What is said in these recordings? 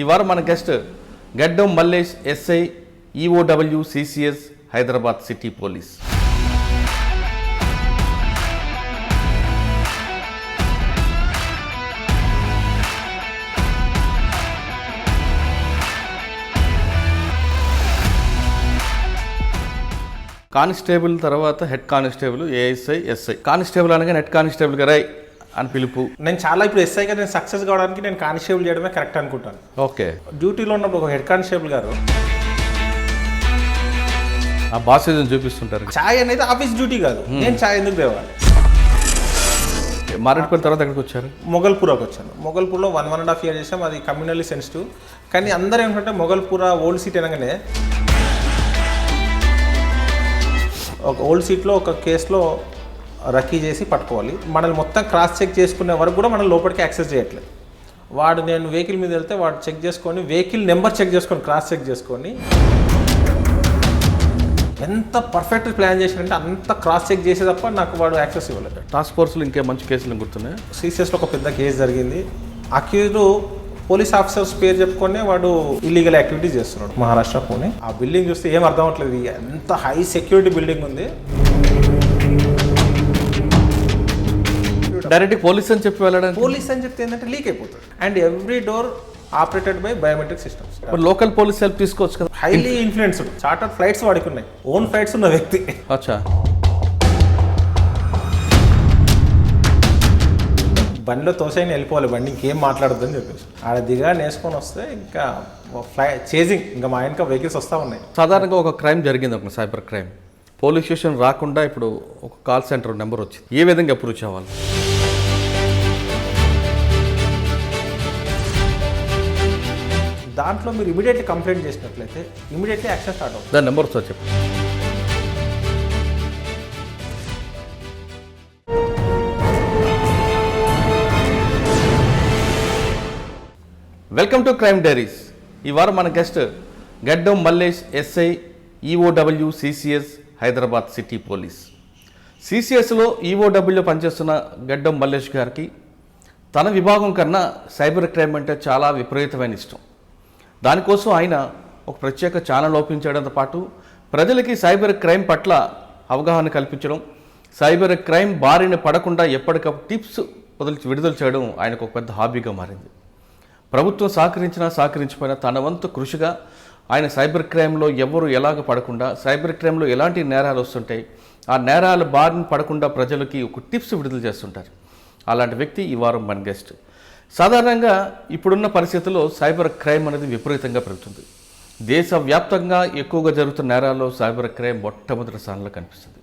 వారం మన guest Gaddam Mallesh, SI, EOW CCS, Hyderabad city police. Constable తర్వాత head constable, ASI, SI. Constable అనగా హెడ్ కానిస్టేబుల్ గారై అని పిలుపు. నేను చాలా ఇప్పుడు ఎస్ఐగా నేను సక్సెస్ కావడానికి నేను కానిస్టేబుల్ చేయడమే కరెక్ట్ అనుకుంటాను. ఓకే. డ్యూటీలో ఉన్నప్పుడు ఒక హెడ్ కానిస్టేబుల్ గారు ఆ బాసేజం చూపిస్తుంటారు. ఛాయ్ అనేది ఆఫీస్ డ్యూటీ కాదు, నేను ఛాయ్ ఎందుకు తేవాలి. మారేడుపల్లి తర్వాత ఎక్కడికి వచ్చారు? మొగల్పూర్కి వచ్చాను. మొగల్పూర్లో 1.5 years చేసాం. అది కమ్యూనల్లీ సెన్సిటివ్. కానీ అందరూ ఏమిటంటే మొగల్పూర ఓల్డ్ సీట్ అనగానే ఒక ఓల్డ్ సీట్లో ఒక కేసులో రకీ చేసి పట్టుకోవాలి. మనల్ని మొత్తం క్రాస్ చెక్ చేసుకునే వరకు కూడా మనం లోపలికి యాక్సెస్ చేయట్లేదు. వాడు నేను వెహికల్ మీద వెళ్తే వాడు చెక్ చేసుకొని వెహికల్ నెంబర్ చెక్ చేసుకొని క్రాస్ చెక్ చేసుకొని ఎంత పర్ఫెక్ట్ ప్లాన్ చేశారంటే అంత క్రాస్ చెక్ చేసే తప్ప నాకు వాడు యాక్సెస్ ఇవ్వలేదు. టాస్క్ ఫోర్స్లో ఇంకే మంచి కేసులు గుర్తున్నాయి. సిసిఎస్లో ఒక పెద్ద కేసు జరిగింది. అక్యూజ్డ్ పోలీస్ ఆఫీసర్స్ పేరు చెప్పుకొని వాడు ఇల్లీగల్ యాక్టివిటీస్ చేస్తున్నాడు. మహారాష్ట్ర పూణే. ఆ బిల్డింగ్ చూస్తే ఏం అర్థం అవట్లేదు, ఎంత హై సెక్యూరిటీ బిల్డింగ్ ఉంది. డైరెక్ట్ పోలీస్ అని చెప్పి వెళ్ళడానికి, పోలీస్ అని చెప్తే ఏంటంటే లీక్ అయిపోతుంది. And every door operated by biometric systems. Local police help తీసుకోవచ్చు కదా. హైలీ ఇన్ఫ్లుయెన్స్డ్ చార్టర్ ఫ్లైట్స్ వాడుకున్నాయి. ఓన్ ఫ్లైట్స్ ఉన్న వ్యక్తి. అచ్చా. బండిలో తోసైనా వెళ్ళిపోవాలి, బండి ఇంకేం మాట్లాడద్దని చెప్పేసి ఆడ దిగా నేసుకొని వస్తే ఇంకా చేజింగ్, ఇంకా మా ఆయనక వెహికల్స్ వస్తూ ఉన్నాయి. సాధారణంగా ఒక క్రైమ్ జరిగింది, ఒక సైబర్ క్రైమ్. పోలీస్ స్టేషన్ రాకుండా ఇప్పుడు ఒక కాల్ సెంటర్ నెంబర్ వచ్చింది. ఏ విధంగా అప్రోచ్ అవ్వాలి? దాంట్లో మీరు ఇమీడియట్లీ కంప్లైంట్ చేసినట్లయితే ఇమీడియట్లీ యాక్షన్ స్టార్ట్ అవుతుంది. దాని నెంబర్ వచ్చి చెప్పండి. Welcome to crime diaries. ఈ వారం మన guest Gaddam Mallesh, SI, EOW CCS, Hyderabad city police. సిసిఎస్లో ఈఓడబ్ల్యూలో పనిచేస్తున్న గడ్డం మల్లేష్ గారికి తన విభాగం కన్నా సైబర్ క్రైమ్ అంటే చాలా విపరీతమైన ఇష్టం. దానికోసం ఆయన ఒక ప్రత్యేక ఛానల్ ఓపెన్ చేయడంతో పాటు ప్రజలకి సైబర్ క్రైమ్ పట్ల అవగాహన కల్పించడం, సైబర్ క్రైమ్ బారిన పడకుండా ఎప్పటికప్పుడు టిప్స్ విడుదల చేయడం ఆయనకు ఒక పెద్ద హాబీగా మారింది. ప్రభుత్వం సహకరించినా సహకరించిపోయినా తన వంతు కృషిగా ఆయన సైబర్ క్రైమ్లో ఎవరు ఎలాగ పడకుండా, సైబర్ క్రైమ్లో ఎలాంటి నేరాలు వస్తుంటాయి, ఆ నేరాల బారిన పడకుండా ప్రజలకి ఒక టిప్స్ విడుదల చేస్తుంటారు. అలాంటి వ్యక్తి ఈ వారం మన గెస్ట్. సాధారణంగా ఇప్పుడున్న పరిస్థితుల్లో సైబర్ క్రైమ్ అనేది విపరీతంగా పెరుగుతుంది. దేశవ్యాప్తంగా ఎక్కువగా జరుగుతున్న నేరాల్లో సైబర్ క్రైమ్ మొట్టమొదటి స్థానంలో కనిపిస్తుంది.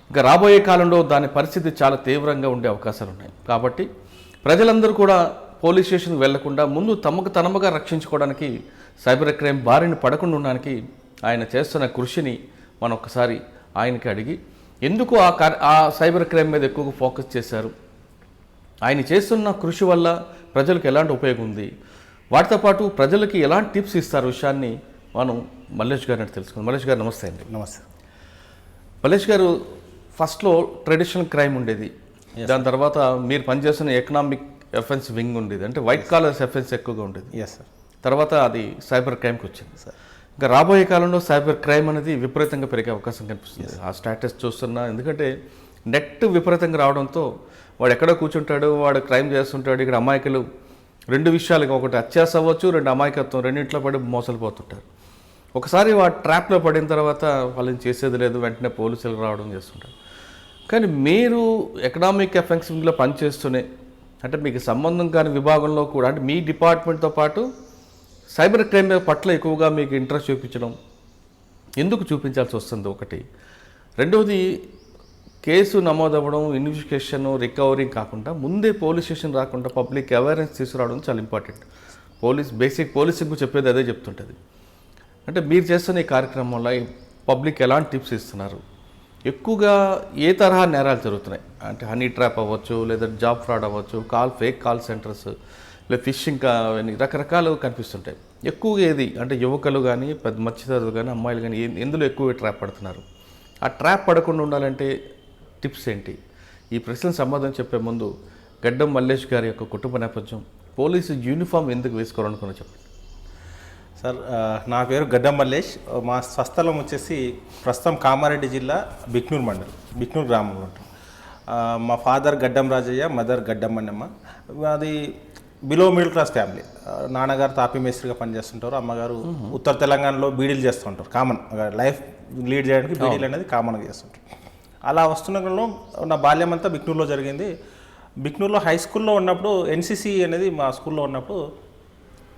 ఇంకా రాబోయే కాలంలో దాని పరిస్థితి చాలా తీవ్రంగా ఉండే అవకాశాలు ఉన్నాయి. కాబట్టి ప్రజలందరూ కూడా పోలీస్ స్టేషన్కి వెళ్లకుండా ముందు తమకు తనముగా రక్షించుకోవడానికి, సైబర్ క్రైమ్ బారిన పడకుండా ఉండడానికి ఆయన చేస్తున్న కృషిని మనం ఒకసారి ఆయనకి అడిగి ఎందుకు ఆ సైబర్ క్రైమ్ మీద ఎక్కువగా ఫోకస్ చేశారు, ఆయన చేస్తున్న కృషి వల్ల ప్రజలకు ఎలాంటి ఉపయోగం ఉంది, వాటితో పాటు ప్రజలకి ఎలాంటి టిప్స్ ఇస్తారు విషయాన్ని మనం మల్లేష్ గారిని తెలుసుకుందాం. మల్లేష్ గారు నమస్తే అండి. నమస్తే. మల్లేష్ గారు, ఫస్ట్లో ట్రెడిషనల్ క్రైమ్ ఉండేది, దాని తర్వాత మీరు పనిచేస్తున్న ఎకనామిక్ ఎఫెన్స్ వింగ్ ఉండేది, అంటే వైట్ కాలర్స్ ఎఫెన్స్ ఎక్కువగా ఉండేది. Yes sir. తర్వాత అది సైబర్ క్రైమ్కి వచ్చింది సార్. ఇంకా రాబోయే కాలంలో సైబర్ క్రైమ్ అనేది విపరీతంగా పెరిగే అవకాశం కనిపిస్తుంది. ఆ స్టాటస్ చూస్తున్నా, ఎందుకంటే నెట్ విపరీతంగా రావడంతో వాడు ఎక్కడో కూర్చుంటాడు, వాడు క్రైమ్ చేస్తుంటాడు. ఇక్కడ అమాయకులు రెండు విషయాలుగా, ఒకటి అత్యాస అవ్వచ్చు, రెండు అమాయకత్వం, రెండింటిలో పడి మోసలిపోతుంటారు. ఒకసారి వాడు ట్రాప్లో పడిన తర్వాత వాళ్ళని చేసేది లేదు, వెంటనే పోలీసులు రావడం చేస్తుంటారు. కానీ మీరు ఎకనామిక్ ఎఫెన్స్ వింగ్లో పనిచేస్తూనే, అంటే మీకు సంబంధం కాని విభాగంలో కూడా, అంటే మీ డిపార్ట్మెంట్తో పాటు సైబర్ క్రైమ్ పట్ల ఎక్కువగా మీకు ఇంట్రెస్ట్ చూపించడం ఎందుకు చూపించాల్సి వస్తుంది ఒకటి. రెండవది, కేసు నమోదవ్వడం, ఇన్వెస్టిగేషన్, రికవరీ కాకుండా ముందే పోలీస్ స్టేషన్ రాకుండా పబ్లిక్ అవేర్నెస్ తీసుకురావడం చాలా ఇంపార్టెంట్. బేసిక్ పోలీసింగ్ చెప్పేది అదే చెప్తుంటుంది. అంటే మీరు చేస్తున్న ఈ కార్యక్రమంలో పబ్లిక్ ఎలాంటి టిప్స్ ఇస్తున్నారు, ఎక్కువగా ఏ తరహా నేరాలు జరుగుతున్నాయి, అంటే హనీ ట్రాప్ అవ్వచ్చు, లేదా జాబ్ ఫ్రాడ్ అవ్వచ్చు, ఫేక్ కాల్ సెంటర్స్, లేదా ఫిషింగ్ అవన్నీ రకరకాలు కనిపిస్తుంటాయి. ఎక్కువగా ఏది అంటే యువకులు కానీ, పెద్ద మత్స్యకారులు కానీ, అమ్మాయిలు కానీ ఎందులో ఎక్కువ ట్రాప్ పడుతున్నారు, ఆ ట్రాప్ పడకుండా ఉండాలంటే టిప్స్ ఏంటి? ఈ ప్రశ్నకు సమాధానం చెప్పే ముందు గడ్డం మల్లేష్ గారి యొక్క కుటుంబ నేపథ్యం, పోలీసు యూనిఫామ్ ఎందుకు వేసుకోవాలనుకున్నా చెప్పండి. సార్ నా పేరు గడ్డం మల్లేష్. మా స్వస్థలం వచ్చేసి ప్రస్తుతం కామారెడ్డి జిల్లా బిక్నూర్ మండలం, బిక్నూర్ గ్రామంలో ఉంటాం. మా ఫాదర్ గడ్డం రాజయ్య, మదర్ గడ్డం మన్నమ్మ. అది బిలో మిడిల్ క్లాస్ ఫ్యామిలీ. నాన్నగారు తాపీ మేస్త్రిగా పనిచేస్తుంటారు, అమ్మగారు ఉత్తర తెలంగాణలో బీడీలు చేస్తుంటారు. కామన్ లైఫ్ లీడ్ చేయడానికి బీడీలు అనేది కామన్గా చేస్తుంటారు. అలా వస్తున్న క్రమంలో నా బాల్యం అంతా బిక్నూర్లో జరిగింది. బిక్నూర్లో హై స్కూల్లో ఉన్నప్పుడు ఎన్సీసీ అనేది మా స్కూల్లో ఉన్నప్పుడు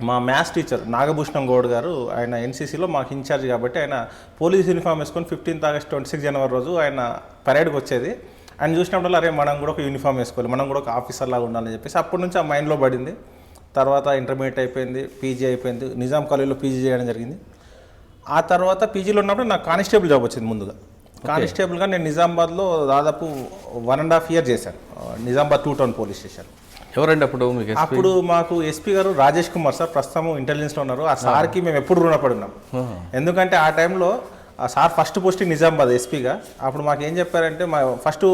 మా మ్యాథ్స్ టీచర్ నాగభూషణం గౌడ్ గారు, ఆయన ఎన్సీసీలో మాకు ఇన్ఛార్జ్ కాబట్టి ఆయన పోలీస్ యూనిఫామ్ వేసుకొని 15th ఆగస్ట్ 26 జనవరి రోజు ఆయన పరేడ్కి వచ్చేది. ఆయన చూసినప్పుడు అరే మనం కూడా ఒక యూనిఫామ్ వేసుకోవాలి, మనం కూడా ఒక ఆఫీసర్ లాగా ఉండాలని చెప్పేసి అప్పటి నుంచి ఆ మైండ్లో పడింది. తర్వాత ఇంటర్మీడియట్ అయిపోయింది, పీజీ అయిపోయింది, నిజాం కాలేజ్లో పీజీ చేయడం జరిగింది. ఆ తర్వాత పీజీలో ఉన్నప్పుడు నాకు కానిస్టేబుల్ జాబ్ వచ్చింది. ముందుగా కానిస్టేబుల్గా నేను నిజామాబాద్లో దాదాపు 1.5 years చేశాను, నిజామాబాద్ 2 Town పోలీస్ స్టేషన్. ఎవరండి అప్పుడు మీకు? అప్పుడు మాకు ఎస్పీ గారు రాజేష్ కుమార్ సార్, ప్రస్తుతం ఇంటెలిజెన్స్లో ఉన్నారు. ఆ సార్కి మేము ఎప్పుడు రుణపడి ఉన్నాం. ఎందుకంటే ఆ టైంలో ఆ సార్ ఫస్ట్ పోస్టింగ్ నిజామాబాద్ ఎస్పీగా. అప్పుడు మాకు ఏం చెప్పారంటే, మా ఫస్ట్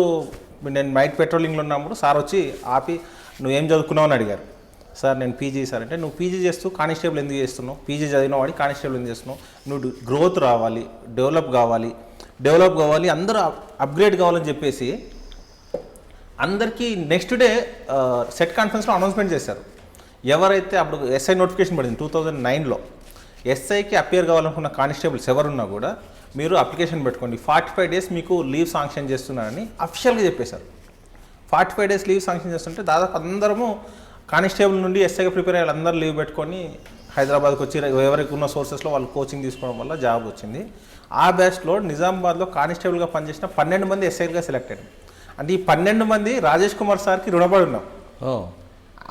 నేను నైట్ పెట్రోలింగ్లో ఉన్నప్పుడు సార్ వచ్చి ఆపి నువ్వు ఏం చదువుకున్నావు అని అడిగారు. సార్ నేను పీజీ సార్ అంటే, నువ్వు పీజీ చేస్తూ కానిస్టేబుల్ ఎందుకు చేస్తున్నావు? పీజీ చదివిన వాడి కానిస్టేబుల్ ఎందుకు చేస్తున్నావు? నువ్వు గ్రోత్ రావాలి, డెవలప్ కావాలి, అందరూ అప్గ్రేడ్ కావాలని చెప్పేసి అందరికీ నెక్స్ట్ డే సెట్ కాన్ఫరెన్స్లో అనౌన్స్మెంట్ చేశారు. ఎవరైతే అప్పుడు ఎస్ఐ నోటిఫికేషన్ పడింది 2009లో, ఎస్ఐకి అపియర్ కావాలనుకున్న కానిస్టేబుల్స్ ఎవరున్నా కూడా మీరు అప్లికేషన్ పెట్టుకోండి, 45 days మీకు లీవ్ శాంక్షన్ చేస్తున్నారని అఫిషియల్గా చెప్పేశారు. 45 days లీవ్ శాంక్షన్ చేస్తుంటే దాదాపు అందరము కానిస్టేబుల్ నుండి ఎస్ఐగా ప్రిపేర్ అయ్యే అందరూ లీవ్ పెట్టుకొని హైదరాబాద్కి వచ్చి ఎవరికి ఉన్న సోర్సెస్లో వాళ్ళు కోచింగ్ తీసుకోవడం వల్ల జాబ్ వచ్చింది. ఆ బ్యాచ్లో నిజామాబాద్లో కానిస్టేబుల్గా పనిచేసిన 12 మంది ఎస్ఐలుగా సెలెక్ట్ అయ్యారు. అంటే ఈ 12 మంది రాజేష్ కుమార్ సార్కి రుణపడి ఉన్నాం.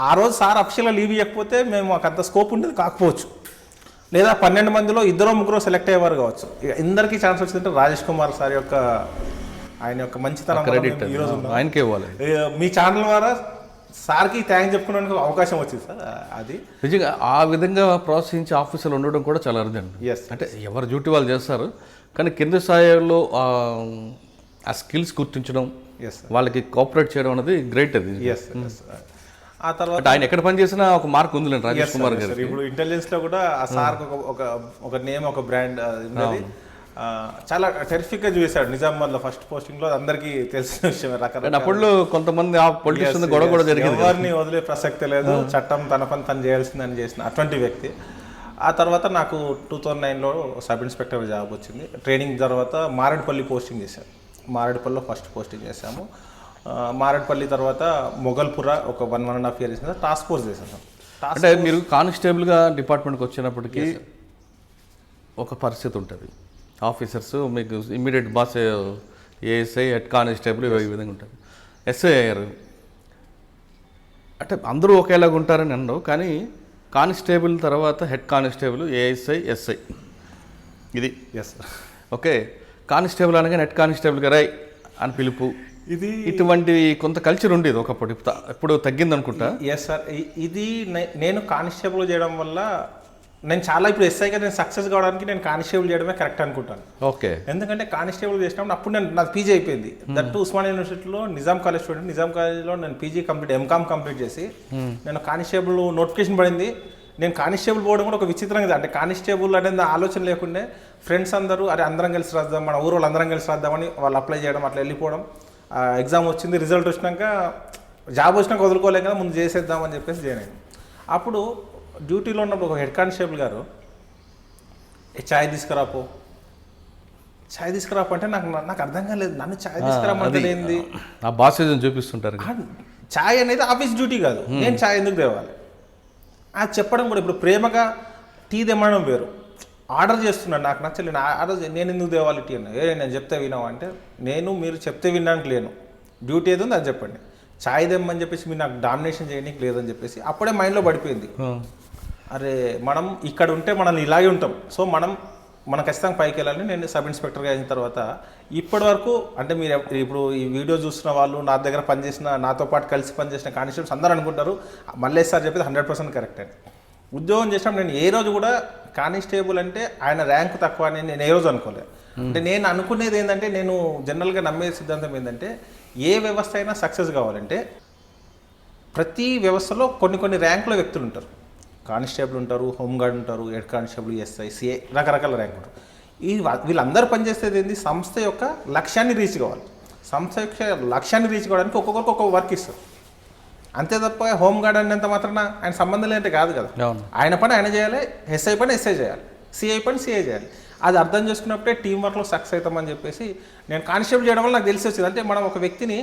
ఆ రోజు సార్ అఫిషియల్గా లీవ్ ఇవ్వకపోతే మేము మాకు అంత స్కోప్ ఉండేది కాకపోవచ్చు, లేదా 12 మందిలో 2-3 సెలెక్ట్ అయ్యేవారు కావచ్చు. అందరికీ ఛాన్స్ వచ్చిందంటే రాజేష్ కుమార్ సార్ యొక్క ఆయన యొక్క మంచితనం ఈరోజు ఆయనకే ఇవ్వాలి. మీ ఛానల్ ద్వారా సార్కి థ్యాంక్స్ చెప్పుకోవడానికి అవకాశం వచ్చింది సార్. అది నిజంగా ఆ విధంగా ప్రోత్సహించే ఆఫీసర్లు ఉండడం కూడా చాలా అరుదండి. ఎస్, అంటే ఎవరు డ్యూటీ వాళ్ళు చేస్తారు, కానీ కింద స్థాయిలో ఆ స్కిల్స్ గుర్తించడం, వాళ్ళకి కోఆపరేట్ చేయడం అనేది గ్రేట్. అది ఎస్. ఆ తర్వాత ఆయన ఎక్కడ పని చేసినా ఒక మార్క్ ఉంది రాజేష్ కుమార్ గారు. ఇప్పుడు ఇంటెలిజెన్స్లో కూడా ఆ సార్కి ఒక నేమ్, ఒక బ్రాండ్ ఉన్నది. చాలా టెరిఫిక్గా చూసాడు నిజామాబాద్లో ఫస్ట్ పోస్టింగ్లో. అందరికీ తెలిసిన విషయం. రకరకాల అప్పుడు కొంతమంది ఆ పొలిటిషియన్స్ గొడవ కూడా జరిగింది. ఎవరిని వదిలే ప్రసక్తి లేదు, చట్టం తన పని తను చేయాల్సిందని చేసిన అటువంటి వ్యక్తి. ఆ తర్వాత నాకు 2009లో సబ్ ఇన్స్పెక్టర్ జాబ్ వచ్చింది. ట్రైనింగ్ తర్వాత మారేడుపల్లి పోస్టింగ్ చేశాను. మారేడుపల్లిలో ఫస్ట్ పోస్టింగ్ చేశాము. మారేడుపల్లి తర్వాత మొగల్పుర ఒక 1.5 years చేసిన టాస్క్ ఫోర్స్ చేశాను. అంటే మీరు కానిస్టేబుల్గా డిపార్ట్మెంట్కి వచ్చినప్పటికీ ఒక పరిస్థితి ఉంటుంది. ఆఫీసర్స్ మీకు immediate boss ASI, head constable ఈ విధంగా ఉంటుంది. ఎస్ఐ అయ్యారు అంటే అందరూ ఒకేలాగా ఉంటారని అనరు, కానీ కానిస్టేబుల్ తర్వాత హెడ్ కానిస్టేబుల్, ఏఎస్ఐ, ఎస్ఐ, ఇది ఎస్. ఓకే, కానిస్టేబుల్ అనగానే హెడ్ కానిస్టేబుల్ గారై అని పిలుపు, ఇది ఇటువంటి కొంత కల్చర్ ఉండేది ఒకప్పుడు. ఇప్పుడు తగ్గింది అనుకుంటా. Yes sir. ఇది నేను కానిస్టేబుల్ చేయడం వల్ల నేను చాలా ఇప్పుడు ఎస్ఐగా నేను సక్సెస్ కావడానికి నేను కానిస్టేబుల్ చేయడమే కరెక్ట్ అనుకుంటాను. ఓకే, ఎందుకంటే కానిస్టేబుల్ చేసినప్పుడు అప్పుడు నాకు పీజీ అయిపోయింది. దట్టు ఉస్మానియా యూనివర్సిటీలో నిజాం కాలేజ్ స్టూడెంట్. నిజాం కాలేజ్లో నేను పీజీ కంప్లీట్, ఎంకామ్ కంప్లీట్ చేసి నేను కానిస్టేబుల్ నోటిఫికేషన్ పడింది. నేను కానిస్టేబుల్ పోవడం కూడా ఒక విచిత్రంగా, అంటే కానిస్టేబుల్ అనేది ఆలోచన లేకుండే ఫ్రెండ్స్ అందరూ అరే అందరం కలిసి రాద్దాం, మన ఊరు వాళ్ళు అందరం కలిసి రాద్దామని వాళ్ళు అప్లై చేయడం, అట్లా వెళ్ళిపోవడం. ఎగ్జామ్ వచ్చింది, రిజల్ట్ వచ్చినాక జాబ్ వచ్చినాక వదులుకోలేక కదా ముందు చేసేద్దామని చెప్పేసి జాయిన్ అయింది. అప్పుడు డ్యూటీలో ఉన్నప్పుడు ఒక హెడ్ కానిస్టేబుల్ గారు ఛాయ్ తీసుకురాపో అంటే నాకు అర్థం కాలేదు. నన్ను ఛాయ్ తీసుకురామంటే ఏంది? ఆ బాస్ చూపిస్తుంటారు. ఛాయ్ అనేది ఆఫీస్ డ్యూటీ కాదు, నేను ఛాయ్ ఎందుకు తేవాలి అది చెప్పడం కూడా. ఇప్పుడు ప్రేమగా టీ తెమ్మడం వేరు, ఆర్డర్ చేస్తున్నాను నాకు నచ్చలేదు ఆర్డర్ నేను ఎందుకు తేవాలి టీ అన్న. నేను చెప్తే వినావు అంటే మీరు చెప్తే వినడానికి లేను, డ్యూటీ ఏదో ఉంది అది చెప్పండి. ఛాయ్ తెమ్మని చెప్పేసి మీరు నాకు డామినేషన్ చేయడానికి లేదని చెప్పేసి అప్పుడే మైండ్లో పడిపోయింది. అరే మనం ఇక్కడ ఉంటే మనల్ని ఇలాగే ఉంటాం, సో మన ఖచ్చితంగా పైకి వెళ్ళాలని నేను సబ్ ఇన్స్పెక్టర్గా అయిన తర్వాత ఇప్పటి వరకు, అంటే మీరు ఇప్పుడు ఈ వీడియో చూస్తున్న వాళ్ళు, నా దగ్గర పనిచేసిన, నాతో పాటు కలిసి పనిచేసిన కానిస్టేబుల్స్ అందరూ అనుకుంటారు మళ్ళీ సార్ చెప్పేది 100% కరెక్ట్ అని. ఉద్యోగం చేసినప్పుడు నేను ఏ రోజు కూడా కానిస్టేబుల్ అంటే ఆయన ర్యాంక్ తక్కువ అని నేను ఏ రోజు అనుకోలేదు. అంటే నేను అనుకునేది ఏంటంటే, నేను జనరల్గా నమ్మే సిద్ధాంతం ఏంటంటే, ఏ వ్యవస్థ అయినా సక్సెస్ కావాలంటే ప్రతి వ్యవస్థలో కొన్ని ర్యాంకుల వ్యక్తులు ఉంటారు. కానిస్టేబుల్ ఉంటారు, హోంగార్డ్ ఉంటారు, హెడ్ కానిస్టేబుల్, ఎస్ఐ, సిఐ, రకరకాల ర్యాంక్ ఉంటారు. వీళ్ళందరూ పనిచేసేది ఏంది, సంస్థ యొక్క లక్ష్యాన్ని రీచ్ కావాలి. సంస్థ యొక్క లక్ష్యాన్ని రీచ్ కావడానికి ఒక్కొక్కరికి ఒక్కొక్క వర్క్ ఇస్తారు. అంతే తప్ప హోంగార్డ్ అనేంత మాత్రాన ఆయన సంబంధం లేదంటే కాదు కదా. ఆయన పని ఆయన చేయాలి, ఎస్ఐ పని ఎస్ఐ చేయాలి, సిఐ పని సిఐ చేయాలి. అది అర్థం చేసుకున్నప్పుడే టీం వర్క్లో సక్సెస్ అవుతామని చెప్పేసి నేను కానిస్టేబుల్ చేయడం వల్ల నాకు తెలిసి వచ్చింది. అంటే మనం ఒక వ్యక్తిని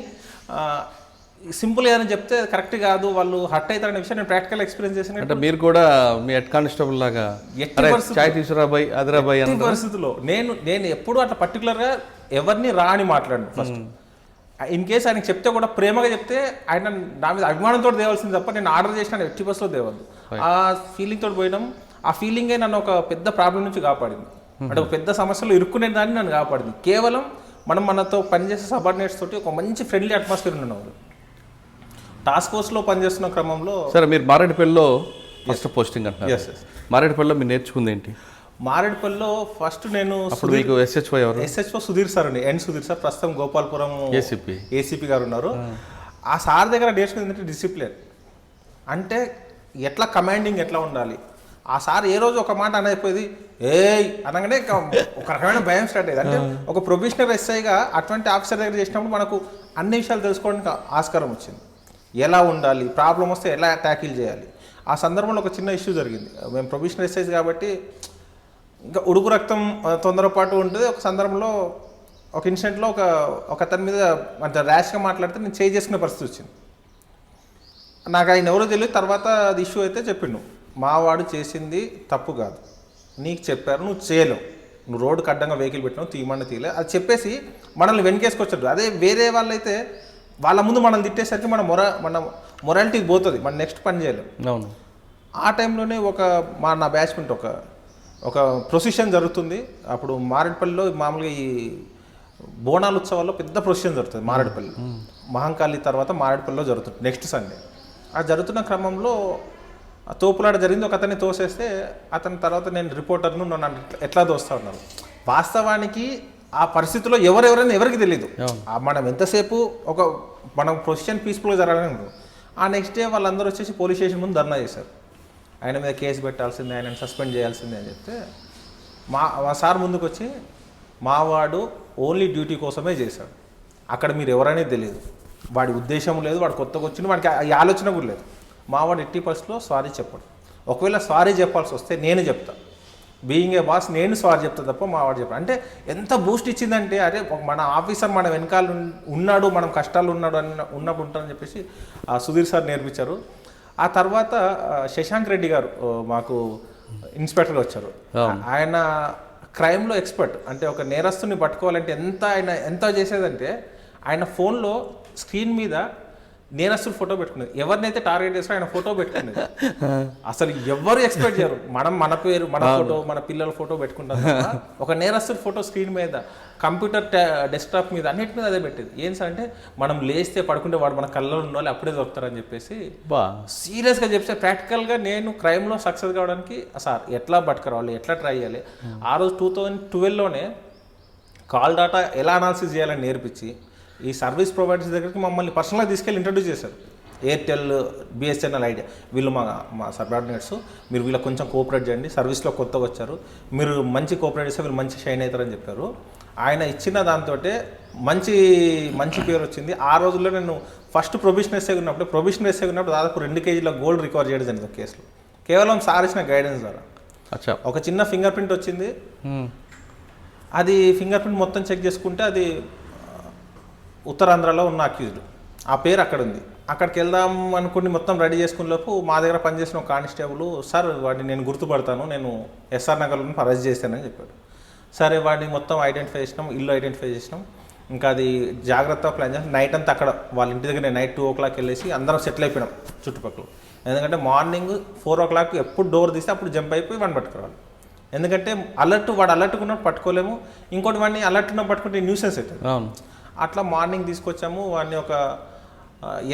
సింపుల్గా అని చెప్తే కరెక్ట్ కాదు, వాళ్ళు హర్ట్ అవుతారనే విషయం నేను ప్రాక్టికల్ ఎక్స్పీరియన్స్ చేసిన. అంటే మీరు కూడా మీ హెడ్ కానిస్టేబుల్ లాగా చాయ్ తీసుకురాబాయ్ అదిరాబాయ్ అనే పరిస్థితుల్లో నేను ఎప్పుడు అట్లా పర్టికులర్గా ఎవరిని రా అని మాట్లాడను. ఫస్ట్ ఇన్ కేసు ఆయనకి చెప్తే కూడా ప్రేమగా చెప్తే ఆయన నా మీద అభిమానంతో తేవాల్సింది తప్ప నేను ఆర్డర్ చేసిన ఎట్టి బస్సులో తేవద్దు. ఆ ఫీలింగ్ తోటి పోయినాం. ఆ ఫీలింగే నన్ను ఒక పెద్ద ప్రాబ్లం నుంచి కాపాడింది. అంటే ఒక పెద్ద సమస్యలో ఇరుక్కునే దాన్ని నన్ను కాపాడింది. కేవలం మనతో పనిచేసే సబార్డినేట్స్ తోటి ఒక మంచి ఫ్రెండ్లీ అట్మాస్ఫియర్ ఉన్నవారు. టాస్క్ ఫోర్స్లో పనిచేస్తున్న క్రమంలో సరే మీరు మారేడుపల్లిలో ఫస్ట్ పోస్టింగ్ అంటున్నారు. మారేడుపల్లిలో మీరు నేర్చుకుంది ఏంటి? మారేడుపల్లిలో ఫస్ట్ నేను మీకు ఎస్హెచ్ఓ సుధీర్ సార్ అండి, సుధీర్ సార్, ప్రస్తుతం గోపాల్పురం ఏసీపీ గారు ఉన్నారు. ఆ సార్ దగ్గర నేర్చుకుంది ఏంటంటే డిసిప్లిన్. అంటే ఎట్లా కమాండింగ్ ఎట్లా ఉండాలి. ఆ సార్ ఏ రోజు ఒక మాట అనేపోయింది అనగానే ఒక రకమైన భయం స్టార్ట్ అయ్యేది. అంటే ఒక ప్రొఫెషనల్ ఎస్ఐగా అటువంటి ఆఫీసర్ దగ్గర చేసినప్పుడు మనకు అన్ని విషయాలు తెలుసుకోవడానికి ఆస్కారం వచ్చింది. ఎలా ఉండాలి, ప్రాబ్లం వస్తే ఎలా ట్యాకిల్ చేయాలి. ఆ సందర్భంలో ఒక చిన్న ఇష్యూ జరిగింది. మేము ప్రొఫెషనల్ ఎస్ఐస్ కాబట్టి ఇంకా ఉడుకు రక్తం తొందరపాటు ఉంటుంది. ఒక సందర్భంలో ఒక ఇన్సిడెంట్లో ఒక అతని మీద అంత ర్యాష్గా మాట్లాడితే నేను చేసుకునే పరిస్థితి వచ్చింది. నాకు ఆయన ఎవరో తెలియదు. తర్వాత అది ఇష్యూ అయితే చెప్పిండు, మావాడు చేసింది తప్పు కాదు, నీకు చెప్పారు, నువ్వు చేయలేవు, నువ్వు రోడ్డుకి అడ్డంగా వెహికల్ పెట్టినావు, తీయమని తీయలే, అది చెప్పేసి మనల్ని వెనకేసుకొచ్చాడు. అదే వేరే వాళ్ళైతే వాళ్ళ ముందు మనం తిట్టేసరికి మన మొరాలిటీకి పోతుంది, మనం నెక్స్ట్ పని చేయలేము. అవును. ఆ టైంలోనే నా బ్యాచ్మెంట్ ఒక ప్రొసిషన్ జరుగుతుంది. అప్పుడు మారేడుపల్లిలో మామూలుగా ఈ బోనాల ఉత్సవాల్లో పెద్ద ప్రొసిషన్ జరుగుతుంది మారేడుపల్లి. మహంకాళి తర్వాత మారేడుపల్లిలో జరుగుతుంది నెక్స్ట్ సండే. ఆ జరుగుతున్న క్రమంలో తోపులాట జరిగింది. ఒక అతన్ని తోసేస్తే అతని తర్వాత నేను రిపోర్టర్ను నన్ను ఎట్లా తోస్తా ఉన్నారు. వాస్తవానికి ఆ పరిస్థితిలో ఎవరెవరైనా ఎవరికి తెలియదు. మనం ఎంతసేపు మనం ప్రొసిషన్ పీస్ఫుల్గా జరగాలని ఉంటుంది. ఆ నెక్స్ట్ డే వాళ్ళందరూ వచ్చేసి పోలీస్ స్టేషన్ ముందు ధర్నా చేశారు. ఆయన మీద కేసు పెట్టాల్సిందే, ఆయనను సస్పెండ్ చేయాల్సిందే అని చెప్తే మా సార్ ముందుకు వచ్చి, మావాడు ఓన్లీ డ్యూటీ కోసమే చేశాడు, అక్కడ మీరు ఎవరనే తెలియదు, వాడి ఉద్దేశం లేదు, వాడు కొత్తగా వచ్చింది, వాడికి ఈ ఆలోచన కూడా లేదు, మావాడు ఎట్టి పరిస్థితిలో సారీ చెప్పడు, ఒకవేళ సారీ చెప్పాల్సి వస్తే నేను చెప్తా, బీయింగ్ ఏ బాస్ నేను సారీ చెప్తా తప్ప మావాడు చెప్పాడు. అంటే ఎంత బూస్ట్ ఇచ్చిందంటే, అరే మన ఆఫీసర్ మన వెనకాల ఉన్నాడు, మనం కష్టాలు ఉన్నప్పుడు ఉంటారని చెప్పేసి ఆ సుధీర్ సార్ నేర్పించారు. ఆ తర్వాత శశాంక్ రెడ్డి గారు మాకు ఇన్స్పెక్టర్గా వచ్చారు. ఆయన క్రైమ్లో ఎక్స్పర్ట్. అంటే ఒక నేరస్తుని పట్టుకోవాలంటే ఆయన ఎంత చేసేదంటే, ఆయన ఫోన్లో స్క్రీన్ మీద నేరస్తులు ఫోటో పెట్టుకునేది, ఎవరినైతే టార్గెట్ చేస్తారో ఆయన ఫోటో పెట్టుకునేది. అసలు ఎవరు ఎక్స్పెక్ట్ చేయరు, మన పేరు, మన ఫోటో, మన పిల్లల ఫోటో పెట్టుకుంటాం. ఒక నేరస్తుడి ఫోటో స్క్రీన్ మీద, కంప్యూటర్ డెస్క్టాప్ మీద, అన్నిటి మీద అదే పెట్టేది. ఏం సార్ అంటే, మనం లేస్తే పడుకుంటే వాడు మన కళ్ళలో ఉండాలి, అప్పుడే దొరుకుతారని చెప్పేసి సీరియస్గా చెప్తే, ప్రాక్టికల్గా నేను క్రైమ్లో సక్సెస్ కావడానికి సార్ ఎట్లా పట్టుకురావాలి, ఎట్లా ట్రై చేయాలి. ఆ రోజు 2012లోనే కాల్ డేటా ఎలా అనాలిసిస్ చేయాలని నేర్పించి, ఈ సర్వీస్ ప్రొవైడర్స్ దగ్గరికి మమ్మల్ని పర్సనల్గా తీసుకెళ్ళి ఇంట్రడ్యూస్ చేశారు. ఎయిర్టెల్, బిఎస్ఎన్ఎల్, ఐడియా, వీళ్ళు మా సబార్డినేట్స్, మీరు వీళ్ళకి కొంచెం కోఆపరేట్ చేయండి, సర్వీస్లో కొత్తగా వచ్చారు, మీరు మంచి కోఆపరేట్ చేస్తే వీళ్ళు మంచి షైన్ అవుతారని చెప్పారు. ఆయన ఇచ్చిన దాంతో మంచి పేరు వచ్చింది. ఆ రోజుల్లో నేను ఫస్ట్ ప్రొబిషనరీ ఎస్ఐ ఉన్నప్పుడు దాదాపు 2 కేజీల గోల్డ్ రికవర్ చేయడం జరిగింది కేసులో, కేవలం సార్ ఇచ్చిన గైడెన్స్ ద్వారా. ఒక చిన్న ఫింగర్ ప్రింట్ వచ్చింది. అది ఫింగర్ ప్రింట్ మొత్తం చెక్ చేసుకుంటే అది ఉత్తరాంధ్రలో ఉన్న అక్యూజ్డ్, ఆ పేరు అక్కడ ఉంది. అక్కడికి వెళ్దాం అనుకుని మొత్తం రెడీ చేసుకునే లోపు మా దగ్గర పనిచేసిన ఒక కానిస్టేబుల్, సార్ వాడిని నేను గుర్తుపడతాను, నేను ఎస్ఆర్ నగర్లో అరెస్ట్ చేశానని చెప్పాడు. సరే వాడిని మొత్తం ఐడెంటిఫై చేసినాం, ఇల్లు ఐడెంటిఫై చేసినాం. ఇంకా అది జాగ్రత్తగా ప్లాన్ చేస్తాం. నైట్ అంతా అక్కడ వాళ్ళ ఇంటి దగ్గర నైట్ 2 o'clock వెళ్ళేసి అందరం సెటిల్ అయిపోయినాం చుట్టుపక్కల. ఎందుకంటే మార్నింగ్ 4 o'clock ఎప్పుడు డోర్ తీస్తే అప్పుడు జంప్ అయిపోయి వాడిని పట్టుకోవాలి. ఎందుకంటే వాడు అలర్ట్గా ఉన్నప్పుడు పట్టుకోలేము, ఇంకోటి వాడిని అలర్ట్ ఉన్నప్పుడు పట్టుకుంటే న్యూసెన్స్ అవుతుంది. అట్లా మార్నింగ్ తీసుకొచ్చాము వాడిని.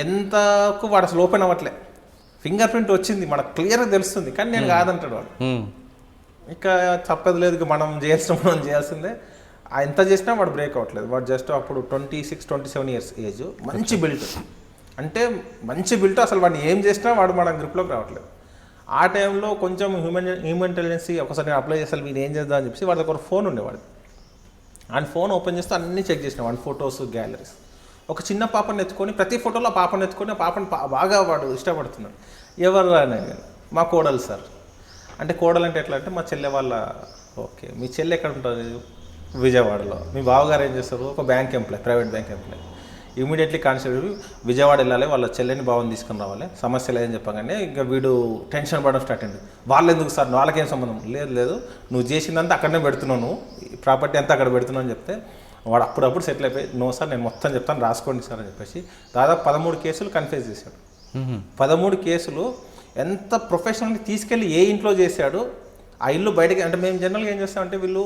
ఎంతకు వాడు అసలు ఓపెన్ అవ్వట్లే, ఫింగర్ ప్రింట్ వచ్చింది మనకు క్లియర్గా తెలుస్తుంది, కానీ నేను కాదంటాడు వాడు. ఇక తప్పదు లేదు, ఇక మనం చేయాల్సిందే. ఎంత చేసినా వాడు బ్రేక్ అవ్వట్లేదు. వాడు జస్ట్ అప్పుడు 26-27 years ఏజ్, మంచి బిల్ట్, అంటే మంచి బిల్ట్. అసలు వాడిని ఏం చేసినా వాడు మన గ్రిప్లోకి రావట్లేదు. ఆ టైంలో కొంచెం హ్యూమన్ ఇంటెలిజెన్సీ ఒకసారి నేను అప్లై చేస్తాను వీడు ఏం చేద్దాం అని చెప్పి వాడికి ఒక ఫోన్ ఉండేవాడు. ఆయన ఫోన్ ఓపెన్ చేస్తే అన్నీ చెక్ చేసిన వాడి ఫొటోస్ గ్యాలరీస్. ఒక చిన్న పాపని ఎత్తుకొని ప్రతి ఫోటోలో ఆ పాపని ఎత్తుకొని ఆ పాపని బాగా వాడు ఇష్టపడుతున్నాడు. ఎవరు అని మా కోడలు సార్ అంటే, కోడలు అంటే ఎట్లా అంటే మా చెల్లె వాళ్ళ. ఓకే, మీ చెల్లె ఎక్కడ ఉంటుంది? విజయవాడలో. మీ బావగారు ఏం చేస్తారు? ఒక bank employee, private bank employee. Immediately constable Vijayawada వెళ్ళాలి, వాళ్ళ చెల్లెని బావని తీసుకుని రావాలి, సమస్య లేదని చెప్పగానే ఇంకా వీడు టెన్షన్ పడడం స్టార్ట్ అయింది. వాళ్ళు ఎందుకు సార్, వాళ్ళకేం సంబంధం లేదు, నువ్వు చేసిందంతా అక్కడనే పెడుతున్నావు, నువ్వు ప్రాపర్టీ అంతా అక్కడ పెడుతున్నావు అని చెప్తే వాడు అప్పుడప్పుడు సెటిల్ అయిపోయి నో సార్ నేను మొత్తం చెప్తాను రాసుకోండి సార్ అని చెప్పేసి దాదాపు 13 కేసులు కన్ఫ్యూజ్ చేశాడు. 13 కేసులు ఎంత ప్రొఫెషనల్ని తీసుకెళ్ళి ఏ ఇంట్లో చేశాడు, ఆ ఇల్లు బయటకి. అంటే మేము జనరల్గా ఏం చేస్తామంటే వీళ్ళు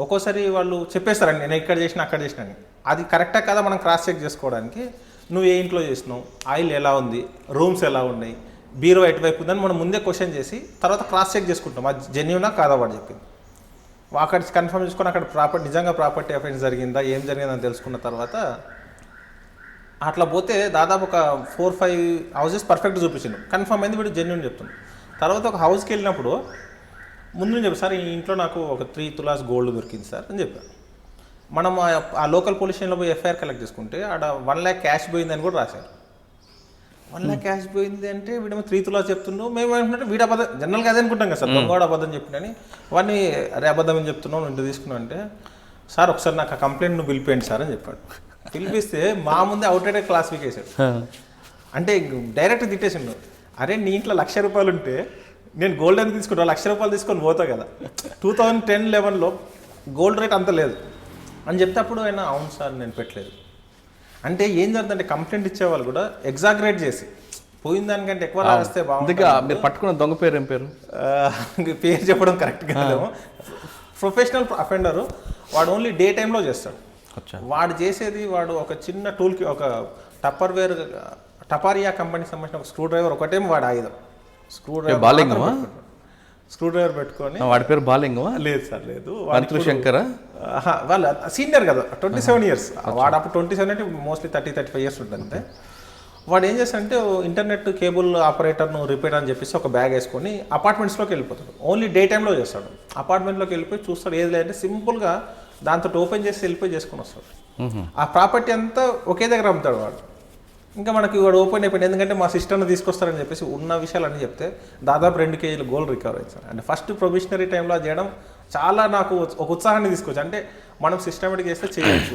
ఒక్కోసారి వాళ్ళు చెప్పేస్తారండి నేను ఇక్కడ చేసినా అక్కడ చేసినా అని. అది కరెక్టా కదా మనం క్రాస్ చెక్ చేసుకోవడానికి నువ్వు ఏ ఇంట్లో చేసినావు, ఆయిల్ ఎలా ఉంది, రూమ్స్ ఎలా ఉన్నాయి, బీరో ఎటువైపు ఉందని మనం ముందే క్వశ్చన్ చేసి తర్వాత క్రాస్ చెక్ చేసుకుంటాం అది జెన్యూనా కాదా వాడు చెప్పింది. అక్కడ కన్ఫర్మ్ చేసుకొని అక్కడ నిజంగా ప్రాపర్టీ అఫెన్స్ జరిగిందా ఏం జరిగిందని తెలుసుకున్న తర్వాత అట్లా పోతే దాదాపు ఒక 4-5 హౌసెస్ పర్ఫెక్ట్ చూపించిండు, కన్ఫర్మ్ అయింది వీడు జెన్యూన్ చెప్తున్నాడు. తర్వాత ఒక హౌస్కి వెళ్ళినప్పుడు ముందు చెప్పి సార్ ఈ ఇంట్లో నాకు ఒక 3 తులాస్ గోల్డ్ దొరికింది సార్ అని చెప్పాను. మనం ఆ లోకల్ పోలీస్ స్టేషన్లో పోయి ఎఫ్ఐఆర్ కలెక్ట్ చేసుకుంటే ఆడ 1 lakh క్యాష్ పోయిందని కూడా రాశారు. 1 lakh క్యాష్ పోయింది అంటే వీడేమో 3 తులాస్ చెప్తున్నావు, మేము ఏమంటున్నట్టు వీడు అబద్ధం, జనరల్గా అదే అనుకుంటాం కదా సార్, దొంగవాడు అబద్ధం చెప్పినని. వాడిని అరే అబద్ధం అని చెప్తున్నావు నువ్వు ఇంటి తీసుకున్నావు అంటే సార్ ఒకసారి నాకు ఆ కంప్లైంట్ నువ్వు పిలిపేయండి సార్ అని చెప్పాడు. పిలిపిస్తే మా ముందే అవుట్డేటెడ్ క్లాసిఫికేషన్ అంటే డైరెక్ట్ తిట్టేసిండు. అరే నీ ఇంట్లో 1,00,000 రూపాయలు ఉంటే నేను గోల్డ్ ఎందుకు తీసుకుంటా, 1,00,000 రూపాయలు తీసుకొని పోతా కదా, 2010-11లో గోల్డ్ రేట్ అంత లేదు అని చెప్తే అప్పుడు ఆయన అవును సార్ నేను పెట్టలేదు. అంటే ఏం జరుగుతుందంటే కంప్లైంట్ ఇచ్చేవాళ్ళు కూడా ఎగ్జాగరేట్ చేసి పోయిన దానికంటే ఎక్కువ రాస్తే బాగుంది. మీరు పట్టుకున్న దొంగ పేరు ఏం పేరు? పేరు చెప్పడం కరెక్ట్ కాదేమో. ప్రొఫెషనల్ అఫెండరు వాడు ఓన్లీ డే టైంలో చేస్తాడు. వాడు చేసేది వాడు ఒక చిన్న టూల్కి ఒక టపారియా కంపెనీకి సంబంధించిన ఒక స్క్రూ డ్రైవర్ ఒకటేమో వాడు ఆయుధం. స్క్రూ డ్రైవర్ పెట్టుకొని. వాడి పేరు బాలింగమా? లేదు సార్ లేదు, శంకర వాళ్ళ సీనియర్ కదా 27 years. వాడు అప్పుడు 27 అంటే మోస్ట్లీ 30-35 years ఉంటుంది అంతే. వాడు ఏం చేస్తాడంటే ఇంటర్నెట్ కేబుల్ ఆపరేటర్ను రిపేర్ అని చెప్పేసి ఒక బ్యాగ్ వేసుకొని అపార్ట్మెంట్స్లోకి వెళ్ళిపోతాడు. ఓన్లీ డే టైంలో చేస్తాడు. అపార్ట్మెంట్లోకి వెళ్ళిపోయి చూస్తాడు ఏది లేదంటే సింపుల్గా దాంతో ఓపెన్ చేసి వెళ్ళిపోయి చేసుకొని వస్తాడు. ఆ ప్రాపర్టీ అంతా ఒకే దగ్గర అమ్ముతాడు వాడు. ఇంకా మనకి వాడు ఓపెన్ అయిపోయింది ఎందుకంటే మా సిస్టర్ని తీసుకొస్తారని చెప్పేసి ఉన్న విషయాలన్నీ చెప్తే దాదాపు 2 kg గోల్డ్ రికవర్ అయింది సార్. అంటే ఫస్ట్ ప్రొబిషనరీ టైంలో అది చేయడం చాలా నాకు ఒక ఉత్సాహాన్ని తీసుకొచ్చు. అంటే మనం సిస్టమేటిక్ చేస్తే చేయొచ్చు.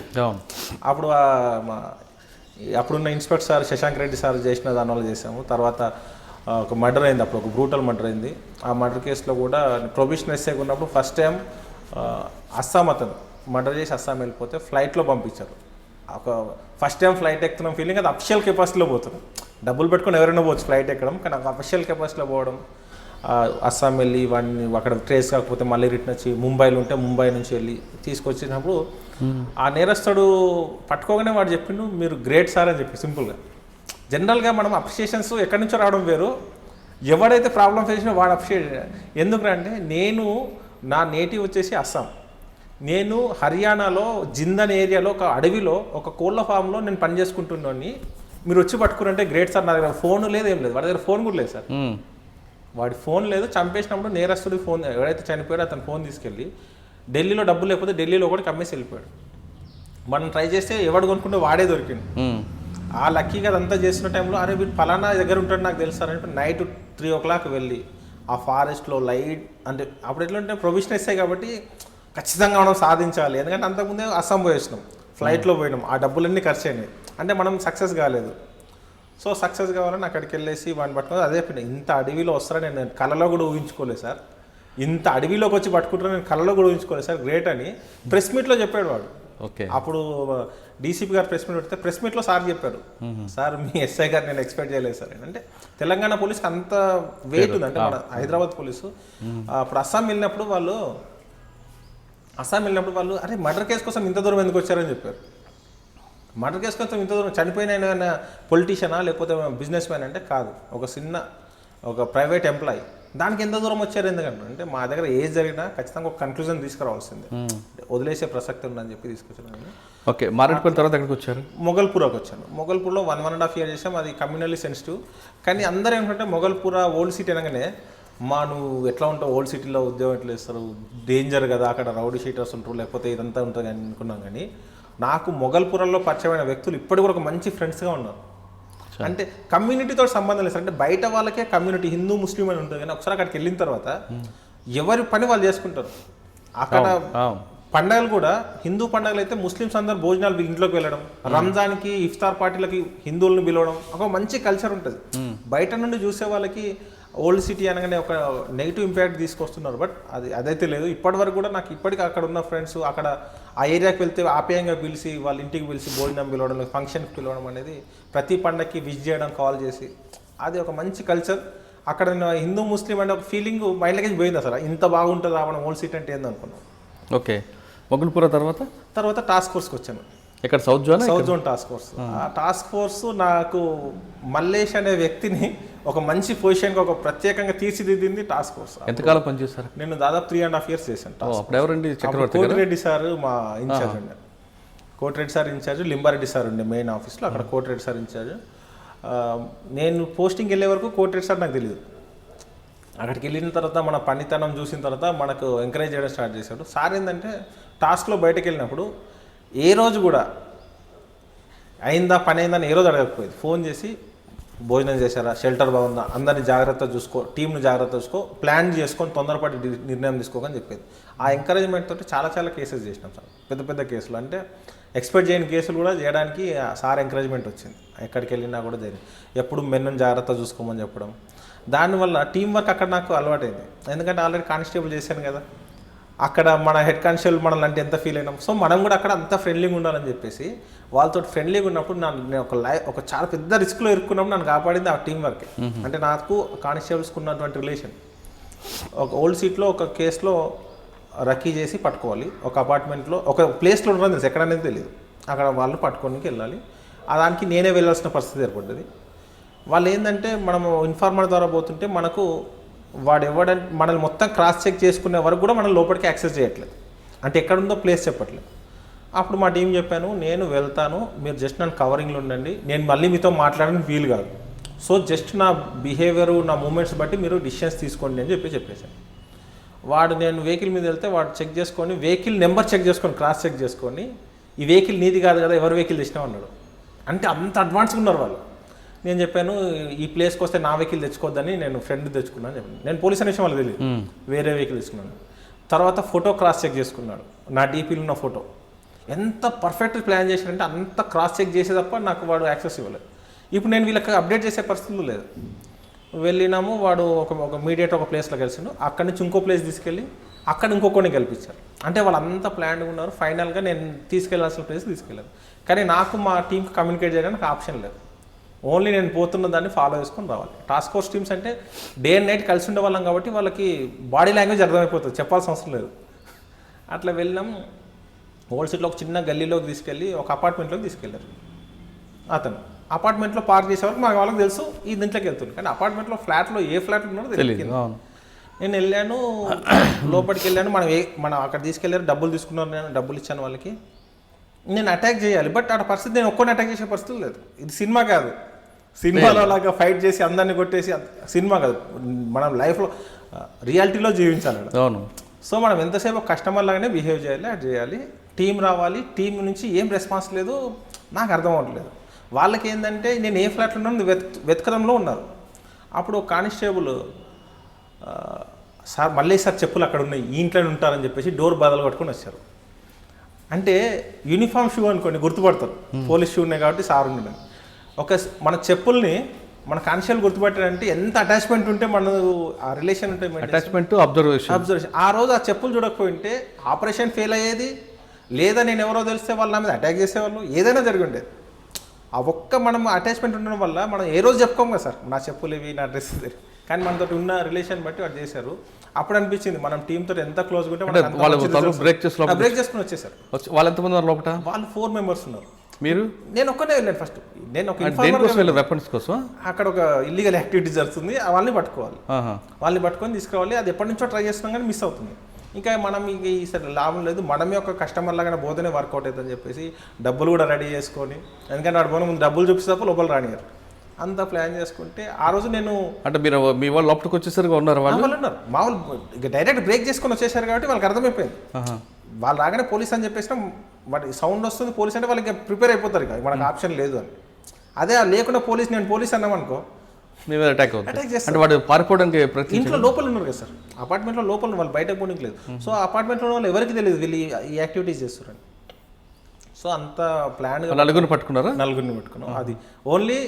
అప్పుడున్న inspector sir Shashank Reddy sir చేసిన దానివల్ల చేసాము. తర్వాత ఒక మర్డర్ అయింది, అప్పుడు ఒక బ్రూటల్ మర్డర్ అయింది. ఆ మర్డర్ కేసులో కూడా ప్రొబిషనరీ ఎస్ఐగా ఉన్నప్పుడు ఫస్ట్ టైం అస్సాం అతను మర్డర్ చేసి అస్సాం వెళ్ళిపోతే ఫ్లైట్లో పంపించారు. ఒక ఫస్ట్ టైం ఫ్లైట్ ఎక్కుతున్నాం ఫీలింగ్, అది అఫిషియల్ కెపాసిటీలో పోతున్నాం. డబ్బులు పెట్టుకొని ఎవరైనా పోవచ్చు ఫ్లైట్ ఎక్కడం, కానీ అఫిషియల్ కెపాసిటీలో పోవడం. అస్సాం వెళ్ళి వాడిని అక్కడ ట్రేస్ కాకపోతే మళ్ళీ రిటర్న్ వచ్చి ముంబైలో ఉంటే ముంబై నుంచి వెళ్ళి తీసుకొచ్చినప్పుడు ఆ నేరస్తుడు పట్టుకోగానే వాడు చెప్పిండు మీరు గ్రేట్ సార్ అని చెప్పి సింపుల్గా. జనరల్గా మనం అప్రిషియేషన్స్ ఎక్కడి నుంచో రావడం వేరు, ఎవడైతే ప్రాబ్లం ఫేస్ చేసినా వాడు అప్రిషియేట్. ఎందుకంటే నేను నా నేటివ్ వచ్చేసి అస్సాం, నేను హర్యానాలో జిందన్ ఏరియాలో ఒక అడవిలో ఒక కోళ్ళ ఫామ్లో నేను పని చేసుకుంటున్నాను, మీరు వచ్చి పట్టుకురంటే గ్రేట్ సార్. నా దగ్గర ఫోన్ లేదు ఏం లేదు, వాడి దగ్గర ఫోన్ కూడా లేదు సార్. వాడి ఫోన్ లేదు. చంపేసినప్పుడు నేరస్తుడి ఫోన్ ఎవరైతే చనిపోయాడో అతను ఫోన్ తీసుకెళ్ళి ఢిల్లీలో డబ్బులు లేకపోతే ఢిల్లీలో ఒకటి కమ్మేసి వెళ్ళిపోయాడు. మనం ట్రై చేస్తే ఎవడు కొనుక్కుంటే వాడే దొరికింది. ఆ లక్కీగా అదంతా చేసిన టైంలో అరే వీడు ఫలానా దగ్గర ఉంటాడు నాకు తెలుసు సార్ అంటే నైట్ 3 o'clock వెళ్ళి ఆ ఫారెస్ట్లో లైట్ అంటే అప్పుడు ఎట్లా ఉంటే ప్రొవిజన్ ఇస్తాయి కాబట్టి ఖచ్చితంగా మనం సాధించాలి. ఎందుకంటే అంతకుముందే అస్సాం పోయేసినాం, ఫ్లైట్లో పోయినాం, ఆ డబ్బులన్నీ ఖర్చు అయినాయి అంటే మనం సక్సెస్ కాలేదు. సో సక్సెస్ కావాలని అక్కడికి వెళ్ళేసి వాడిని పట్టుకుని అదే ఇంత అడవిలో వస్తారని నేను కళలో కూడా ఊహించుకోలేదు సార్, ఇంత అడవిలోకి వచ్చి పట్టుకుంటారని నేను కళలో కూడా ఊహించుకోలేదు సార్, గ్రేట్ అని ప్రెస్ మీట్లో చెప్పాడు వాడు. ఓకే, అప్పుడు డీసీపీ గారు ప్రెస్ మీట్ పెడితే ప్రెస్ మీట్లో సార్ చెప్పారు సార్ మీ ఎస్ఐ గారు నేను ఎక్స్పెక్ట్ చేయలేదు సార్ అంటే తెలంగాణ పోలీస్కి అంత వెయిట్ ఉంది. అంటే మన హైదరాబాద్ పోలీసు అప్పుడు అస్సాం వెళ్ళినప్పుడు వాళ్ళు అరే మర్డర్ కేసు కోసం ఇంత దూరం ఎందుకు వచ్చారని చెప్పారు. మర్డర్ కేసు కోసం ఇంత దూరం చనిపోయిన పొలిటీషియనా లేకపోతే బిజినెస్ మ్యాన్ అంటే కాదు, ఒక చిన్న ఒక ప్రైవేట్ ఎంప్లాయీ. దానికి ఎంత దూరం వచ్చారు ఎందుకంటే అంటే మా దగ్గర ఏజ్ జరిగినా ఖచ్చితంగా ఒక కన్క్లూజన్ తీసుకురావాల్సిందే, వదిలేసే ప్రసక్తి ఉందని చెప్పి తీసుకొచ్చాను. ఓకే, మారేడుపల్లి తర్వాత ఎక్కడికి వచ్చారు? మొగల్పూర్కి వచ్చాను. మొగల్పూర్లో 1.5 years చేసాం. అది కమ్యూనల్లీ సెన్సిటివ్. కానీ అందరూ ఏంటంటే మొగల్పూర ఓల్డ్ సిటీ అనగానే నువ్వు ఎట్లా ఉంటావు, ఓల్డ్ సిటీలో ఉద్యోగం ఎట్లా ఇస్తారు, డేంజర్ కదా, అక్కడ రౌడీ షీటర్స్ ఉంటారు, లేకపోతే ఇదంతా ఉంటుంది అని అనుకున్నాం. కానీ నాకు మొగల్పూరలో పరిచయమైన వ్యక్తులు ఇప్పటికి కూడా ఒక మంచి ఫ్రెండ్స్గా ఉన్నారు. అంటే కమ్యూనిటీతో సంబంధం లేదు సార్. అంటే బయట వాళ్ళకే కమ్యూనిటీ హిందూ ముస్లిం అని ఉంటుంది, కానీ ఒకసారి అక్కడికి వెళ్ళిన తర్వాత ఎవరి పని వాళ్ళు చేసుకుంటారు. అక్కడ పండగలు కూడా హిందూ పండుగలు అయితే ముస్లిమ్స్ అందరు భోజనాలు ఇంట్లోకి వెళ్ళడం, రంజాన్కి ఇఫ్తార్ పార్టీలకి హిందువులను పిలవడం, ఒక మంచి కల్చర్ ఉంటుంది. బయట నుండి చూసే వాళ్ళకి ఓల్డ్ సిటీ అనగానే ఒక నెగిటివ్ ఇంపాక్ట్ తీసుకొస్తున్నారు. బట్ అదైతే లేదు. ఇప్పటి వరకు కూడా నాకు ఇప్పటికీ అక్కడ ఉన్న ఫ్రెండ్స్ అక్కడ ఆ ఏరియాకి వెళ్తే ఆప్యాయంగా పిలిచి వాళ్ళ ఇంటికి పిలిచి భోజనం పిలవడం, ఫంక్షన్కి పిలవడం అనేది, ప్రతి పండగకి విష్ చేయడం, కాల్ చేసి, అది ఒక మంచి కల్చర్. అక్కడ హిందూ ముస్లిం అనే ఒక ఫీలింగ్ మైండ్లోకి పోయింది. అసలు ఇంత బాగుంటుంది రావడం ఓల్డ్ సిటీ అంటే ఏందనుకున్నాం. ఓకే, మొగల్పూర తర్వాత టాస్క్ ఫోర్స్కి వచ్చాను. ఇక్కడ సౌత్ జోన్ టాస్క్ ఫోర్స్. ఆ టాస్క్ ఫోర్స్ నాకు మల్లేష్ అనే వ్యక్తిని ఒక మంచి పొజిషన్కి ఒక ప్రత్యేకంగా తీర్చిదిద్దింది టాస్క్ ఫోర్స్. ఎంతకాలం పనిచేస్తారు? నేను దాదాపు 3.5 years చేశాను. ఎవరండి? చక్రవర్తి కోటిరెడ్డి సార్ మా ఇన్ఛార్జ్ ఉండే. Koti Reddy sir incharge, Limba Reddy sir ఉండే మెయిన్ ఆఫీస్లో. అక్కడ కోటిరెడ్డి సార్ ఇన్ఛార్జ్. నేను పోస్టింగ్ వెళ్ళే వరకు కోటిరెడ్డి సార్ నాకు తెలియదు. అక్కడికి వెళ్ళిన తర్వాత మన పనితనం చూసిన తర్వాత మనకు ఎంకరేజ్ చేయడం స్టార్ట్ చేశాడు. సార్ ఏంటంటే టాస్క్లో బయటకు వెళ్ళినప్పుడు ఏ రోజు కూడా అయిందా పని అయిందని ఏ రోజు అడగకపోయేది. ఫోన్ చేసి భోజనం చేశారా, షెల్టర్ బాగుందా, అందరినీ జాగ్రత్త చూసుకో, టీంని జాగ్రత్త చూసుకో, ప్లాన్ చేసుకొని తొందరపాటు నిర్ణయం తీసుకోకని చెప్పేది. ఆ ఎంకరేజ్మెంట్ తోటి చాలా కేసెస్ చేసినాం సార్. పెద్ద కేసులు అంటే ఎక్స్పెక్ట్ చేయని కేసులు కూడా చేయడానికి సార్ ఎంకరేజ్మెంట్ వచ్చింది. ఎక్కడికి వెళ్ళినా కూడా జరిగింది. ఎప్పుడు మెన్నుని జాగ్రత్త చూసుకోమని చెప్పడం. దానివల్ల టీం వర్క్ అక్కడ నాకు అలవాటైంది. ఎందుకంటే ఆల్రెడీ కానిస్టేబుల్ చేశాను కదా, అక్కడ మన హెడ్ కానిస్టేబుల్ మనల్ని అంటే ఎంత ఫీల్ అయినాం. సో మనం కూడా అక్కడ అంత ఫ్రెండ్లీగా ఉండాలని చెప్పేసి వాళ్ళతో ఫ్రెండ్లీగా ఉన్నప్పుడు నేను ఒక చాలా పెద్ద రిస్క్లో ఇరుక్కున్నప్పుడు నన్ను కాపాడింది ఆ టీం వర్క్. అంటే నాకు కానిస్టేబుల్స్కి ఉన్నటువంటి రిలేషన్. ఒక ఓల్డ్ సీట్లో ఒక కేసులో రక్కీ చేసి పట్టుకోవాలి. ఒక అపార్ట్మెంట్లో ఒక ప్లేస్లో ఉండడం తెలుసు, ఎక్కడనేది తెలియదు. అక్కడ వాళ్ళు పట్టుకోనికి వెళ్ళాలి. దానికి నేనే వెళ్ళాల్సిన పరిస్థితి ఏర్పడ్డది. వాళ్ళు ఏంటంటే మనము ఇన్ఫార్మర్ ద్వారా పోతుంటే మనకు వాడు ఎవడంటే మనల్ని మొత్తం క్రాస్ చెక్ చేసుకునే వరకు కూడా మనం లోపలికి యాక్సెస్ చేయట్లేదు. అంటే ఎక్కడుందో ప్లేస్ చెప్పట్లేదు. అప్పుడు మా టీం చెప్పాను, నేను వెళ్తాను, మీరు జస్ట్ నన్ను కవరింగ్లో ఉండండి, నేను మళ్ళీ మీతో మాట్లాడడానికి వీలు కాదు. సో జస్ట్ నా బిహేవియరు, నా మూమెంట్స్ బట్టి మీరు డిసిషన్స్ తీసుకోండి అని చెప్పేసాను. వాడు నేను వెహికల్ మీద వెళ్తే వాడు చెక్ చేసుకొని, వెహికల్ నెంబర్ చెక్ చేసుకొని, క్రాస్ చెక్ చేసుకొని, ఈ వెహికల్ నీది కాదు కదా, ఎవరు వెహికల్ తెచ్చినావు అన్నాడు. అంటే అంత అడ్వాన్స్గా ఉన్నారు వాళ్ళు. నేను చెప్పాను, ఈ ప్లేస్కి వస్తే నా వెహికల్ తెచ్చుకోవద్దని నేను ఫ్రెండ్ తెచ్చుకున్నాను చెప్పాను. నేను పోలీస్ అనే విషయం వాళ్ళు తెలియదు, వేరే వెహికల్ తెచ్చుకున్నాను. తర్వాత ఫోటో క్రాస్ చెక్ చేసుకున్నాడు, నా డీపీలో ఉన్న ఫోటో. ఎంత పర్ఫెక్ట్ ప్లాన్ చేశాడంటే అంత క్రాస్ చెక్ చేసే తప్ప నాకు వాడు యాక్సెస్ ఇవ్వలేదు. ఇప్పుడు నేను వీళ్ళకి అప్డేట్ చేసే పరిస్థితులు లేదు. వెళ్ళినాము, వాడు ఒక మీడియేట్ ఒక ప్లేస్లో కలిసిండు. అక్కడి నుంచి ఇంకో ప్లేస్ తీసుకెళ్ళి అక్కడ ఇంకొకరిని గెలిపించారు. అంటే వాళ్ళు అంతా ప్లాన్గా ఉన్నారు. ఫైనల్గా నేను తీసుకెళ్లాల్సిన ప్లేస్ తీసుకెళ్ళాను. కానీ నాకు మా టీంకి కమ్యూనికేట్ చేయడానికి ఆప్షన్ లేదు. ఓన్లీ నేను పోతున్న దాన్ని ఫాలో చేసుకొని రావాలి. టాస్క్ ఫోర్స్ టీమ్స్ అంటే డే అండ్ నైట్ కలిసి ఉండేవాళ్ళం కాబట్టి వాళ్ళకి బాడీ లాంగ్వేజ్ అర్థమైపోతుంది, చెప్పాల్సిన అవసరం లేదు. అట్లా వెళ్ళాం. ఓల్డ్ సిటీలో ఒక చిన్న గల్లీలోకి తీసుకెళ్ళి ఒక అపార్ట్మెంట్లోకి తీసుకెళ్ళారు. అతను అపార్ట్మెంట్లో పార్క్ చేసే వరకు మాకు వాళ్ళకి తెలుసు ఈ దీంట్లోకి వెళ్తుంది. కానీ అపార్ట్మెంట్లో ఫ్లాట్లో ఏ ఫ్లాట్ ఉన్నాడో తెలియదు. నేను వెళ్ళాను, లోపలికి వెళ్ళాను. మనం అక్కడ తీసుకెళ్ళారు, డబ్బులు తీసుకున్నారు, నేను డబ్బులు ఇచ్చాను వాళ్ళకి. నేను అటాక్ చేయాలి, బట్ ఆ పరిస్థితి నేను ఒక్కరిని అటాక్ చేసే పరిస్థితి లేదు. ఇది సినిమా కాదు, సినిమాలో అలాగా ఫైట్ చేసి అందరినీ కొట్టేసి సినిమా కాదు, మనం లైఫ్లో రియాలిటీలో జీవించాలి. అవును. సో మనం ఎంతసేపు కస్టమర్ లాగానే బిహేవ్ చేయాలి, అది చేయాలి. టీం రావాలి, టీం నుంచి ఏం రెస్పాన్స్ లేదు, నాకు అర్థం అవ్వట్లేదు. వాళ్ళకి ఏంటంటే నేను ఏ ఫ్లాట్లో ఉన్నాను వెతకడంలో ఉన్నారు. అప్పుడు కానిస్టేబుల్ సార్ మళ్ళీ సార్ చెప్పులు అక్కడ ఉన్నాయి, ఈ ఇంట్లోనే ఉంటారని చెప్పేసి డోర్ బదలు కట్టుకొని వచ్చారు. అంటే యూనిఫామ్ షూ అనుకోండి గుర్తుపడతారు, పోలీస్ షూ ఉన్నాయి కాబట్టి సార్ ఉండడం. మన చెప్పుల్ని మన కానిస్టేబుల్ గుర్తుపట్టారంటే ఎంత అటాచ్మెంట్ ఉంటే మన ఆ రిలేషన్ ఉంటే అటాచ్మెంట్ అబ్జర్వేషన్. ఆ రోజు ఆ చెప్పులు చూడకపోయింటే ఆపరేషన్ ఫెయిల్ అయ్యేది, లేదా నేను ఎవరో తెలిస్తే వాళ్ళ నా మీద అటాక్ చేసేవాళ్ళు, ఏదైనా జరిగి ఉండేది. ఆ ఒక్క మనం అటాచ్మెంట్ ఉండడం వల్ల మనం ఏ రోజు చెప్పుకోం కదా సార్ నా చెప్పులు ఇవి, నా డ్రెస్ ఇది. కానీ మనతో ఉన్న రిలేషన్ బట్టి వాడు చేశారు. అప్పుడు అనిపించింది మనం టీంతో ఎంత క్లోజ్గా ఉంటే బ్రేక్ చేసుకుని వచ్చేసారు. వాళ్ళు ఎంతమంది ఉన్నారు లోపల? వాళ్ళు 4 members ఉన్నారు. మీరు నేను ఒక్కనే వెళ్ళాను ఫస్ట్. నేను ఒక దేనికోసం వెళ్ళారు? వెపన్స్ కోసం? అక్కడ ఒక ఇల్లీగల్ యాక్టివిటీ జరుగుతుంది, వాళ్ళని పట్టుకోవాలి. వాళ్ళని పట్టుకొని తీసుకురావాలి. అది ఎప్పటి నుంచో ట్రై చేస్తున్నాం కానీ మిస్ అవుతుంది. ఇంకా మనం ఇంక ఈసారి లాభం లేదు, మనమే ఒక కస్టమర్ లాగానే పోతేనే వర్కౌట్ అవుతుందని చెప్పేసి డబ్బులు కూడా రెడీ చేసుకొని, ఎందుకంటే వాడు పోనీ ముందు డబ్బులు చూపిస్తే లోపల రానియారు, అంతా ప్లాన్ చేసుకుంటే ఆ రోజు నేను అంటే మీరు మీ వాళ్ళు లోపలికి వచ్చేసరికి ఉన్నారు వాళ్ళు ఉన్నారు మామూలు ఇక డైరెక్ట్ బ్రేక్ చేసుకొని వచ్చేసారు కాబట్టి వాళ్ళకి అర్థమైపోయింది. వాళ్ళు రాగానే పోలీస్ అని చెప్పేసినా వాటి సౌండ్ వస్తుంది పోలీస్ అంటే వాళ్ళకి ప్రిపేర్ అయిపోతారు, ఇక మనకు ఆప్షన్ లేదు అని. అదే లేకుండా పోలీస్ నేను పోలీస్ అన్నామనుకో మీ మీద అటాక్ చేస్తారు. అంటే వాడు పారిపోవడానికి ఇంట్లో లోపల ఉన్నారు కదా సార్, అపార్ట్మెంట్లో లోపల వాళ్ళు బయటకు పోనీకి లేదు. సో అపార్ట్మెంట్లో వాళ్ళు ఎవరికి తెలియదు వీళ్ళు ఈ యాక్టివిటీస్ చేస్తారని. సో అంత ప్లాన్గా నలుగురిని పట్టుకున్నారా? నలుగురిని పట్టుకున్నాం. అది ఓన్లీ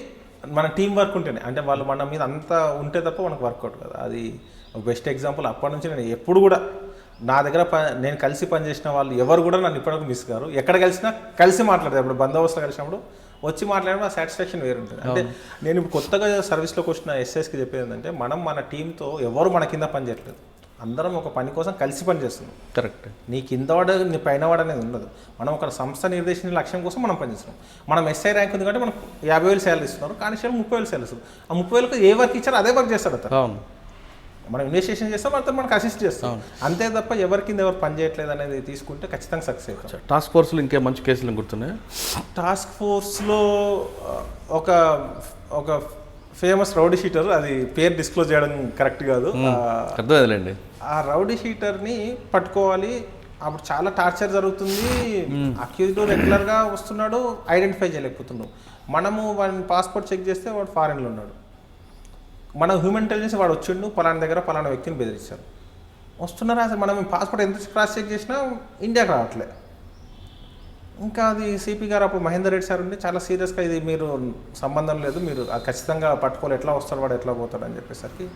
మన టీం వర్క్ ఉంటేనే, అంటే వాళ్ళు మన మీద అంతా ఉంటే తప్ప మనకు వర్కౌట్ కదా. అది ఒక బెస్ట్ ఎగ్జాంపుల్. అప్పటి నుంచి నేను ఎప్పుడు కూడా నా దగ్గర నేను కలిసి పనిచేసిన వాళ్ళు ఎవరు కూడా నన్ను ఇప్పటివరకు మిస్ కారు. ఎక్కడ కలిసినా కలిసి మాట్లాడతారు. ఇప్పుడు బందోబస్తులో కలిసినప్పుడు వచ్చి మాట్లాడడం ఆ సాటిస్ఫాక్షన్ వేరు ఉంటుంది. అంటే నేను ఇప్పుడు కొత్తగా సర్వీస్లోకి వచ్చిన ఎస్ఎస్కి చెప్పేది ఏంటంటే, మనం మన టీంతో ఎవరు మన కింద పని చేయట్లేదు, అందరం ఒక పని కోసం కలిసి పని చేస్తున్నాం. కరెక్ట్. నీ కింద వాడు నీ పైన వాడు అనేది ఉండదు. మనం ఒక సంస్థ నిర్దేశించిన లక్ష్యం కోసం మనం పనిచేస్తున్నాం. మనం ఎస్ఐ ర్యాంక్ ఉంది కాబట్టి మనకు 50,000 శాలరీ ఇస్తున్నారు, కానిస్టేబుల్ 30,000 శాలరీ ఇస్తారు. ఆ 30,000 ఏ వర్క్ ఇచ్చారో అదే వర్క్ చేస్తాడు అతను. మనం ఇన్వెస్టిగేషన్ చేస్తాం, అతను మనకు అసిస్ట్ చేస్తాం, అంతే తప్ప ఎవరి కింద ఎవరు పని చేయట్లేదు అనేది తీసుకుంటే ఖచ్చితంగా సక్సెస్ అవుతాం. టాస్క్ ఫోర్స్లో ఇంకే మంచి కేసులు గుర్తున్నాయి? టాస్క్ ఫోర్స్లో ఒక ఫేమస్ రౌడీ షీటర్, అది పేరు డిస్క్లోజ్ చేయడం కరెక్ట్ కాదు, అర్థమైందండి. ఆ రౌడీ షీటర్ని పట్టుకోవాలి. అప్పుడు చాలా టార్చర్ జరుగుతుంది. అక్యూజ్డ్ రెగ్యులర్గా వస్తున్నాడు, ఐడెంటిఫై చేయలేకపోతున్నాడు. మనము వాడిని పాస్పోర్ట్ చెక్ చేస్తే వాడు ఫారెన్లో ఉన్నాడు. మన హ్యూమన్ ఇంటెలిజెన్స్ వాడు వచ్చిండు పలానా దగ్గర పలానా వ్యక్తిని బెదిరించారు, వస్తున్నారా అసలు మనం పాస్పోర్ట్ ఎంత క్రాస్ చెక్ చేసినా ఇండియాకి రావట్లే. ఇంకా అది సిపి గారు అప్పుడు మహేందర్ రెడ్డి సార్ ఉండి చాలా సీరియస్గా, ఇది మీరు సంబంధం లేదు, మీరు ఖచ్చితంగా పట్టుకోవాలి, ఎట్లా వస్తాడు వాడు ఎట్లా పోతాడు అని చెప్పేసరికి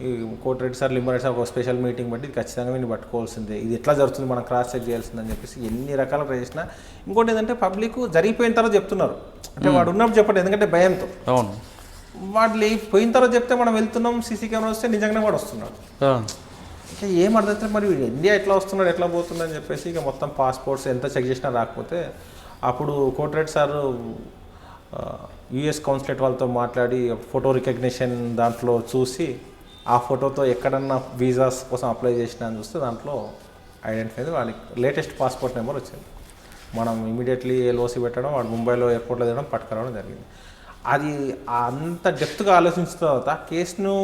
ఈ కోటిరెడ్డి సార్ లింబారెడ్డి సార్ ఒక స్పెషల్ మీటింగ్ బట్టి ఖచ్చితంగా మీరు పట్టుకోవాల్సిందే, ఇది ఎట్లా జరుగుతుంది మనం క్రాస్ చెక్ చేయాల్సిందని చెప్పేసి ఎన్ని రకాల ట్రై చేసినా. ఇంకోటి ఏంటంటే పబ్లిక్ జరిగిపోయిన తర్వాత చెప్తున్నారు, అంటే వాడు ఉన్నప్పుడు చెప్పండి, ఎందుకంటే భయంతో. అవును, వాడు పోయిన తర్వాత చెప్తే మనం వెళ్తున్నాం, సీసీ కెమెరా వస్తే నిజంగానే వాడు వస్తున్నాడు. ఇంకా ఏం అర్థమైతే మరి ఇండియా ఎట్లా వస్తున్నాడు ఎట్లా పోతుంది అని చెప్పేసి ఇక మొత్తం పాస్పోర్ట్స్ ఎంత చెక్ చేసినా రాకపోతే అప్పుడు కోటిరెడ్డి సారు యుఎస్ కౌన్సిలేట్ వాళ్ళతో మాట్లాడి ఫోటో రికగ్నిషన్ దాంట్లో చూసి ఆ ఫోటోతో ఎక్కడన్నా వీసాస్ కోసం అప్లై చేసినా అని చూస్తే దాంట్లో ఐడెంటిఫై అయింది, వాడికి లేటెస్ట్ పాస్పోర్ట్ నెంబర్ వచ్చింది. మనం ఇమీడియట్లీ ఎల్ఓసి పెట్టడం, వాడు ముంబైలో ఎయిర్పోర్ట్లో దిగడం, పట్టుకురావడం జరిగింది. అది అంత డెప్త్గా ఆలోచించిన తర్వాత కేసును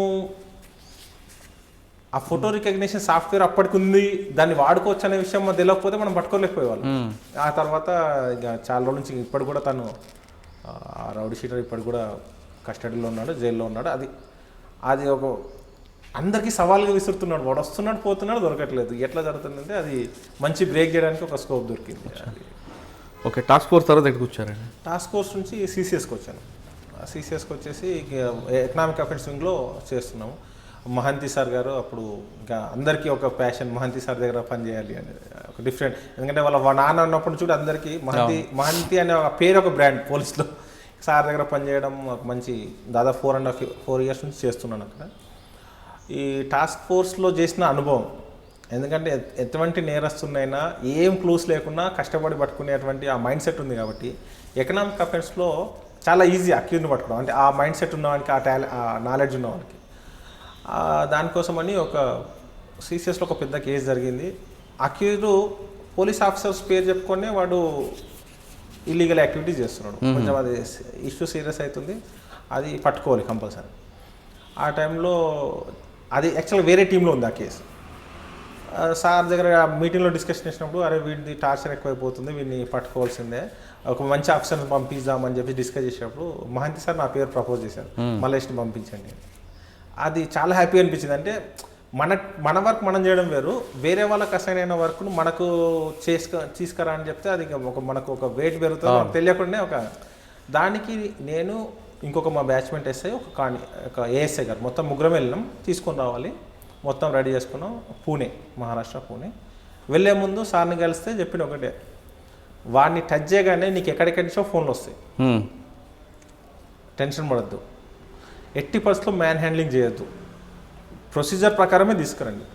ఆ ఫోటో రికగ్నిషన్ సాఫ్ట్వేర్ అప్పటికి ఉంది, దాన్ని వాడుకోవచ్చు అనే విషయం తెలియకపోతే మనం పట్టుకోలేకపోయేవాళ్ళం. ఆ తర్వాత ఇక చాలా రోజుల నుంచి ఇప్పటికి కూడా తను ఆ రౌడీ షీటర్ ఇప్పటికి కూడా కస్టడీలో ఉన్నాడు, జైల్లో ఉన్నాడు. అది ఒక అందరికీ సవాల్గా విసురుతున్నాడు, వాడు వస్తున్నాడు పోతున్నాడు దొరకట్లేదు, ఎట్లా జరుగుతుందంటే అది మంచి బ్రేక్ చేయడానికి ఒక స్కోప్ దొరికింది. ఓకే, టాస్క్ ఫోర్స్ తర్వాత ఎక్కడికి వచ్చారండి? టాస్క్ ఫోర్స్ నుంచి సిసిఎస్కి వచ్చాను. సిసిఎస్కి వచ్చేసి ఎకనామిక్ అఫెన్స్ వింగ్లో చేస్తున్నాము. మహంతి సార్ గారు అప్పుడు ఇంకా అందరికీ ఒక ప్యాషన్, మహంతి సార్ దగ్గర పనిచేయాలి అని ఒక డిఫరెంట్, ఎందుకంటే వాళ్ళ నాన్న ఉన్నప్పుడు చూడు అందరికీ మహంతి అనే ఒక పేరు ఒక బ్రాండ్ పోలీస్లో. సార్ దగ్గర పనిచేయడం ఒక మంచి దాదాపు 4 years నుంచి చేస్తున్నాను అక్కడ. ఈ టాస్క్ ఫోర్స్లో చేసిన అనుభవం, ఎందుకంటే ఎటువంటి నేరస్తున్నైనా ఏం క్లూస్ లేకుండా కష్టపడి పట్టుకునేటువంటి ఆ మైండ్ సెట్ ఉంది కాబట్టి ఎకనామిక్ అఫెన్స్లో చాలా ఈజీ అక్యూజ్ని పట్టుకోవడం, అంటే ఆ మైండ్ సెట్ ఉన్నవాడికి, ఆ నాలెడ్జ్ ఉన్నవాడికి. దానికోసమని ఒక సిసిఎస్లో ఒక పెద్ద కేసు జరిగింది. అక్యూజ్డ్ పోలీస్ ఆఫీసర్స్ పేరు చెప్పుకొని వాడు ఇల్లీగల్ యాక్టివిటీస్ చేస్తున్నాడు, కొంచెం అది ఇష్యూ సీరియస్ అవుతుంది, అది పట్టుకోవాలి కంపల్సరీ. ఆ టైంలో అది యాక్చువల్గా వేరే టీంలో ఉంది ఆ కేసు. సార్ దగ్గర మీటింగ్లో డిస్కషన్ చేసినప్పుడు, అరే వీడిది టార్చర్ ఎక్కువైపోతుంది, వీడిని పట్టుకోవాల్సిందే, ఒక మంచి ఆఫీసర్ని పంపిద్దామని చెప్పి డిస్కస్ చేసినప్పుడు మహంతి సార్ నా పేరు ప్రపోజ్ చేశారు, మల్లేష్ని పంపించండి. అది చాలా హ్యాపీ అనిపించింది. అంటే మన వర్క్ మనం చేయడం వేరు, వేరే వాళ్ళకి అసైన్ అయిన వర్క్ను మనకు తీసుకురా అని చెప్తే అది మనకు ఒక వెయిట్ పెరుగుతుంది, మనకు తెలియకుండానే ఒక దానికి నేను ఇంకొక మా బ్యాచ్మెంట్ ఎస్ఐ ఒక ఏఎస్ఐ గారు మొత్తం ముగ్గురం వెళ్ళినాం, తీసుకొని రావాలి, మొత్తం రెడీ చేసుకున్నాం. పూణే, మహారాష్ట్ర పూణే. వెళ్ళే ముందు సార్ని కలిస్తే చెప్పిన ఒకటే, వాడిని టచ్ చేయగానే నీకు ఎక్కడెక్కడి నుంచో ఫోన్లు వస్తాయి, టెన్షన్ పడద్దు, ఎట్టి పరిస్థితుల్లో మ్యాన్ హ్యాండ్లింగ్ చేయొద్దు, ప్రొసీజర్ ప్రకారమే తీసుకురండి,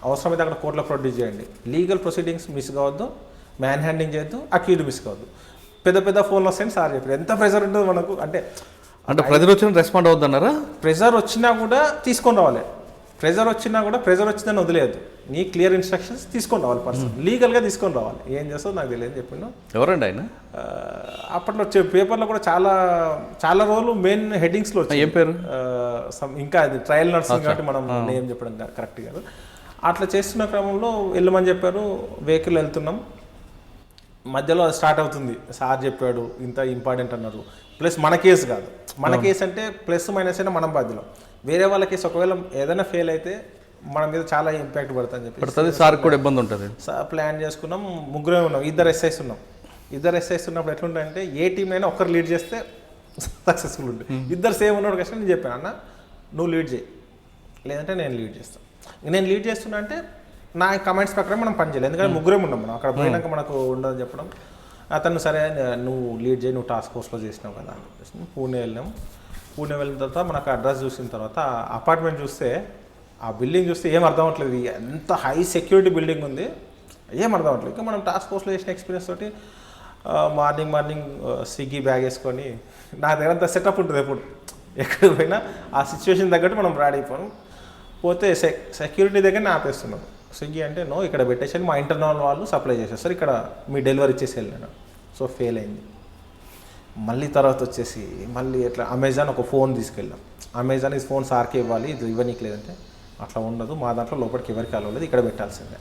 అవసరమైతే అక్కడ కోర్టులో ప్రొడ్యూస్ చేయండి, లీగల్ ప్రొసీడింగ్స్ మిస్ కావద్దు, మ్యాన్ హ్యాండ్లింగ్ చేయొద్దు, అక్యూజ్డ్ మిస్ కావద్దు. పెద్ద పెద్ద ఫోన్లు వస్తాయని సార్ చెప్పారు. ఎంత ప్రెజర్ ఉంటుంది మనకు అంటే ప్రెజర్ వచ్చిన రెస్పాండ్ అవుద్దన్నారా? ప్రెజర్ వచ్చినా కూడా తీసుకొని రావాలి. ప్రెజర్ వచ్చినా కూడా ప్రెజర్ వచ్చిందని వదిలేదు. నీ క్లియర్ ఇన్స్ట్రక్షన్స్ తీసుకొని రావాలి. పర్సన్ లీగల్గా తీసుకొని రావాలి. ఏం చేస్తావు నాకు తెలియదు చెప్పిండు. ఎవరండి ఆయన? అప్పట్లో వచ్చే పేపర్లో కూడా చాలా చాలా రోజులు మెయిన్ హెడ్డింగ్స్లో వచ్చాయి. ఏం పేరు? ఇంకా అది ట్రయల్ నర్సింగ్ కాబట్టి మనం నేమ్ చెప్పడం కరెక్ట్ కాదు. అట్లా చేస్తున్న క్రమంలో వెళ్ళమని చెప్పారు. వెహికల్ వెళ్తున్నాం, మధ్యలో స్టార్ట్ అవుతుంది. సార్ చెప్పాడు ఇంత ఇంపార్టెంట్ అన్నారు. ప్లస్ మన కేసు కాదు, మన కేసు అంటే ప్లస్ మైనస్ అయినా మనం బాధ్యులం. వేరే వాళ్ళ కేసు ఒకవేళ ఏదైనా ఫెయిల్ అయితే మన మీద చాలా ఇంపాక్ట్ పడుతుంది చెప్పి సార్ కూడా ఇబ్బంది ఉంటుంది. ప్లాన్ చేసుకున్నాం. ముగ్గురే ఉన్నాం, ఇద్దరు ఎస్ఐస్ ఉన్నాం. ఇద్దరు ఎస్ఐస్ ఉన్నప్పుడు ఎట్లుంటాయంటే ఏ టీం అయినా ఒకరు లీడ్ చేస్తే సక్సెస్ఫుల్ ఉంటుంది. ఇద్దరు సేమ్ ఉన్నాడు కష్టం. నేను చెప్పాను అన్న నువ్వు లీడ్ చేయి, లేదంటే నేను లీడ్ చేస్తాను. నేను లీడ్ చేస్తున్నా అంటే నా కమెంట్స్ ప్రకారం మనం పని చేయాలి. ఎందుకంటే ముగ్గురే ఉన్నాం మనం. అక్కడ పోయినాక మనకు ఉండదని చెప్పడం. అతను సరే నువ్వు లీడ్ చేయి, నువ్వు టాస్క్ ఫోర్స్లో చేసినావు కదా అని చెప్పేసి పూణే వెళ్ళాం. పూణే వెళ్ళిన తర్వాత మనకు అడ్రస్ చూసిన తర్వాత అపార్ట్మెంట్ చూస్తే, ఆ బిల్డింగ్ చూస్తే ఏం అర్థం అవ్వట్లేదు. ఎంత హై సెక్యూరిటీ బిల్డింగ్ ఉంది, ఏం అర్థం అవ్వట్లేదు. ఇంకా మనం టాస్క్ ఫోర్స్లో చేసిన ఎక్స్పీరియన్స్ తోటి మార్నింగ్ స్విగ్గీ బ్యాగ్ వేసుకొని నా దగ్గర అంత సెటప్ ఉంటుంది. ఎప్పుడు ఎక్కడికి పోయినా ఆ సిచ్యువేషన్ తగ్గట్టు మనం రెడీ అయిపోయాం. పోతే సెక్యూరిటీ దగ్గరనే ఆపేస్తున్నాం. స్విగ్గీ అంటే నో ఇక్కడ పెట్టేసి మా ఇంటర్నల్ వాళ్ళు సప్లై చేసేస్తారు, ఇక్కడ మీ డెలివరీ ఇచ్చేసి వెళ్ళాను. సో ఫెయిల్ అయింది. మళ్ళీ తర్వాత వచ్చేసి మళ్ళీ ఎట్లా అమెజాన్ ఒక ఫోన్ తీసుకెళ్ళాం. అమెజాన్ ఈ ఫోన్ సార్కి ఇవ్వాలి, ఇది ఇవ్వనీకి లేదంటే అట్లా ఉండదు, మా దాంట్లో లోపలికి ఎవరికి అలవలేదు, ఇక్కడ పెట్టాల్సిందే.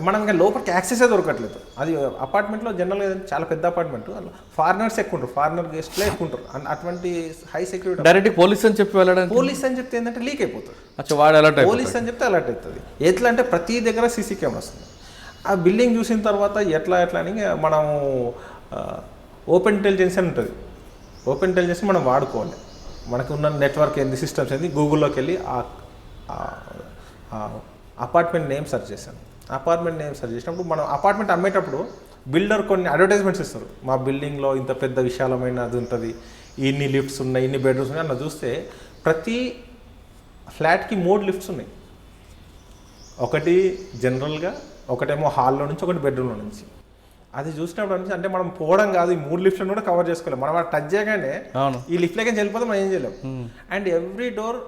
మనం ఇంకా లోపలికి యాక్సెసే దొరకట్లేదు. అది అపార్ట్మెంట్లో జనరల్గా చాలా పెద్ద అపార్ట్మెంట్, ఫారినర్స్ ఎక్కువ ఉంటారు, ఫారినర్ గెస్ట్లే ఎక్కువ ఉంటారు. అటువంటి హై సెక్యూరిటీ. డైరెక్ట్ పోలీస్ అని చెప్పి వెళ్ళడానికి, పోలీస్ అని చెప్తే ఏంటంటే లీక్ అయిపోతుంది. పోలీస్ అని చెప్తే అలర్ట్ అవుతుంది. ఎట్లా అంటే ప్రతి దగ్గర సీసీ కెమెరా వస్తుంది. ఆ బిల్డింగ్ చూసిన తర్వాత ఎట్లా అని మనము ఓపెన్ ఇంటెలిజెన్స్ అని ఉంటుంది. ఓపెన్ ఇంటెలిజెన్స్ మనం వాడుకోవాలి. మనకు ఉన్న నెట్వర్క్ ఏంది, సిస్టమ్స్ ఏంది, గూగుల్లోకి వెళ్ళి అపార్ట్మెంట్ నేమ్ సెర్చ్ చేశాను. అపార్ట్మెంట్ నేమ్ సెర్చ్ చేసినప్పుడు మనం అపార్ట్మెంట్ అమ్మేటప్పుడు బిల్డర్ కొన్ని అడ్వర్టైజ్మెంట్స్ ఇస్తారు. మా బిల్డింగ్లో ఇంత పెద్ద విశాలమైన అది ఉంటుంది, ఇన్ని లిఫ్ట్స్ ఉన్నాయి, ఇన్ని బెడ్రూమ్స్ ఉన్నాయి అన్న చూస్తే ప్రతి ఫ్లాట్కి 3 లిఫ్ట్స్ ఉన్నాయి. ఒకటి జనరల్గా, ఒకటేమో హాల్లో నుంచి, ఒకటి బెడ్రూమ్లో నుంచి. అది చూసినప్పుడు నుంచి అంటే మనం పోవడం కాదు, ఈ 3 లిఫ్ట్లను కూడా కవర్ చేసుకోలేము. మనం టచ్ చేయగానే ఈ లిఫ్ట్లకి వెళ్ళిపోతే మనం ఏం చేయలేము. And every door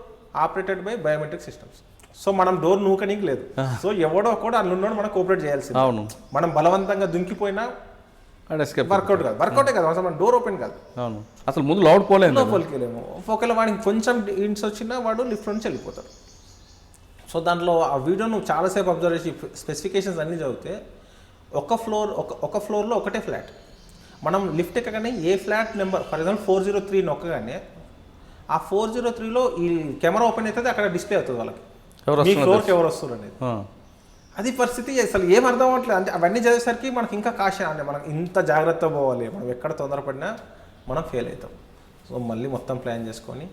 operated by biometric systems. So మనం డోర్ నూకనీకి లేదు. సో ఎవడో కూడా అందులో ఉన్నాడు మనం కోఆపరేట్ చేయాల్సింది. అవును, మనం బలవంతంగా దుంకిపోయినా వర్కౌట్ కాదు. వర్కౌటే కాదు, అసలు మన డోర్ ఓపెన్ కాదు. అవును, అసలు ముందు లోపలికి వెళ్ళేము. ఒకవేళ వాడికి కొంచెం ఇంట్స్ వచ్చినా వాడు లిఫ్ట్ నుంచి వెళ్ళిపోతాడు. సో దాంట్లో ఆ వీడియో నువ్వు చాలాసేపు అబ్జర్వ్ చేసి స్పెసిఫికేషన్స్ అన్నీ చదివితే ఒక ఫ్లోర్లో ఒకటే ఫ్లాట్. మనం లిఫ్ట్ ఎక్కగానే ఏ ఫ్లాట్ నెంబర్ ఫర్ ఎగ్జాంపుల్ 403 నొక్కగానే ఆ 403లో ఈ కెమెరా ఓపెన్ అవుతుంది, అక్కడ డిస్ప్లే అవుతుంది వాళ్ళకి మీ ఫ్లోర్కి ఎవరు వస్తారు అనేది. అది పరిస్థితి. అసలు ఏం అర్థం అవ్వట్లేదు. అంటే అవన్నీ చదివేసరికి మనకి ఇంకా కాషన్ అంటే మనం ఇంత జాగ్రత్త పోవాలి, మనం ఎక్కడ తొందరపడినా మనం ఫెయిల్ అవుతాం. సో మళ్ళీ మొత్తం ప్లాన్ చేసుకొని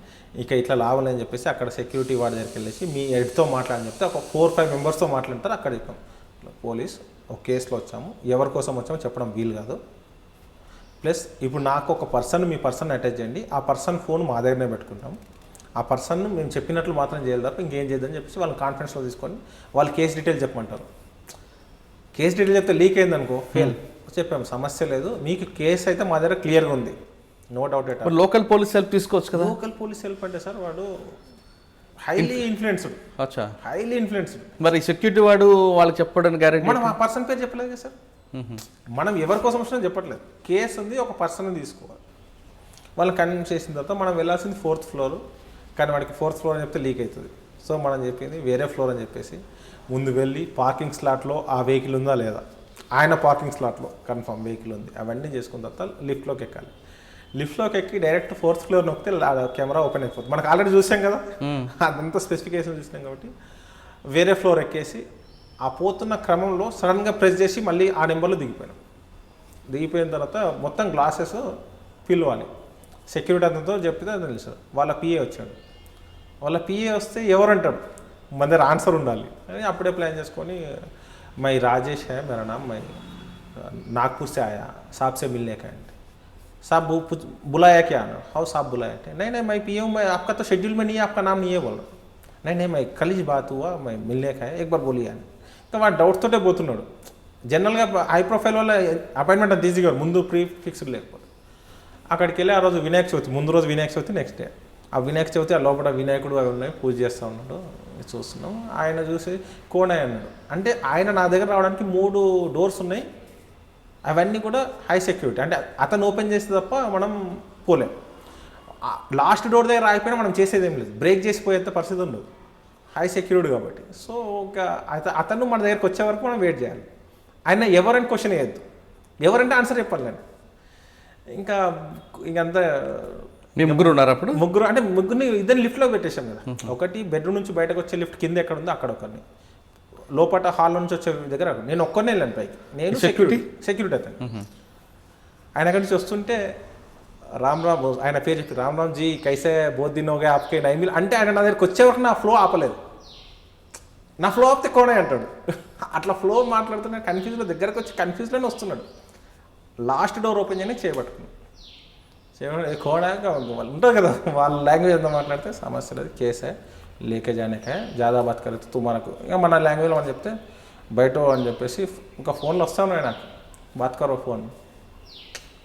ఇక ఇట్లా లావాలని చెప్పేసి అక్కడ సెక్యూరిటీ వాడి దగ్గరికి వెళ్ళేసి మీ హెడ్తో మాట్లాడని చెప్తే ఒక 4-5 మెంబర్స్తో మాట్లాడతారు. అక్కడ చెప్పాం పోలీస్ ఒక కేసులో వచ్చాము, ఎవరి కోసం వచ్చామో చెప్పడం వీలు కాదు. ప్లస్ ఇప్పుడు నాకు ఒక పర్సన్, మీ పర్సన్ అటాచ్ చేయండి, ఆ పర్సన్ ఫోన్ మా దగ్గరనే పెట్టుకుంటాం, ఆ పర్సన్ మేము చెప్పినట్లు మాత్రం చేయాలి తప్ప ఇంకేం చేయదని చెప్పేసి వాళ్ళని కాన్ఫిడెన్స్లో తీసుకొని వాళ్ళు కేసు డీటెయిల్ చెప్పమంటారు. కేసు డీటెయిల్ చెప్తే లీక్ అయిందనుకో ఫెయిల్. చెప్పాము సమస్య లేదు, మీకు కేసు అయితే మా దగ్గర క్లియర్గా ఉంది, no doubt at. Local police help తీసుకోవచ్చు కదా. లోకల్ పోలీస్ హెల్ప్ అంటే సార్ వాడు హైలీ ఇన్ఫ్లుయెన్స్డ్. Highly influenced. మరి సెక్యూరిటీ వాడు వాళ్ళకి చెప్పడానికి గ్యారెంటీ? మనం ఆ పర్సన్ పేరు చెప్పలేదు కదా సార్. మనం ఎవరి కోసం వచ్చినా చెప్పట్లేదు. కేసు ఉంది, ఒక పర్సన్ తీసుకోవాలి. వాళ్ళని కన్విన్స్ చేసిన తర్వాత మనం వెళ్ళాల్సింది 4th ఫ్లోర్. కానీ వాడికి 4th ఫ్లోర్ అని చెప్తే లీక్ అవుతుంది. సో మనం చెప్పింది వేరే ఫ్లోర్ అని చెప్పేసి ముందు వెళ్ళి పార్కింగ్ స్లాట్లో ఆ వెహికల్ ఉందా లేదా, ఆయన పార్కింగ్ స్లాట్లో కన్ఫర్మ్ వెహికల్ ఉంది, అవన్నీ చేసుకున్న తర్వాత లిఫ్ట్లోకి ఎక్కాలి. లిఫ్ట్లోకి ఎక్కి డైరెక్ట్ 4th ఫ్లోర్ నొక్కితే కెమెరా ఓపెన్ అయిపోతుంది. మనకు ఆల్రెడీ చూసాం కదా, అదంతా స్పెసిఫికేషన్ చూసినాం కాబట్టి వేరే ఫ్లోర్ ఎక్కేసి ఆ పోతున్న క్రమంలో సడన్గా ప్రెస్ చేసి మళ్ళీ ఆ నెంబర్లో దిగిపోయిన తర్వాత మొత్తం గ్లాసెస్ పిలవాలి. సెక్యూరిటీ అతనితో చెప్తే అది తెలుసు. వాళ్ళ పిఏ వచ్చాడు. వాళ్ళ పిఏ వస్తే ఎవరంటాడు, మన దగ్గర ఆన్సర్ ఉండాలి అని అప్పుడే ప్లాన్ చేసుకొని my Rajesh high Mera NAM, my Nagpur से आया, साहब से मिलने का है, साहब बुलाया क्या? हाउ साहब बुलाया? नहीं मैं पी हूँ, मैं आपका तो शेड्यूल में नहीं है, आपका नाम नहीं है बोल रहा. नहीं मैं कल ही बात हुआ, मैं मिलने का है, एक बार बोलिए అని. ఇంకా వాడు డౌట్ తోటే పోతున్నాడు. జనరల్గా హై ప్రొఫైల్ వల్ల అపాయింట్మెంట్ అంత ఈజీగా ముందు ప్రీ ఫిక్స్డ్ లేకపోతే అక్కడికి వెళ్ళి ఆ రోజు వినాయక చవితి, ముందు రోజు వినాయక చవితి, నెక్స్ట్ డే ఆ వినాయక చవితి ఆ లోపల వినాయకుడు అవి ఉన్నాయి, పూజ చేస్తూ ఉన్నాడు. చూస్తున్నాం, ఆయన చూసి కోణయ్య అన్నాడు. అంటే ఆయన నా దగ్గర రావడానికి 3 డోర్స్ ఉన్నాయి, అవన్నీ కూడా హై సెక్యూరిటీ. అంటే అతను ఓపెన్ చేస్తే తప్ప మనం పోలేం. లాస్ట్ డోర్ దగ్గర ఆగిపోయినా మనం చేసేది ఏం లేదు, బ్రేక్ చేసిపోయేంత పరిస్థితి ఉండదు, హై సెక్యూరిటీ కాబట్టి. సో ఇంకా అతను మన దగ్గరకు వచ్చే వరకు మనం వెయిట్ చేయాలి. ఆయన ఎవరంటే క్వశ్చన్ వేయద్దు, ఎవరంటే ఆన్సర్ చెప్పాలి. నేను ఇంకంతా మీ ముగ్గురు ఉన్నారు అప్పుడు? అంటే ముగ్గురిని ఇద్దరు లిఫ్ట్లో పెట్టేశాం కదా. ఒకటి బెడ్రూమ్ నుంచి బయటకు వచ్చే లిఫ్ట్ కింద ఎక్కడ ఉందో అక్కడ ఒకరిని, లోపల హాల్ నుంచి వచ్చే దగ్గర నేను ఒక్కరినే వెళ్ళాను పైకి. నేను సెక్యూరిటీ అతను. ఆయన అక్కడి నుంచి వస్తుంటే రామ్ ఆయన పేరు చెప్పి రామ్ జీ కైసే బోత్ దిన్ హోగా ఆప్కే నైమిల్ అంటే ఆయన నా దగ్గరికి వచ్చే వరకు నా ఫ్లో ఆపలేదు. నా ఫ్లో ఆపితే కోనే అంటాడు. అట్లా ఫ్లో మాట్లాడుతున్నా కన్ఫ్యూజ్లో దగ్గరకు వచ్చి కన్ఫ్యూజ్లోనే వస్తున్నాడు. లాస్ట్ డోర్ ఓపెన్ చేయడానికి చేయబట్టుకున్నాడు. కోడాక వాళ్ళు ఉంటారు కదా, వాళ్ళ లాంగ్వేజ్ ఎంత మాట్లాడితే సమస్య లేదు, కేసే లేకే జానేకే జాదా బాత్ కరెక్ట్ తుమారకు. ఇంకా మన లాంగ్వేజ్లో మనం చెప్తే బయట అని చెప్పేసి ఇంకా ఫోన్లు వస్తా ఉన్నాయి నాకు, బాత్ కరో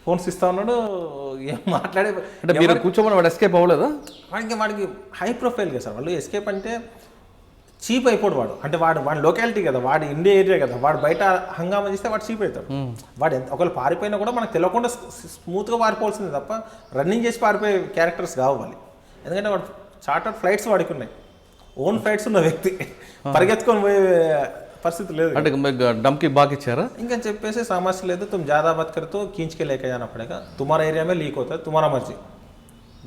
ఫోన్స్ ఇస్తా ఉన్నాడు. ఏం మాట్లాడే అంటే మీరు కూర్చోమని వాడు ఎస్కేప్ అవ్వలేదా? వాడికి హై ప్రొఫైల్ కదా సార్ వాళ్ళు. ఎస్కేప్ అంటే చీప్ అయిపోడు వాడు. అంటే వాడి లొకాలిటీ కదా, వాడి ఇండియా ఏరియా కదా, వాడు బయట హంగామా చేస్తే వాడు చీప్ అవుతాడు. వాడు ఒకవేళ పారిపోయినా కూడా మనకు తెలియకుండా స్మూత్గా పారిపోవాల్సింది తప్ప రన్నింగ్ చేసి పారిపోయే క్యారెక్టర్స్ కావాలి. ఎందుకంటే వాడు చార్టర్డ్ ఫ్లైట్స్ వాడికి ఉన్నాయి, ఓన్ ఫ్లైట్స్ ఉన్న వ్యక్తి, పరిగెత్తుకొని పోయే పరిస్థితి లేదు. అంటే డమ్కి బాగా ఇచ్చారా? ఇంకా చెప్పేసి సమస్య లేదు, तुम ज़्यादा बात करे तो खींच के लेके जाना पड़ेगा, तुम्हारा एरिया में लीक होता है, तुम्हारा मर्जी,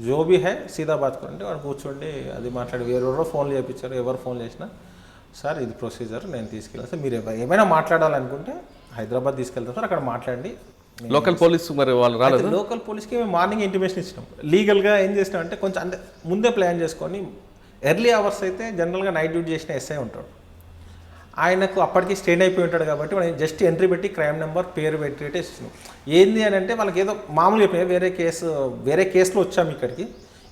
జో బీ హై సీదా బాత్ అంటే వాడు కూర్చోండి. అది మాట్లాడి ఎవరెవరో ఫోన్లు చేయించారు. ఎవరు ఫోన్ చేసినా సార్ ఇది ప్రొసీజర్, నేను తీసుకెళ్తాను సార్, మీరు ఏమైనా మాట్లాడాలనుకుంటే హైదరాబాద్ తీసుకెళ్తాం సార్, అక్కడ మాట్లాడండి. లోకల్ పోలీస్ మరి వాళ్ళు రాలేదు? లోకల్ పోలీస్కి మేము మార్నింగ్ ఇంటిమేషన్ ఇచ్చినాం. లీగల్గా ఏం చేసినాం అంటే కొంచెం అంటే ముందే ప్లాన్ చేసుకొని, ఎర్లీ అవర్స్ అయితే జనరల్గా నైట్ డ్యూటీ చేసిన ఎస్ఐ ఉంటాడు, ఆయనకు అప్పటికి స్టేన్ అయిపోయి ఉంటాడు కాబట్టి మనం జస్ట్ ఎంట్రీ పెట్టి క్రైమ్ నెంబర్ పేరు పెట్టి ఇచ్చినాం. ఏంది అని అంటే వాళ్ళకి ఏదో మామూలు చెప్పినాయి, వేరే కేసులో వచ్చాము ఇక్కడికి,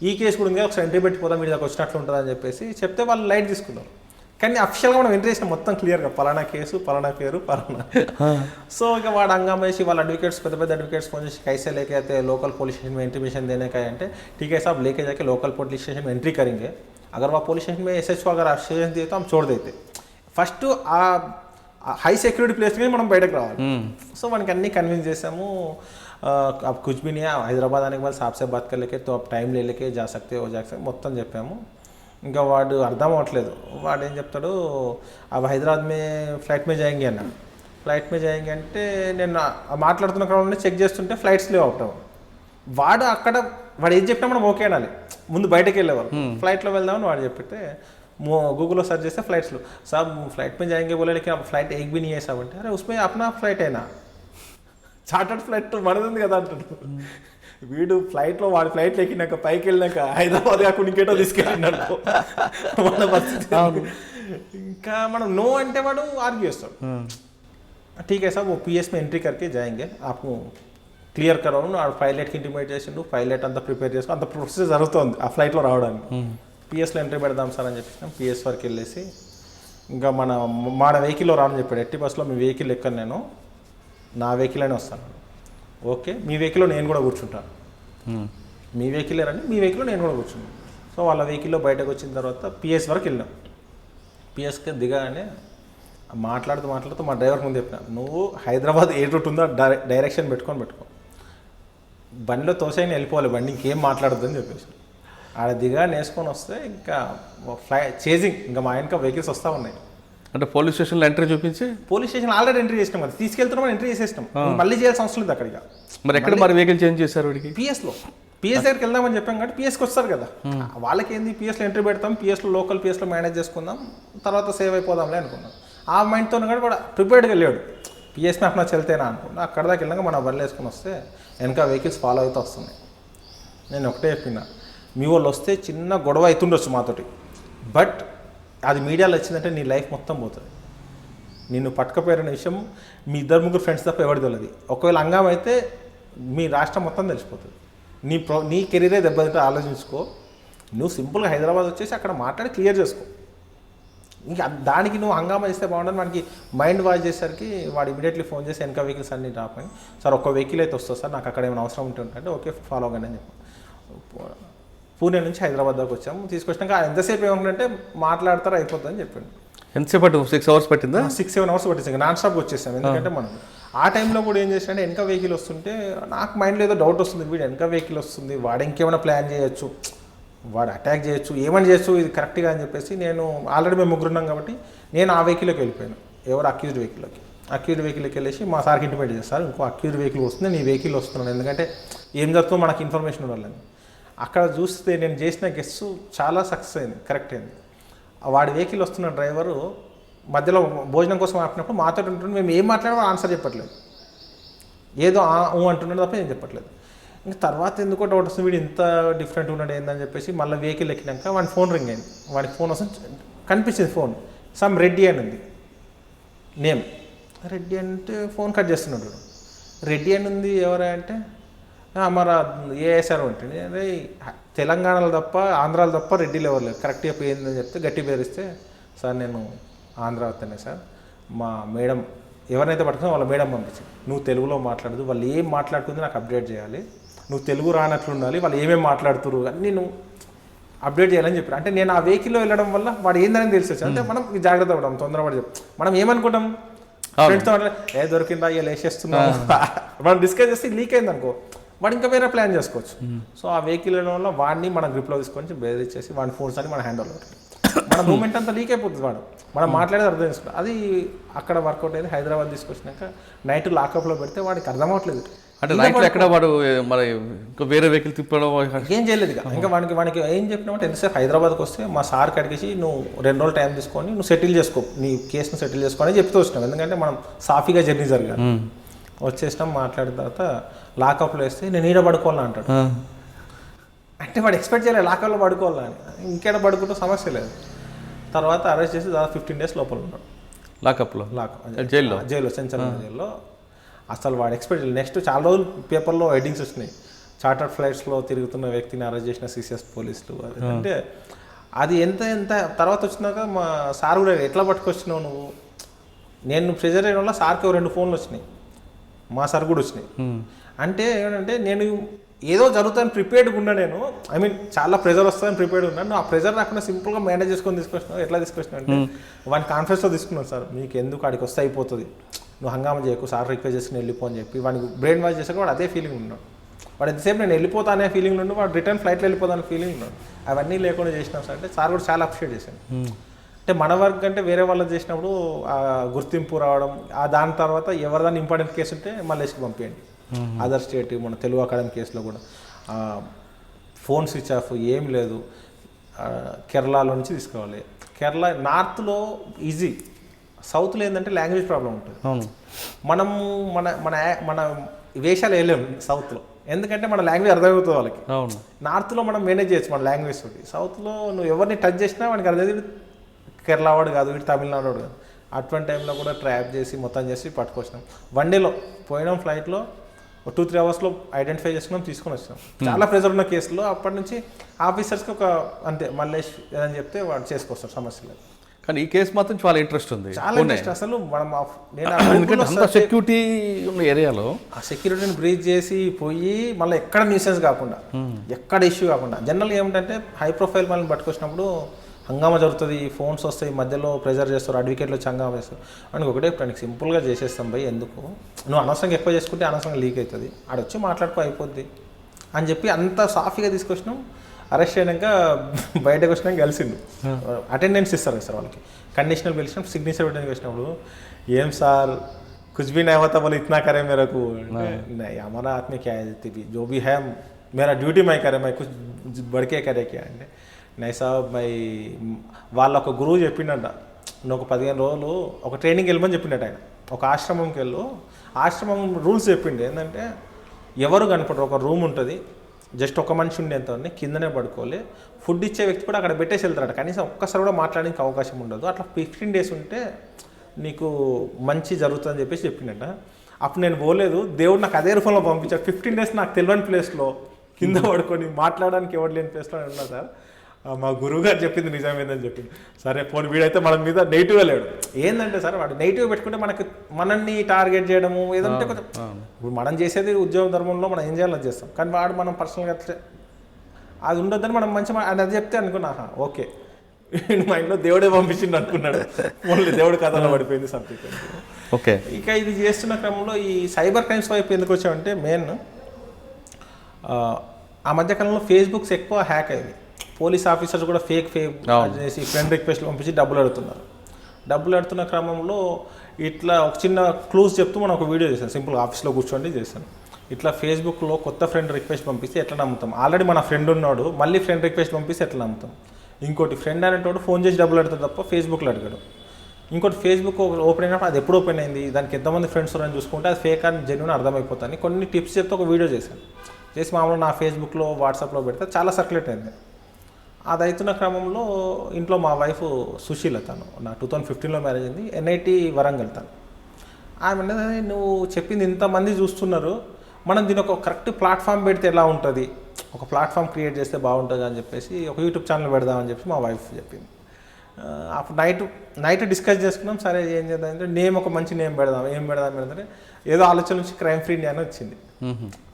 ఈ కేసు కూడా ఉంది, ఒకసారి ఎంట్రీ పెట్టిపోదాం, వీడి దాకా వచ్చినట్లు ఉంటుంది అని చెప్పేసి చెప్తే వాళ్ళు లైట్ తీసుకున్నారు. కానీ అఫిషియల్గా మనం ఎంట్రీ చేసినాం మొత్తం క్లియర్గా, పలానా కేసు, పలానా పేరు, పలానా. సో ఇక వాడు హంగామా వేసి వాళ్ళ అడ్వకేట్స్, పెద్ద పెద్ద అడ్వకేట్స్ ఫోన్ చేసి कैसे लेके आते लोकल पुलिस स्टेशन में इंटीमेशन देने का है అంటే ठीक है साहब लेके जाके लोकल पुलिस स्टेशन में एंट्री करेंगे, अगर वह पुलिस स्टेशन में SHO अगर आश्चर्य दिए तो हम छोड़ देते. ఫస్ట్ ఆ హై సెక్యూరిటీ ప్లేస్కి మనం బయటకు రావాలి. సో మనకి అన్నీ కన్విన్స్ చేసాము. अब कुछ भी नहीं है, హైదరాబాద్ आने के बाद साहब से बात कर लेके तो अब टाइम ले लेके जा सकते हो మొత్తం చెప్పాము. ఇంకా వాడు అర్థం అవ్వట్లేదు. వాడు ఏం చెప్తాడు, అవి హైదరాబాద్ మే ఫ్లైట్ మే జాయింగే అన్న. ఫ్లైట్ మే జాయింగే అంటే నేను మాట్లాడుతున్న క్రమంలో చెక్ చేస్తుంటే ఫ్లైట్స్ లేవు అవుతాం. వాడు ఏం చెప్పినా మనం ఓకే అనాలి, ముందు బయటకు వెళ్ళేవారు. ఫ్లైట్లో వెళ్దామని వాడు చెప్పితే गूगल सर्च చేస్తే ఫ్లైట్స్లో సాబ్ ఫ్లైట్ में जाएंगे बोले लेकिन फ्लाइट एक भी नहीं है साहब అంటే అరే उसमें अपना फ्लाइट है ना, చార్టర్డ్ ఫ్లైట్ మనది ఉంది కదా అంటాడు. వీడు ఫ్లైట్లో వాడి ఫ్లైట్లు ఎక్కినాక పైకి వెళ్ళినాక హైదరాబాద్ కాకుండా ఇంకేటో తీసుకెళ్ళినాడు మన పరిస్థితి. ఇంకా మనం నో అంటే వాడు ఆర్గ్యూ చేస్తాడు. ठीक है साहब वो PS में एंट्री करके जाएंगे, आपको క్లియర్ కరవు పైలట్కి ఇంటిమేట్ చేసిండు, పైలట్ అంతా ప్రిపేర్ చేసుకుని అంత ప్రొసెస్ జరుగుతుంది ఆ ఫ్లైట్లో రావడానికి. పిఎస్లో ఎంట్రీ పెడదాం సార్ అని చెప్పేసి పిఎస్ వరకు వెళ్ళేసి ఇంకా మన వెహికల్లో రావని చెప్పాడు. ఎట్టి బస్సులో మీ వెహికల్ ఎక్కను, నేను నా వెహికల్లోనే వస్తాను. ఓకే మీ వెహికల్లో నేను కూడా కూర్చుంటాను, మీ వెహికల్ రండి, మీ వెహికల్లో నేను కూడా కూర్చున్నాను. సో వాళ్ళ వెహికల్లో బయటకు వచ్చిన తర్వాత పిఎస్ వరకు వెళ్ళాం. పిఎస్కి దిగానే మాట్లాడుతూ మా డ్రైవర్ ముందు చెప్పిన, నువ్వు హైదరాబాద్ ఏ రూట్ ఉందో డైరెక్షన్ పెట్టుకో, బండిలో తోసైనా వెళ్ళిపోవాలి, బండి ఇంకేం మాట్లాడద్దు అని చెప్పేసి ఆడ దిగా నేసుకొని వస్తే ఇంకా చేజింగ్, ఇంకా మా ఆయనక వెహికల్స్ వస్తూ ఉన్నాయి. అంటే పోలీస్ స్టేషన్లో ఎంట్రీ చూపించి, పోలీస్ స్టేషన్ ఆల్రెడీ ఎంట్రీ చేసినాం కదా, తీసుకెళ్తున్నాం ఎంట్రీ చేసేసినాం, మళ్ళీ చేయాల్సిన అవసరం లేదు అక్కడికి. మరి ఎక్కడ మరి వెహికల్ చేంజ్ చేశారు వాడికి? పిఎస్ దగ్గరికి వెళ్దామని చెప్పాం కాబట్టి పిఎస్కి వస్తారు కదా, వాళ్ళకి ఏంది పిఎస్లో ఎంట్రీ పెడతాం, పిఎస్లో లోకల్ పిఎస్లో మేనేజ్ చేసుకుందాం, తర్వాత సేవ్ అయిపోదాంలే అనుకున్నాం. ఆ మైండ్తో కూడా ప్రిపేర్డ్గా వెళ్ళాడు. పిఎస్ మ్యాప్ నా చెల్తేనా అనుకున్నా. అక్కడ దాకా వెళ్ళాక మన బండ్లు వేసుకొని వస్తే వెనక వెహికల్స్ ఫాలో అవుతూ వస్తున్నాయి. నేను ఒకటే చెప్పిన, మీ వాళ్ళు వస్తే చిన్న గొడవ అవుతుండొచ్చు మాతోటి, బట్ అది మీడియాలో వచ్చిందంటే నీ లైఫ్ మొత్తం పోతుంది. నిన్ను పట్టుకపోయిన విషయం మీ 2-3 ఫ్రెండ్స్ తప్ప ఎవరి తెలియదు. ఒకవేళ హంగామా అయితే మీ రాష్ట్రం మొత్తం తెలిసిపోతుంది. నీ కెరీరే దెబ్బతింటే ఆలోచించుకో. నువ్వు సింపుల్గా హైదరాబాద్ వచ్చేసి అక్కడ మాట్లాడి క్లియర్ చేసుకో. ఇంకా దానికి నువ్వు హంగామా చేస్తే బాగుంటుంది. మనకి మైండ్ వాష్ చేసేసరికి వాడు ఇమీడియట్లీ ఫోన్ చేసి వెనక వెహికల్స్ అన్ని డ్రాప్ అయ్యి, సార్ ఒక్క వెహికల్ అయితే వస్తుంది సార్, నాకు అక్కడ ఏమైనా అవసరం ఉంటుంటే ఓకే ఫాలో అవ్వండి అని చెప్పాను. పూణే నుంచి హైదరాబాద్ దాకా వచ్చాము. తీసుకొచ్చినాక ఎంతసేపు ఏమంటే మాట్లాడతారో అయిపోతుందని చెప్పాను. ఎంతసేపు పట్టు 6 hours పట్టిందా? 6-7 hours పట్టింది. నాన్ స్టాప్ వచ్చేసాం. ఎందుకంటే మనం ఆ టైంలో కూడా ఏం చేసానంటే వెనక వెహికల్ వస్తుంటే నాకు మైండ్లో ఏదో డౌట్ వస్తుంది, వీడు వెనక వెహికల్ వస్తుంది, వాడు ఇంకేమైనా ప్లాన్ చేయొచ్చు, వాడు అటాక్ చేయొచ్చు, ఏమని చేయొచ్చు, ఇది కరెక్ట్గా అని చెప్పేసి నేను ఆల్రెడీ మేము ముగ్గురు ఉన్నాం కాబట్టి నేను ఆ వెహికల్లోకి వెళ్ళిపోయాను. ఎవరు అక్యూజ్డ్ వెహికల్లోకి. అక్యూజ్డ్ వెహికల్కి వెళ్ళేసి మా సార్కి ఇంటిమేట్ చేస్తారు, ఇంకో అక్యూజ్డ్ వెహికల్ వస్తుంది, నీ వెహికల్ వస్తున్నాను, ఎందుకంటే ఏం జరుగుతుందో మనకి ఇన్ఫర్మేషన్ ఉండాలని. అక్కడ చూస్తే నేను చేసిన గెస్ చాలా సక్సెస్ అయింది, కరెక్ట్ అయింది. వాడి వెహికల్ వస్తున్న డ్రైవరు మధ్యలో భోజనం కోసం ఆపినప్పుడు మాతో ఉంటుండే, మేము ఏం మాట్లాడమో ఆన్సర్ చెప్పట్లేదు, ఏదో అంటున్నాడు తప్ప ఏం చెప్పట్లేదు. ఇంకా తర్వాత ఎందుకో డౌట్ వస్తుంది, వీడు ఇంత డిఫరెంట్ ఉన్నాడు ఏందని చెప్పేసి మళ్ళీ వెహికల్ ఎక్కినాక వాడి ఫోన్ రింగ్ అయింది. వాడికి ఫోన్ వస్తుంది, కనిపించింది ఫోన్, సమ్ రెడ్డి అని ఉంది నేమ్. రెడ్డి అంటే ఫోన్ కట్ చేస్తున్నాడు. రెడ్డి అని ఉంది ఎవరా అంటే మరి ఏఎస్ఆర్ ఉంటుంది. అదే తెలంగాణలో తప్ప ఆంధ్రాలో తప్ప రెడ్డిలు ఎవరు లేరు, కరెక్ట్గా పోయిందని చెప్తే గట్టి పేరిస్తే, సార్ నేను ఆంధ్ర వస్తానే సార్, మా మేడం ఎవరినైతే పట్టుకున్నా వాళ్ళ మేడం పంపించింది, నువ్వు తెలుగులో మాట్లాడదు, వాళ్ళు ఏం మాట్లాడుతుంది నాకు అప్డేట్ చేయాలి, నువ్వు తెలుగు రానట్లు ఉండాలి, వాళ్ళు ఏమేమి మాట్లాడుతున్నారు అన్నీ నువ్వు అప్డేట్ చేయాలని చెప్పారు. అంటే నేను ఆ వెహికల్లో వెళ్ళడం వల్ల వాడు ఏందని తెలిసి అంటే మనం జాగ్రత్త పడడం, తొందరపడి చెప్పి మనం ఏమనుకుంటాం ఫ్రెండ్స్తో దొరికిందా ఇలా వేసేస్తున్నాం మనం డిస్కస్ చేస్తే లీక్ అయింది అనుకో, వాడు ఇంకా వేరే ప్లాన్ చేసుకోవచ్చు. సో ఆ వెహికల్ వల్ల వాడిని మనం గ్రిప్లో తీసుకొని బెదిరించేసి వాడి ఫోన్స్ అని మన హ్యాండ్ ఓవర్, మన మూమెంట్ అంతా లీక్ అయిపోతుంది, వాడు మనం మాట్లాడేది అర్థం చేసుకుంటాం. అది అక్కడ వర్కౌట్ అయింది. హైదరాబాద్ తీసుకొచ్చినాక నైట్ లాకప్లో పెడితే వాడికి అర్థం అవ్వట్లేదు. అంటే నైట్ ఎక్కడ వాడు మరి ఇంకా వేరే వెహికల్ తిప్పడం ఏం చేయలేదు. ఇంకా వానికి ఏం చెప్పినామంటే ఎంతసేపు హైదరాబాద్కి వస్తే మా సార్కి అడిగేసి నువ్వు 2 రోజులు టైం తీసుకొని నువ్వు సెటిల్ చేసుకో, నీ కేసును సెటిల్ చేసుకో అని చెప్తూ వచ్చినాం. ఎందుకంటే మనం సాఫీగా జర్నీ జరగాలి. వచ్చేసినాం, మాట్లాడిన తర్వాత లాకప్లో వేస్తే నేను ఈడ పడుకోవాలని అంటాడు. అంటే వాడు ఎక్స్పెక్ట్ చేయలేదు లాకప్లో పడుకోవాలని, ఇంకేడ పడుకుంటే సమస్య లేదు. తర్వాత అరెస్ట్ చేసి దాదాపు 15 days లోపల ఉన్నాడు లాకప్లో, జైల్లో సెంచరీ జైల్లో. అసలు వాడు ఎక్స్పెక్ట్ చేయలేదు. నెక్స్ట్ చాలా రోజులు పేపర్లో హెడ్డింగ్స్ వచ్చినాయి, చార్టర్డ్ ఫ్లైట్స్లో తిరుగుతున్న వ్యక్తిని అరెస్ట్ చేసిన సిసిఎస్ పోలీసులు. అంటే అది ఎంత తర్వాత వచ్చినాక మా సార్ కూడా ఎట్లా పట్టుకొచ్చినావు నువ్వు, నేను ప్రెజర్ అయిన వల్ల సార్కి 2 ఫోన్లు వచ్చినాయి, మా సార్ కూడా వచ్చినాయి. అంటే ఏంటంటే నేను ఏదో జరుగుతుందని ప్రిపేర్డ్గా ఉన్నా, నేను ఐ మీన్ చాలా ప్రెజర్ వస్తుందని ప్రిపేర్డ్ ఉన్నాను. ఆ ప్రెజర్ రాకుండా సింపుల్గా మేనేజ్ చేసుకొని తీసుకొచ్చినావు. ఎట్లా తీసుకొచ్చినా అంటే వాడిని కాన్ఫరెన్స్లో తీసుకున్నాను, సార్ మీకు ఎందుకు అడిగి వస్తే అయిపోతుంది, నువ్వు హంగామా చేయకు, సార్ రిక్వెస్ట్ చేసుకుని వెళ్ళిపో అని చెప్పి వాడికి బ్రెయిన్ వాష్ చేసాక వాడు అదే ఫీలింగ్ ఉన్నాడు. వాడు ఎంతసేపు నేను వెళ్ళిపోతా అనే ఫీలింగ్ ఉండు, వాడు రిటర్న్ ఫ్లైట్లో వెళ్ళిపోతానే ఫీలింగ్ ఉన్నాడు. అవన్నీ లేకుండా చేసినాం సార్ అంటే సార్ కూడా చాలా అప్రిషియేట్ చేశాను. అంటే మన వర్క్ అంటే వేరే వాళ్ళకి చేసినప్పుడు ఆ గుర్తింపు రావడం, దాని తర్వాత ఎవరిదాన్ని ఇంపార్టెంట్ కేసు ఉంటే మళ్ళీకి పంపించండి. అదర్ స్టేట్ మన తెలుగు అకాడమీ కేసులో కూడా ఫోన్ స్విచ్ ఆఫ్ ఏం లేదు, కేరళలో నుంచి తీసుకోవాలి. కేరళ నార్త్లో ఈజీ, సౌత్లో ఏంటంటే లాంగ్వేజ్ ప్రాబ్లం ఉంటుంది. మనం మన మన మన వేషాలు వేయలేము సౌత్లో, ఎందుకంటే మన లాంగ్వేజ్ అర్థమవుతుంది వాళ్ళకి. నార్త్లో మనం మేనేజ్ చేయొచ్చు మన లాంగ్వేజ్ తోటి. సౌత్లో నువ్వు ఎవరిని టచ్ చేసినా వాడికి అర్థం కేరళ వాడు కాదు, వీడు తమిళనాడు వాడు కాదు. అటువంటి టైంలో కూడా ట్రాప్ చేసి మొత్తం చేసి పట్టుకొచ్చినాం. 1 day పోయినాం, ఫ్లైట్లో 2-3 hours ఐడెంటిఫై చేసుకున్నాం, తీసుకొని వచ్చినాం. చాలా ప్రెజర్ ఉన్న కేసులో అప్పటి నుంచి ఆఫీసర్స్కి ఒక అంతే మల్లేష్ ఏదని చెప్తే వాడు చేసుకొస్తారు, సమస్య లేదు. కానీ ఈ కేసు మాత్రం చాలా ఇంట్రెస్ట్ ఉంది, చాలా ఇంట్రెస్ట్. అసలు మనం అంత సెక్యూరిటీ ఉన్న ఏరియాలో ఆ సెక్యూరిటీని బ్రీచ్ చేసి పోయి మళ్ళీ ఎక్కడ న్యూసెన్స్ కాకుండా, ఎక్కడ ఇష్యూ కాకుండా. జనరల్గా ఏమిటంటే హై ప్రొఫైల్ మనల్ని పట్టుకొచ్చినప్పుడు హంగామా జరుగుతుంది, ఫోన్స్ వస్తాయి, మధ్యలో ప్రెజర్ చేస్తారు, అడ్వకేట్లు వచ్చి హంగామా చేస్తారు. మనకి ఒకటే నీకు సింపుల్గా చేసేస్తాం భయ్, ఎందుకు నువ్వు అనవసరంగా ఎక్కువ చేసుకుంటే అనవసరంగా లీక్ అవుతుంది, ఆడొచ్చి మాట్లాడుకో అయిపోద్ది అని చెప్పి అంత సాఫీగా తీసుకొచ్చినాం. అరెస్ట్ అయినాక బయటకు వచ్చినాక కలిసిండు, అటెండెన్స్ ఇస్తారు సార్ వాళ్ళకి, కండిషనల్ పిలిచినప్పుడు సిగ్నేచర్ పెట్టడానికి వచ్చినప్పుడు ఏం సార్ कुछ भी नहीं होता बोले इतना करे मेरे को नहीं हमारा हाथ में क्या है जो भी है मेरा ड्यूटी मैं करे मैं कुछ बढ़ के करे क्या అంటే नहीं साहब मैं వాళ్ళ ఒక గురువు చెప్పిండట నువ్వు ఒక 15 రోజులు ఒక ట్రైనింగ్కి వెళ్ళమని చెప్పిండట ఆయన. ఒక ఆశ్రమంకి వెళ్ళు, ఆశ్రమం రూల్స్ చెప్పిండు ఏంటంటే ఎవరు కనపడరు, ఒక రూమ్ ఉంటుంది, జస్ట్ ఒక మనిషి ఉండేంత కిందనే పడుకోవాలి, ఫుడ్ ఇచ్చే వ్యక్తి కూడా అక్కడ పెట్టేసి వెళ్తారట, కనీసం ఒక్కసారి కూడా మాట్లాడడానికి అవకాశం ఉండదు. అట్లా 15 days ఉంటే నీకు మంచి జరుగుతుందని చెప్పేసి చెప్పిండట. అప్పుడు నేను పోలేదు, దేవుడు నాకు అదే రూపంలో పంపించాడు. 15 days నాకు తెలియని ప్లేస్లో కింద పడుకొని మాట్లాడడానికి ఎవరు లేని ప్లేస్లో ఉన్నా సార్. మా గురువు గారు చెప్పింది నిజమేందని చెప్పింది. సరే పోనీ వీడైతే మన మీద నెగిటివ్గా లేడు. ఏంటంటే సార్ వాడు నెగిటివ్ పెట్టుకుంటే మనల్ని టార్గెట్ చేయడము ఏదంటే కొంచెం ఇప్పుడు మనం చేసేది ఉద్యోగ ధర్మంలో మనం ఏం చేయాలో చేస్తాం, కానీ వాడు మనం పర్సనల్గా అది ఉండొద్దని మనం మంచి అది చెప్తే అనుకున్నా ఓకే మా ఇంట్లో దేవుడే పంపించిండు అనుకున్నాడు. ఓన్లీ దేవుడి కథలో పడిపోయింది సంథింగ్. ఓకే, ఇక ఇది చేస్తున్న క్రమంలో ఈ సైబర్ క్రైమ్స్ వైపు ఎందుకు వచ్చామంటే మెయిన్ ఆ మధ్యకాలంలో ఫేస్బుక్స్ ఎక్కువ హ్యాక్ అయ్యింది. పోలీస్ ఆఫీసర్స్ కూడా ఫేక్ చేసి ఫ్రెండ్ రిక్వెస్ట్లు పంపించి డబ్బులు అడుగుతున్నారు. డబ్బులు అడుగుతున్న క్రమంలో ఇట్లా ఒక చిన్న క్లూస్ చెప్తూ మనం ఒక వీడియో చేశాను. సింపుల్ ఆఫీస్లో కూర్చోండి చేశాను. ఇట్లా ఫేస్బుక్లో కొత్త ఫ్రెండ్ రిక్వెస్ట్ పంపిస్తే ఎట్లా నమ్ముతాం? ఆల్రెడీ మన ఫ్రెండ్ ఉన్నాడు, మళ్ళీ ఫ్రెండ్ రిక్వెస్ట్ పంపిస్తే ఎట్లా నమ్ముతాం? ఇంకోటి ఫ్రెండ్ అనేటోడు ఫోన్ చేసి డబ్బులు అడుగుతాడు తప్ప ఫేస్బుక్లో అడిగాడు. ఇంకోటి ఫేస్బుక్ ఓపెన్ అయినప్పుడు అది ఎప్పుడు ఓపెన్ అయింది, దానికి ఎంతమంది ఫ్రెండ్స్ ఉన్నారని చూసుకుంటే అది ఫేక్ అని జెన్యూన్ అర్థమైపోతాను. కొన్ని టిప్స్ చెప్తే ఒక వీడియో చేశాను. చేసి మామూలుగా నా ఫేస్బుక్లో వాట్సాప్లో పెడితే చాలా సర్క్యులేట్ అయింది. అది అవుతున్న క్రమంలో ఇంట్లో మా వైఫ్ సుశీల, తను నా 2015లో మ్యారేజ్ అయింది, NIT వరంగల్. తను ఆమె నువ్వు చెప్పింది ఇంతమంది చూస్తున్నారు, మనం దీని ఒక కరెక్ట్ ప్లాట్ఫామ్ పెడితే ఎలా ఉంటుంది, ఒక ప్లాట్ఫామ్ క్రియేట్ చేస్తే బాగుంటుంది అని చెప్పేసి ఒక యూట్యూబ్ ఛానల్ పెడదామని చెప్పి మా వైఫ్ చెప్పింది. అప్పుడు నైట్ డిస్కస్ చేసుకున్నాం. సరే ఏం చేద్దాం అంటే నేమ్ ఒక మంచి నేమ్ పెడదాం. ఏం పెడదాం ఏదో ఆలోచన నుంచి క్రైమ్ ఫ్రీ ఇండియా అని వచ్చింది.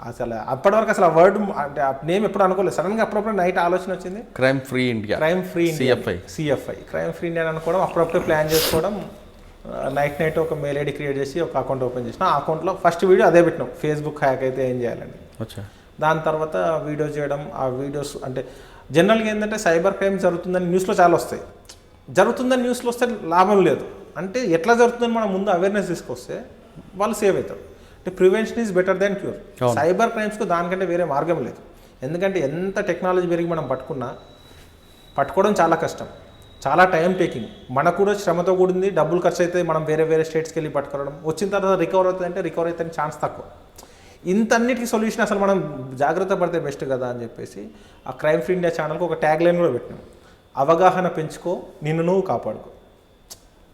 అసలు అప్పటివరకు అసలు ఆ వర్డ్ అంటే ఆ నేమ్ ఎప్పుడు అనుకోలేదు. సడన్గా అప్పుడప్పుడు నైట్ ఆలోచన వచ్చింది, crime free India CFI crime free India అనుకోవడం, అప్పుడప్పుడు ప్లాన్ చేసుకోవడం. నైట్ ఒక మెయిల్ ఐడి క్రియేట్ చేసి ఒక అకౌంట్ ఓపెన్ చేసిన. ఆ అకౌంట్లో ఫస్ట్ వీడియో అదే పెట్టినాం, ఫేస్బుక్ హ్యాక్ అయితే ఏం చేయాలండి. దాని తర్వాత వీడియోస్ చేయడం. ఆ వీడియోస్ అంటే జనరల్గా ఏంటంటే సైబర్ క్రైమ్ జరుగుతుందని న్యూస్లో చాలా వస్తాయి. జరుగుతుందని న్యూస్లో వస్తే లాభం లేదు. అంటే ఎట్లా జరుగుతుందని మనం ముందు అవేర్నెస్ తీసుకొస్తే వాళ్ళు సేవ్ అవుతారు. అంటే prevention is better than cure. Cyber క్రైమ్స్కు దానికంటే వేరే మార్గం లేదు. ఎందుకంటే ఎంత టెక్నాలజీ పెరిగి మనం పట్టుకోవడం చాలా కష్టం, చాలా టైం టేకింగ్, మనకు కూడా శ్రమతో కూడింది, డబ్బులు ఖర్చు అయితే. మనం వేరే స్టేట్స్కి వెళ్ళి పట్టుకోవడం, వచ్చిన తర్వాత రికవర్ అవుతుందంటే రికవర్ అవుతాయని ఛాన్స్ తక్కువ. ఇంతన్నిటికీ సొల్యూషన్ అసలు మనం జాగ్రత్త పడితే బెస్ట్ కదా అని చెప్పేసి ఆ క్రైమ్ ఫ్రీ ఇండియా ఛానల్కి ఒక ట్యాగ్ లైన్ కూడా పెట్టినాం, అవగాహన పెంచుకో నిన్ను నువ్వు కాపాడుకో.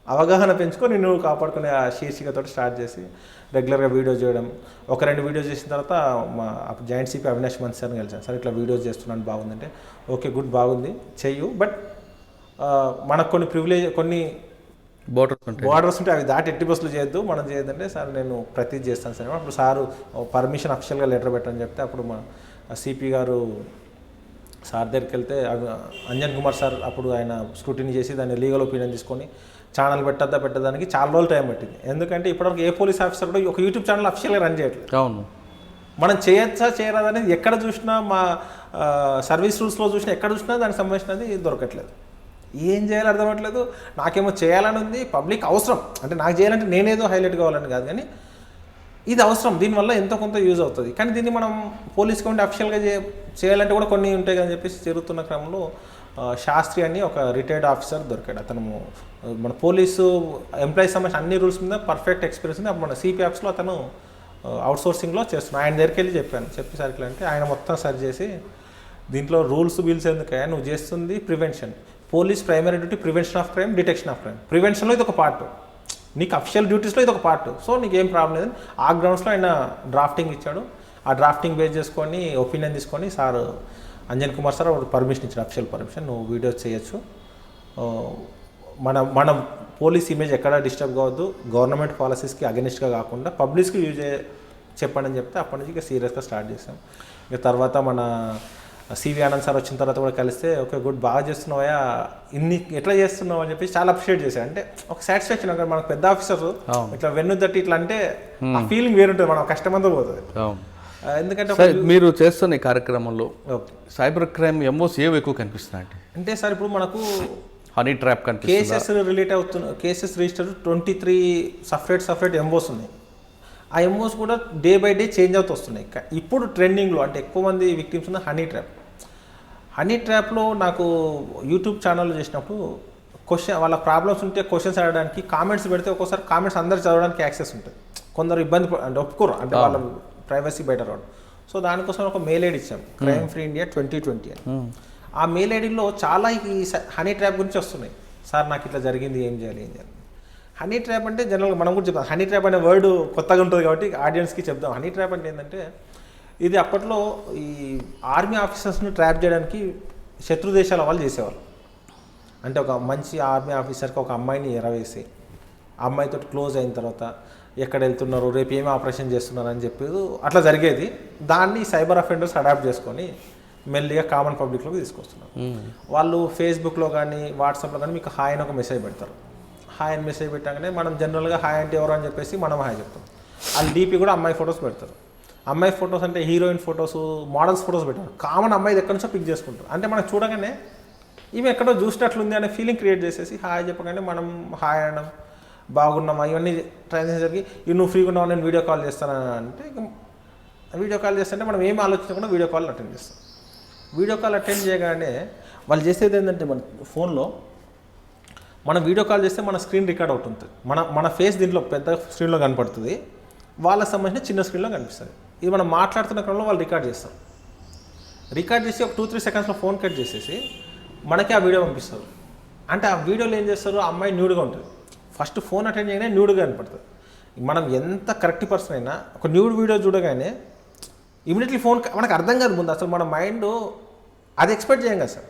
అవగాహన పెంచుకో నిన్ను నువ్వు కాపాడుకునే ఆ శీర్షికతో స్టార్ట్ చేసి రెగ్యులర్గా వీడియోస్ చేయడం. ఒక 2 వీడియోస్ చేసిన తర్వాత మా జాయింట్ CP అవినాష్ మంచి సార్ని కలిసాను. సార్ ఇట్లా వీడియోస్ చేస్తున్నాను, బాగుందంటే ఓకే గుడ్, బాగుంది చెయ్యు, బట్ మనకు కొన్ని బోర్డర్స్ ఉంటే అవి దాటి ఎట్టి బస్సులు చేయొద్దు, మనం చేయొద్దంటే సార్ నేను ప్రతి చేస్తాను సార్. అప్పుడు సారు పర్మిషన్ అఫిషియల్గా లెటర్ పెట్టని చెప్తే అప్పుడు మా CP గారు సార్ దగ్గరికి వెళ్తే అంజన్ కుమార్ సార్ అప్పుడు ఆయన స్క్రూటినీ చేసి దాన్ని లీగల్ ఒపీనియన్ తీసుకొని ఛానల్ పెట్టడానికి చాలా రోజులు టైం పట్టింది. ఎందుకంటే ఇప్పటివరకు ఏ పోలీస్ ఆఫీసర్ కూడా ఒక యూట్యూబ్ ఛానల్ అఫిషియల్గా రన్ చేయట్లేదు. అవును, మనం చేయొచ్చా చేయరాదనేది ఎక్కడ చూసినా, మా సర్వీస్ రూల్స్లో చూసినా, ఎక్కడ చూసినా దానికి సంబంధించినది దొరకట్లేదు. ఏం చేయాలో అర్థమవట్లేదు. నాకేమో చేయాలని ఉంది, పబ్లిక్ అవసరం అంటే నాకు చేయాలంటే నేనేదో హైలైట్ కావాలని కాదు, కానీ ఇది అవసరం, దీనివల్ల ఎంతో కొంత యూజ్ అవుతుంది. కానీ దీన్ని మనం పోలీస్కి ఉండి అఫిషియల్గా చేయాలంటే కూడా కొన్ని ఉంటాయి అని చెప్పేసి జరుగుతున్న క్రమంలో శాస్త్రి అని ఒక రిటైర్డ్ ఆఫీసర్ దొరికాడు. అతను మన పోలీసు ఎంప్లాయీస్ సంబంధించిన అన్ని రూల్స్ మీద పర్ఫెక్ట్ ఎక్స్పీరియన్స్ ఉంది. మన CP ఆఫీస్లో అతను అవుట్సోర్సింగ్లో చేస్తున్నాను. ఆయన దగ్గరికి వెళ్ళి చెప్పేసరికి అంటే ఆయన మొత్తం సరి చేసి దీంట్లో రూల్స్ బిల్స్ ఎందుకయ్యా, నువ్వు చేస్తుంది prevention. Police primary duty prevention of crime, detection of crime. ప్రివెన్షన్లో ఇది ఒక పార్ట్, నీకు అఫిషియల్ డ్యూటీస్లో ఇది ఒక పార్ట్. సో నీకు ఏం ప్రాబ్లం లేదని ఆ గ్రౌండ్స్లో ఆయన డ్రాఫ్టింగ్ ఇచ్చాడు. ఆ డ్రాఫ్టింగ్ బేస్ చేసుకొని ఒపీనియన్ తీసుకొని sir Anjan Kumar sir permission ఇచ్చాడు, అఫిషియల్ పర్మిషన్, నువ్వు వీడియోస్ చేయొచ్చు. మన పోలీస్ ఇమేజ్ ఎక్కడ డిస్టర్బ్ కావద్దు, గవర్నమెంట్ పాలసీస్కి అగెనిస్ట్గా కాకుండా పబ్లిక్స్కి యూజ్ చెప్పండి అని చెప్తే అప్పటి నుంచి ఇక సీరియస్గా స్టార్ట్ చేసాం. ఇక తర్వాత మన CV ఆనంద్ సార్ వచ్చిన తర్వాత కూడా కలిస్తే ఓకే గుడ్, బాగా చేస్తున్నావా, ఎట్లా చేస్తున్నావు అని చెప్పి చాలా అప్రిషియేట్ చేశారు. అంటే ఒక సాటిస్ఫాక్షన్, అక్కడ మనకు పెద్ద ఆఫీసర్ ఇట్లా వెన్ను తట్టి ఇట్లా అంటే ఆ ఫీలింగ్ వేరుంటుంది, మనం కష్టమంతా పోతుంది. ఎందుకంటే మీరు చేస్తున్న ఈ కార్యక్రమంలో సైబర్ క్రైమ్ MOs ఏవి ఎక్కువ కనిపిస్తున్నాయి అంటే సార్ ఇప్పుడు మనకు హనీ ట్రాప్ కేసెస్ రిలేట్ అవుతున్న కేసెస్ రిజిస్టర్ 23 సపరేట్ MOs ఉన్నాయి. ఆ MOs కూడా డే బై డే చేంజ్ అవుతూ వస్తున్నాయి. ఇప్పుడు ట్రెండింగ్లో అంటే ఎక్కువ మంది విక్టిమ్స్ ఉన్న హనీ ట్రాప్లో నాకు యూట్యూబ్ ఛానల్ చేసినప్పుడు వాళ్ళ ప్రాబ్లమ్స్ ఉంటే క్వశ్చన్స్ అడగడానికి కామెంట్స్ పెడితే ఒక్కోసారి కామెంట్స్ అందరు చదవడానికి యాక్సెస్ ఉంటుంది. కొందరు ఇబ్బంది అంటే ఒప్పుకోరు, అంటే వాళ్ళ ప్రైవసీ బయట రావడం. సో దానికోసం ఒక మెయిల్ ఐడి ఇచ్చాం, క్రైమ్ ఫ్రీ ఇండియా 2020 అని. ఆ మెయిల్ ఐడిలో చాలా ఈ హనీ ట్రాప్ గురించి వస్తున్నాయి. సార్ నాకు ఇట్లా జరిగింది, ఏం చేయాలి. హనీ ట్రాప్ అంటే జనరల్గా మనం కూడా చెప్తాం, హనీ ట్రాప్ అనే వర్డ్ కొత్తగా ఉంటుంది కాబట్టి ఆడియన్స్కి చెప్దాం. హనీ ట్రాప్ అంటే ఏంటంటే ఇది అప్పట్లో ఈ ఆర్మీ ఆఫీసర్స్ని ట్రాప్ చేయడానికి శత్రు దేశాల వాళ్ళు చేసేవాళ్ళు. అంటే ఒక మంచి ఆర్మీ ఆఫీసర్కి ఒక అమ్మాయిని ఎరవేసి ఆ అమ్మాయితో క్లోజ్ అయిన తర్వాత ఎక్కడ వెళ్తున్నారు, రేపు ఏమి ఆపరేషన్ చేస్తున్నారు అని చెప్పి అట్లా జరిగేది. దాన్ని సైబర్ అఫెండర్స్ అడాప్ట్ చేసుకొని మెల్లిగా కామన్ పబ్లిక్లోకి తీసుకొస్తున్నారు. వాళ్ళు ఫేస్బుక్లో కానీ వాట్సాప్లో కానీ మీకు హాయ్ అని ఒక మెసేజ్ పెడతారు. హాయ్ అని మెసేజ్ పెట్టగానే మనం జనరల్గా హాయ్ అంటే ఎవరు అని చెప్పేసి మనం హాయ్ చెప్తాం. వాళ్ళు డీపీ కూడా అమ్మాయి ఫొటోస్ పెడతారు. అమ్మాయి ఫొటోస్ అంటే హీరోయిన్ ఫొటోస్, మోడల్స్ ఫొటోస్ పెట్టారు. కామన్ అమ్మాయి ఎక్కడి నుంచో పిక్ చేసుకుంటారు. అంటే మనం చూడగానే ఈమె ఎక్కడో చూసినట్లుంది అనే ఫీలింగ్ క్రియేట్ చేసేసి హాయ్ చెప్పగానే మనం హాయ్ అనడం, బాగున్నామా, ఇవన్నీ ట్రాన్సాక్షన్కి నువ్వు ఫ్రీగా ఉన్నావు నేను వీడియో కాల్ చేస్తాను అంటే వీడియో కాల్ చేస్తుంటే మనం ఏం ఆలోచించకుండా వీడియో కాల్ అటెండ్ చేస్తాం. వీడియో కాల్ అటెండ్ చేయగానే వాళ్ళు చేసేది ఏంటంటే మన ఫోన్లో మనం వీడియో కాల్ చేస్తే మన స్క్రీన్ రికార్డ్ అవుతుంది. మన ఫేస్ దీంట్లో పెద్ద స్క్రీన్లో కనపడుతుంది, వాళ్ళకి సంబంధించిన చిన్న స్క్రీన్లో కనిపిస్తుంది. ఇది మనం మాట్లాడుతున్న క్రమంలో వాళ్ళు రికార్డ్ చేస్తారు. రికార్డ్ చేసి ఒక 2-3 సెకండ్స్లో ఫోన్ కట్ చేసేసి మనకి ఆ వీడియో పంపిస్తారు. అంటే ఆ వీడియోలో ఏం చేస్తారు, ఆ అమ్మాయి న్యూడ్గా ఉంటుంది. ఫస్ట్ ఫోన్ అటెండ్ చేయగానే న్యూడ్గా కనపడుతుంది. మనం ఎంత కరెక్ట్ పర్సన్ అయినా ఒక న్యూడ్ వీడియో చూడగానే ఇమీడియట్లీ ఫోన్ మనకు అర్థం కాదు ముందు. అసలు మన మైండ్ అది ఎక్స్పెక్ట్ చేయం కదా సార్.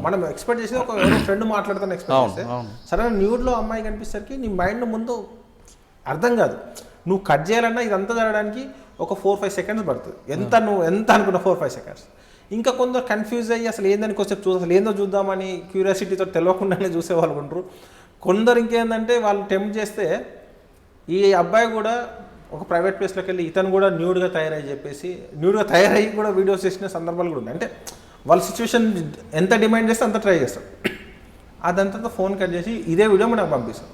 మనం ఎక్స్పెక్ట్ చేసి ఒక ఫ్రెండ్ మాట్లాడుతాను ఎక్స్పెక్ట్ చేస్తే సరే న్యూడ్లో అమ్మాయి కనిపిసరికి నీ మైండ్ ముందు అర్థం కాదు. నువ్వు కట్ చేయాలన్నా ఇదంతా జరగడానికి ఒక 4-5 సెకండ్స్ పడుతుంది. నువ్వు ఎంత అనుకున్న 4-5 సెకండ్స్. ఇంకా కొందరు కన్ఫ్యూజ్ అయ్యి అసలు ఏందని కొంచెం అసలు ఏందో చూద్దామని క్యూరియాసిటీతో తెలియకుండానే చూసేవాళ్ళు ఉంటారు. కొందరు ఇంకేందంటే వాళ్ళు టెంప్ట్ చేస్తే ఈ అబ్బాయి కూడా ఒక ప్రైవేట్ ప్లేస్లోకి వెళ్ళి ఇతను కూడా న్యూడ్గా తయారయ్యి కూడా వీడియోస్ చేసిన సందర్భాలు కూడా ఉన్నాయి. అంటే వాళ్ళ సిచ్యువేషన్ ఎంత డిమాండ్ చేస్తే అంత ట్రై చేస్తారు. అదంతా ఫోన్ కట్ చేసి ఇదే వీడియో మనకు పంపిస్తాం.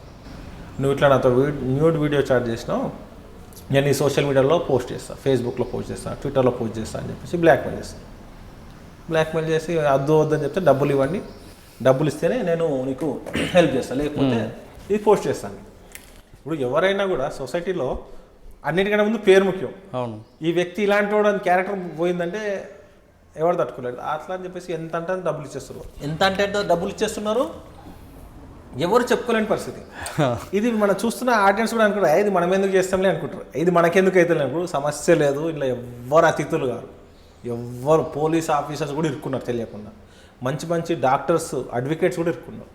నువ్వు ఇట్లా నాతో న్యూడ్ వీడియో చాట్ చేసినావు, నేను ఈ సోషల్ మీడియాలో పోస్ట్ చేస్తాను, ఫేస్బుక్లో పోస్ట్ చేస్తాను, ట్విట్టర్లో పోస్ట్ చేస్తాను అని చెప్పేసి బ్లాక్మెయిల్ చేసి వద్దని చెప్తే డబ్బులు ఇవ్వండి, డబ్బులు ఇస్తేనే నేను నీకు హెల్ప్ చేస్తాను, లేకపోతే ఇది పోస్ట్ చేస్తాను. ఇప్పుడు ఎవరైనా కూడా సొసైటీలో అన్నిటికన్నా ముందు పేరు ముఖ్యం. అవును, ఈ వ్యక్తి ఇలాంటి వాడు అని క్యారెక్టర్ పోయిందంటే ఎవరు తట్టుకోలేడు. అట్లా అని చెప్పేసి ఎంత అంటే డబ్బులు ఇచ్చేస్తున్నారు. ఎంత అంటే డబ్బులు ఇచ్చేస్తున్నారు, ఎవరు చెప్పుకోలేని పరిస్థితి. ఇది మనం చూస్తున్న ఆడియన్స్ కూడా అనుకుంటారు ఇది మనం ఎందుకు చేస్తాంలే అనుకుంటారు, ఇది మనకెందుకు అయితే అనుకుంటారు. సమస్య లేదు, ఇలా ఎవ్వరు అతిథులు కాదు, ఎవ్వరు పోలీస్ ఆఫీసర్స్ కూడా ఇరుక్కున్నారు తెలియకుండా, మంచి డాక్టర్స్ అడ్వకేట్స్ కూడా ఇరుక్కున్నారు.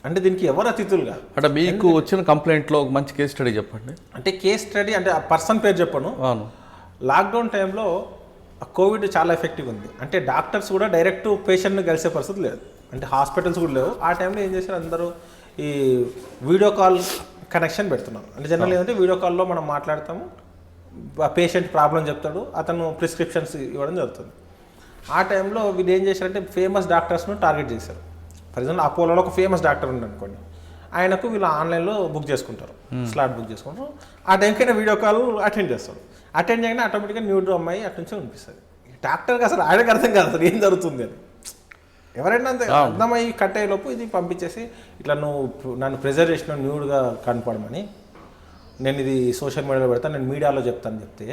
అంటే దీనికి ఎవరు అతిథులు కాదు. అంటే మీకు వచ్చిన కంప్లైంట్లో ఒక మంచి కేస్ స్టడీ చెప్పండి. అంటే కేస్ స్టడీ అంటే ఆ పర్సన్ పేరు చెప్పను. అవును, లాక్డౌన్ టైంలో కోవిడ్ చాలా ఎఫెక్టివ్ ఉంది. అంటే డాక్టర్స్ కూడా డైరెక్ట్ పేషెంట్ని కలిసే పరిస్థితి లేదు, అంటే హాస్పిటల్స్ కూడా లేవు. ఆ టైంలో ఏం చేశారు, అందరూ ఈ వీడియో కాల్ కనెక్షన్ పెడుతున్నారు. అంటే జనరల్ ఏంటంటే వీడియో కాల్లో మనం మాట్లాడతాము, ఆ పేషెంట్ ప్రాబ్లం చెప్తాడు, అతను ప్రిస్క్రిప్షన్స్ ఇవ్వడం జరుగుతుంది. ఆ టైంలో వీళ్ళు ఏం చేశారంటే ఫేమస్ డాక్టర్స్ను టార్గెట్ చేశారు. ఫర్ ఎగ్జాంపుల్ అపోలోలో ఒక ఫేమస్ డాక్టర్ ఉంది అనుకోండి, ఆయనకు వీళ్ళు ఆన్లైన్లో బుక్ చేసుకుంటారు, స్లాట్ బుక్ చేసుకుంటారు. ఆ టైంకైనా వీడియో కాల్ అటెండ్ చేస్తారు. అటెండ్ చేయగానే ఆటోమేటిక్గా న్యూడ్ అమ్మాయి అటు నుంచి అనిపిస్తుంది. డాక్టర్కి అసలు ఆయనకు అర్థం కాదు అసలు ఏం జరుగుతుంది అని. ఎవరైనా అంతే అర్థమయ్యి కట్ అయ్యేలోపు ఇది పంపించేసి ఇట్లా నువ్వు నన్ను ప్రెజర్ చేసిన న్యూడ్గా కనపడమని, నేను ఇది సోషల్ మీడియాలో పెడతాను, నేను మీడియాలో చెప్తే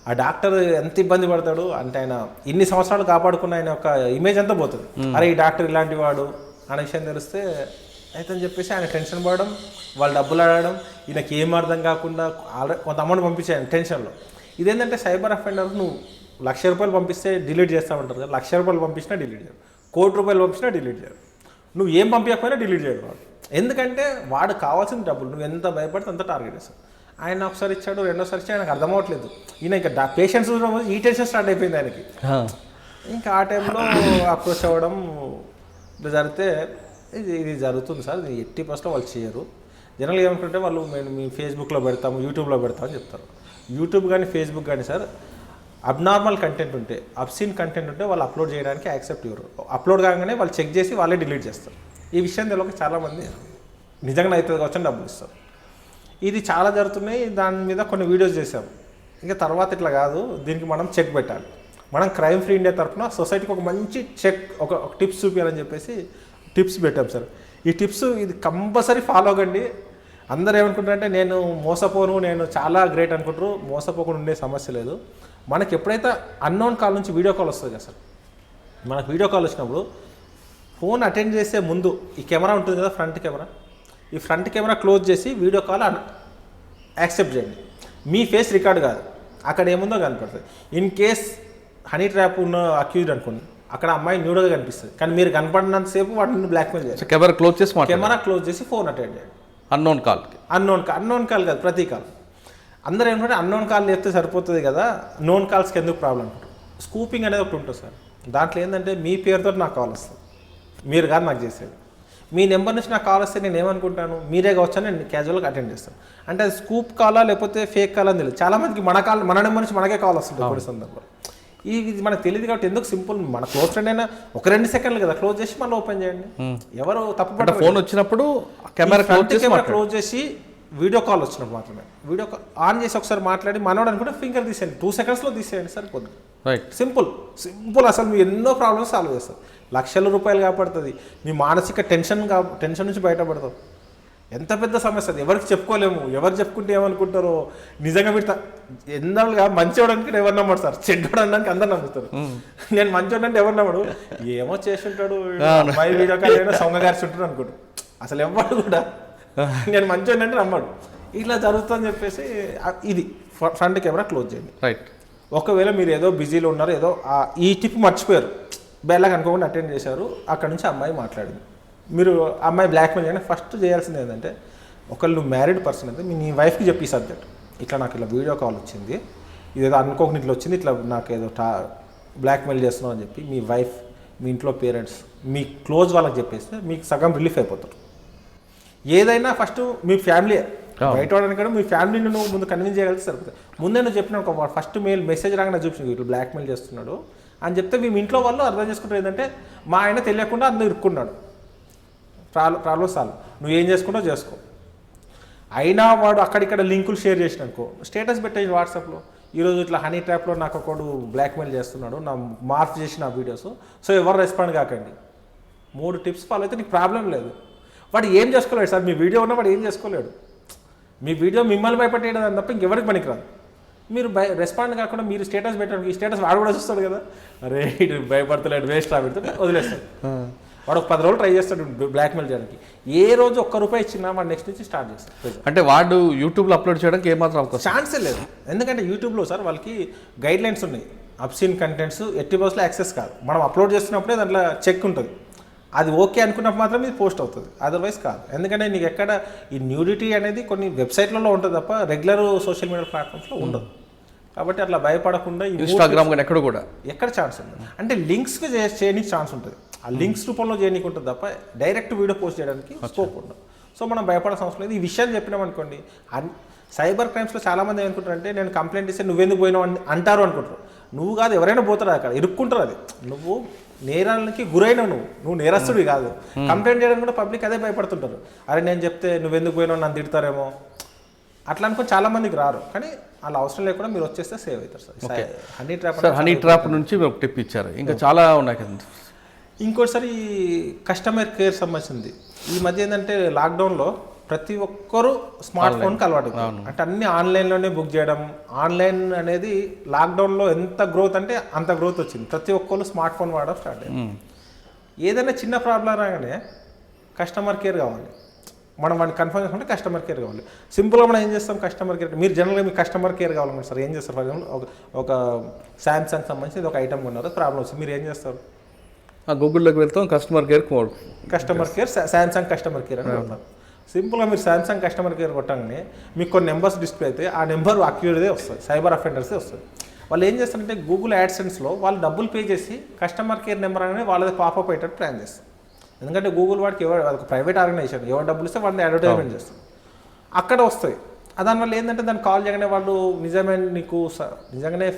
ఆ డాక్టర్ ఎంత ఇబ్బంది పడతాడు అంటే, ఆయన ఇన్ని సంవత్సరాలు కాపాడుకున్న ఆయన ఒక ఇమేజ్ అంతా పోతుంది. అరే ఈ డాక్టర్ ఇలాంటి వాడు అనే విషయం తెలిస్తే అయితే అని చెప్పేసి ఆయన టెన్షన్ పడడం, వాళ్ళు డబ్బులు అడగడం, ఈయనకి ఏం అర్థం కాకుండా కొంత అమౌంట్ పంపించాను టెన్షన్లో. ఇదేంటంటే సైబర్ అఫెండర్ నువ్వు ₹1,00,000 పంపిస్తే డిలీట్ చేస్తామంటారు కదా, ₹1,00,000 పంపించినా డిలీట్ చేయరు, ₹1,00,00,000 పంపించినా డిలీట్ చేయరు, నువ్వు ఏం పంపించకపోయినా డిలీట్ చేయడు వాడు. ఎందుకంటే వాడు కావాల్సిన డబ్బులు, నువ్వు ఎంత భయపడితే అంత టార్గెట్ చేస్తావు. ఆయన ఒకసారి ఇచ్చాడు, రెండోసారి ఇచ్చాడు, ఆయనకు అర్థం అవ్వట్లేదు. ఈయన ఇంకా పేషెంట్స్ ఈ టెన్షన్ స్టార్ట్ అయిపోయింది ఆయనకి. ఇంకా ఆ టైంలో అప్రోచ్ అవ్వడం జరిగితే ఇది జరుగుతుంది సార్, ఇది 80% వాళ్ళు చేయరు. జనరల్గా ఏమనుకుంటే వాళ్ళు మేము మీ ఫేస్బుక్లో పెడతాము, యూట్యూబ్లో పెడతామని చెప్తారు. యూట్యూబ్ కానీ ఫేస్బుక్ కానీ సార్ అబ్నార్మల్ కంటెంట్ ఉంటే, అబ్సీన్ కంటెంట్ ఉంటే వాళ్ళు అప్లోడ్ చేయడానికి యాక్సెప్ట్ ఇవ్వరు. అప్లోడ్ కాగానే వాళ్ళు చెక్ చేసి వాళ్ళే డిలీట్ చేస్తారు. ఈ విషయం తెలియక చాలామంది నిజంగా అవుతుంది కావచ్చు అని డబ్బులు ఇస్తారు. ఇది చాలా జరుగుతున్నాయి. దాని మీద కొన్ని వీడియోస్ చేసాం. ఇంకా తర్వాత ఇట్లా కాదు, దీనికి మనం చెక్ పెట్టాలి. మనం క్రైమ్ ఫ్రీ ఇండియా తరఫున సొసైటీకి ఒక మంచి చెక్, ఒక టిప్స్ చూపించాలని చెప్పేసి టిప్స్ పెట్టాం సార్. ఈ టిప్స్ ఇది కంపల్సరీ ఫాలో అవ్వండి. అందరూ ఏమనుకుంటారంటే నేను మోసపోను, నేను చాలా గ్రేట్ అనుకుంటారు. మోసపోకుండా ఉండే సమస్య లేదు. మనకి ఎప్పుడైతే అన్నోన్ కాల్ నుంచి వీడియో కాల్ వస్తుంది కదా సార్, మనకు వీడియో కాల్ వచ్చినప్పుడు ఫోన్ అటెండ్ చేసే ముందు ఈ కెమెరా ఉంటుంది కదా, ఫ్రంట్ కెమెరా, ఈ ఫ్రంట్ కెమెరా క్లోజ్ చేసి వీడియో కాల్ యాక్సెప్ట్ చేయండి. మీ ఫేస్ రికార్డ్ కాదు, అక్కడ ఏముందో కనపడుతుంది. ఇన్ కేస్ హనీ ట్రాప్ ఉన్న అక్యూజ్డ్ అనుకోండి, అక్కడ అమ్మాయి న్యూడ్గా కనిపిస్తుంది, కానీ మీరు కనపడినంతసేపు వాటిని బ్లాక్మెయిల్ చేయాలి. కెమెరా క్లోజ్ చేసి కెమెరా క్లోజ్ చేసి ఫోన్ అటెండ్ చేయండి. అన్నోన్ కాల్కి. అన్నోన్ కాల్ కాదు, ప్రతి కాల్. అందరూ ఏమంటే అన్నోన్ కాల్ చెప్తే సరిపోతుంది కదా, నోన్ కాల్స్కి ఎందుకు ప్రాబ్లం అంటారు. స్కూపింగ్ అనేది ఒకటి ఉంటుంది సార్. దాంట్లో ఏంటంటే మీ పేరుతో నాకు కాల్ వస్తుంది, మీరు కాదు నాకు చేసేది. మీ నెంబర్ నుంచి నాకు కాల్ వస్తే నేను ఏమనుకుంటాను, మీరే కావచ్చు అని నేను క్యాజువల్గా అటెండ్ చేస్తాను. అంటే అది స్కూప్ కాలా లేకపోతే ఫేక్ కాలా అని తెలియదు. చాలామందికి మన నెంబర్ నుంచి మనకే కాల్ వస్తుంది కొన్ని సందర్భాలు. ఇది మనకు తెలియదు కాబట్టి ఎందుకు సింపుల్, మన క్లోజ్ ఫ్రెండ్ అయినా ఒక 2 సెకండ్లు కదా, క్లోజ్ చేసి మళ్ళీ ఓపెన్ చేయండి. ఎవరు తప్పు ఫోన్ వచ్చినప్పుడు కెమెరా క్లోజ్ చేసి వీడియో కాల్ వచ్చినప్పుడు మాత్రమే వీడియో కాల్ ఆన్ చేసి ఒకసారి మాట్లాడి మనోడు అనుకుంటే ఫింగర్ తీసేయండి, 2 సెకండ్స్లో తీసేయండి, సరిపోతుంది. Right, simple. అసలు మీ ఎన్నో ప్రాబ్లమ్స్ సాల్వ్ చేస్తారు. లక్షల రూపాయలు కాపాడుతుంది, మీ మానసిక టెన్షన్ నుంచి బయటపడతాం. ఎంత పెద్ద సమస్య అది, ఎవరికి చెప్పుకోలేము. ఎవరు చెప్పుకుంటే ఏమనుకుంటారో. నిజంగా మీరు ఎందాలుగా మంచివాడు అనుకుంటే ఎవరు నమ్మడు సార్, చెడ్డోడు అనడానికి అందరు నమ్ముతారు. నేను మంచివాడు అంటే ఎవరు నమ్మడు, ఏమో చేసి ఉంటాడు, అమ్మాయి వీడియో కాల్ అయినా సొంగగారిచి ఉంటాడు అనుకుంటాడు. అసలు ఎవరు కూడా నేను మంచివాడు అంటే నమ్మడు. ఇట్లా జరుగుతుందని చెప్పేసి ఇది ఫ్రంట్ కెమెరా క్లోజ్ చేయండి. రైట్. ఒకవేళ మీరు ఏదో బిజీలో ఉన్నారు, ఏదో ఈ టిప్ మర్చిపోయారు, బెల్లగా అనుకోకుండా అటెండ్ చేశారు, అక్కడ నుంచి అమ్మాయి మాట్లాడింది, మీరు అమ్మాయి బ్లాక్మెయిల్ చేయండి. ఫస్ట్ చేయాల్సింది ఏంటంటే, ఒకళ్ళు మ్యారీడ్ పర్సన్ అయితే నీ వైఫ్కి చెప్పి సబ్జెక్ట్, ఇట్లా నాకు ఇలా వీడియో కాల్ వచ్చింది, ఇదేదో అనుకోకుండా ఇట్లా వచ్చింది, ఇట్లా నాకు ఏదో బ్లాక్మెయిల్ చేస్తున్నావు అని చెప్పి మీ వైఫ్, మీ ఇంట్లో పేరెంట్స్, మీ క్లోజ్ వాళ్ళకి చెప్పేస్తే మీకు సగం రిలీఫ్ అయిపోతారు. ఏదైనా ఫస్ట్ మీ ఫ్యామిలీ బయట వాడని కూడా మీ ఫ్యామిలీని నువ్వు ముందు కన్విన్స్ చేయగలిగితే సరిపోతుంది. ముందే నువ్వు చెప్పిన ఒక ఫస్ట్ మెసేజ్ రాగానే చూపించింది ఇట్లా బ్లాక్మెయిల్ చేస్తున్నాడు అని చెప్తే మీ ఇంట్లో వాళ్ళు అర్థం చేసుకుంటారు ఏంటంటే మా ఆయన తెలియకుండా అందులో ఇరుక్కున్నాడు, ప్రాబ్లమ్ సాల్వ్, నువ్వు ఏం చేసుకుంటో చేసుకో. అయినా వాడు అక్కడిక్కడ లింకులు షేర్ చేసిననుకో, స్టేటస్ పెట్టేది వాట్సాప్లో, ఈరోజు ఇట్లా హనీ ట్రాప్లో నాకు ఒకడు బ్లాక్మెయిల్ చేస్తున్నాడు, నా మార్పు చేసిన ఆ వీడియోస్, సో ఎవరు రెస్పాండ్ కాకండి. 3 టిప్స్ ఫాలో అయితే నీకు ప్రాబ్లం లేదు. వాడు ఏం చేసుకోలేడు సార్, మీ వీడియో ఉన్నా వాడు ఏం చేసుకోలేడు. మీ వీడియో మిమ్మల్ని భయపెట్టేయడం అని తప్ప ఇంకెవరికి పనికిరాదు. మీరు రెస్పాండ్ కాకుండా మీరు స్టేటస్ పెట్టడానికి, ఈ స్టేటస్ వాడు కూడా చూస్తాడు కదా, అరే ఇటు భయపడతలేడు, వేస్ట్ పెడితే వదిలేస్తాడు. వాడు ఒక 10 రోజులు ట్రై చేస్తాడు బ్లాక్మెయిల్ చేయడానికి. ఏ రోజు ₹1 ఇచ్చినా వాడు నెక్స్ట్ నుంచి స్టార్ట్ చేస్తాడు. అంటే వాడు యూట్యూబ్లో అప్లోడ్ చేయడానికి ఏమాత్రం అవకాశం ఛాన్సే లేదు. ఎందుకంటే యూట్యూబ్లో సార్ వాళ్ళకి గైడ్ లైన్స్ ఉన్నాయి, అబ్సీన్ కంటెంట్స్ ఎట్టి బస్లో యాక్సెస్ కాదు. మనం అప్లోడ్ చేస్తున్నప్పుడే దాంట్లో చెక్ ఉంటుంది, అది ఓకే అనుకున్నప్పుడు మాత్రం ఇది పోస్ట్ అవుతుంది, అదర్వైజ్ కాదు. ఎందుకంటే నీకు ఎక్కడ ఈ న్యూడిటీ అనేది కొన్ని వెబ్సైట్లలో ఉంటుంది తప్ప రెగ్యులర్ సోషల్ మీడియా ప్లాట్ఫామ్స్లో ఉండదు. కాబట్టి అట్లా భయపడకుండా ఇన్స్టాగ్రామ్ కానీ ఎక్కడ ఛాన్స్ ఉంటుంది. అంటే లింక్స్కి చేయడానికి ఛాన్స్ ఉంటుంది, ఆ లింక్స్ రూపంలో చేయడానికి ఉంటుంది తప్ప డైరెక్ట్ వీడియో పోస్ట్ చేయడానికి స్కోప్ ఉండదు. సో మనం భయపడాల్సిన అవసరం లేదు. ఈ విషయాన్ని చెప్పినామనుకోండి, సైబర్ క్రైమ్స్లో చాలామంది ఏమనుకుంటారంటే నేను కంప్లైంట్ ఇస్తే నువ్వెందుకు పోయినావు అని అంటారు అనుకుంటారు. నువ్వు కాదు, ఎవరైనా పోతారు అక్కడ, ఇరుక్కుంటారు. అది నువ్వు నేరాలకి గురైనవు, నువ్వు నేరస్తుడి కాదు. కంప్లైంట్ చేయడం కూడా పబ్లిక్ అదే భయపడుతుంటారు, అరే నేను చెప్తే నువ్వెందుకు పోయినావు నన్ను తిడతారేమో అట్లా అనుకుని చాలామందికి రారు. కానీ అలా అవసరం లేకుండా మీరు వచ్చేస్తే సేవ్ అవుతారు సార్. హనీ ట్రాప్ నుంచి ఒక టిప్ ఇచ్చారు, ఇంకా చాలా ఉన్నాయి కదా. ఇంకోటిసారి కస్టమర్ కేర్ సంబంధించింది. ఈ మధ్య ఏంటంటే లాక్డౌన్లో ప్రతి ఒక్కరూ స్మార్ట్ ఫోన్కి అలవాటు, అంటే అన్ని ఆన్లైన్లోనే బుక్ చేయడం. ఆన్లైన్ అనేది లాక్డౌన్లో ఎంత గ్రోత్ అంటే అంత గ్రోత్ వచ్చింది. ప్రతి ఒక్కరు స్మార్ట్ ఫోన్ వాడడం స్టార్ట్ అయ్యింది. ఏదైనా చిన్న ప్రాబ్లం రాగానే కస్టమర్ కేర్ కావాలి, మనం వాడిని కన్ఫర్మ్ చేసుకుంటే కస్టమర్ కేర్ కావాలి. సింపుల్గా మనం ఏం చేస్తాం, కస్టమర్ కేర్, మీరు జనరల్గా మీకు కస్టమర్ కేర్ కావాలనుకుంటారు సార్, ఏం చేస్తారు? ఫర్ ఎగ్జాంపుల్ ఒక శాంసంగ్ సంబంధించి ఒక ఐటమ్ కొన్నారు, ప్రాబ్లం వచ్చింది, మీరు ఏం చేస్తారు? గూగుల్లోకి వెళ్తాం, customer care Samsung customer care అని కొడతాం. సింపుల్గా మీరు శాంసంగ్ కస్టమర్ కేర్ కొట్టగానే మీకు కొన్ని నెంబర్స్ డిస్ప్లే అయితే ఆ నెంబర్ అక్యూర్దే వస్తుంది, సైబర్ అఫెండర్సే వస్తుంది. వాళ్ళు ఏం చేస్తారంటే గూగుల్ యాడ్సెన్స్లో వాళ్ళు డబ్బులు పే చేసి కస్టమర్ కేర్ నెంబర్ అనేది వాళ్ళది పాపప్ అయ్యేటట్టు ప్లాన్ చేస్తారు. ఎందుకంటే గూగుల్ వాడికి ఒక ప్రైవేట్ ఆర్గనైజేషన్, ఎవరు డబ్బులు ఇస్తే వాళ్ళని అడ్వర్టైజ్మెంట్ చేస్తారు, అక్కడ వస్తాయి. దానివల్ల ఏంటంటే దాన్ని కాల్ చేయగానే వాళ్ళు నిజంగానే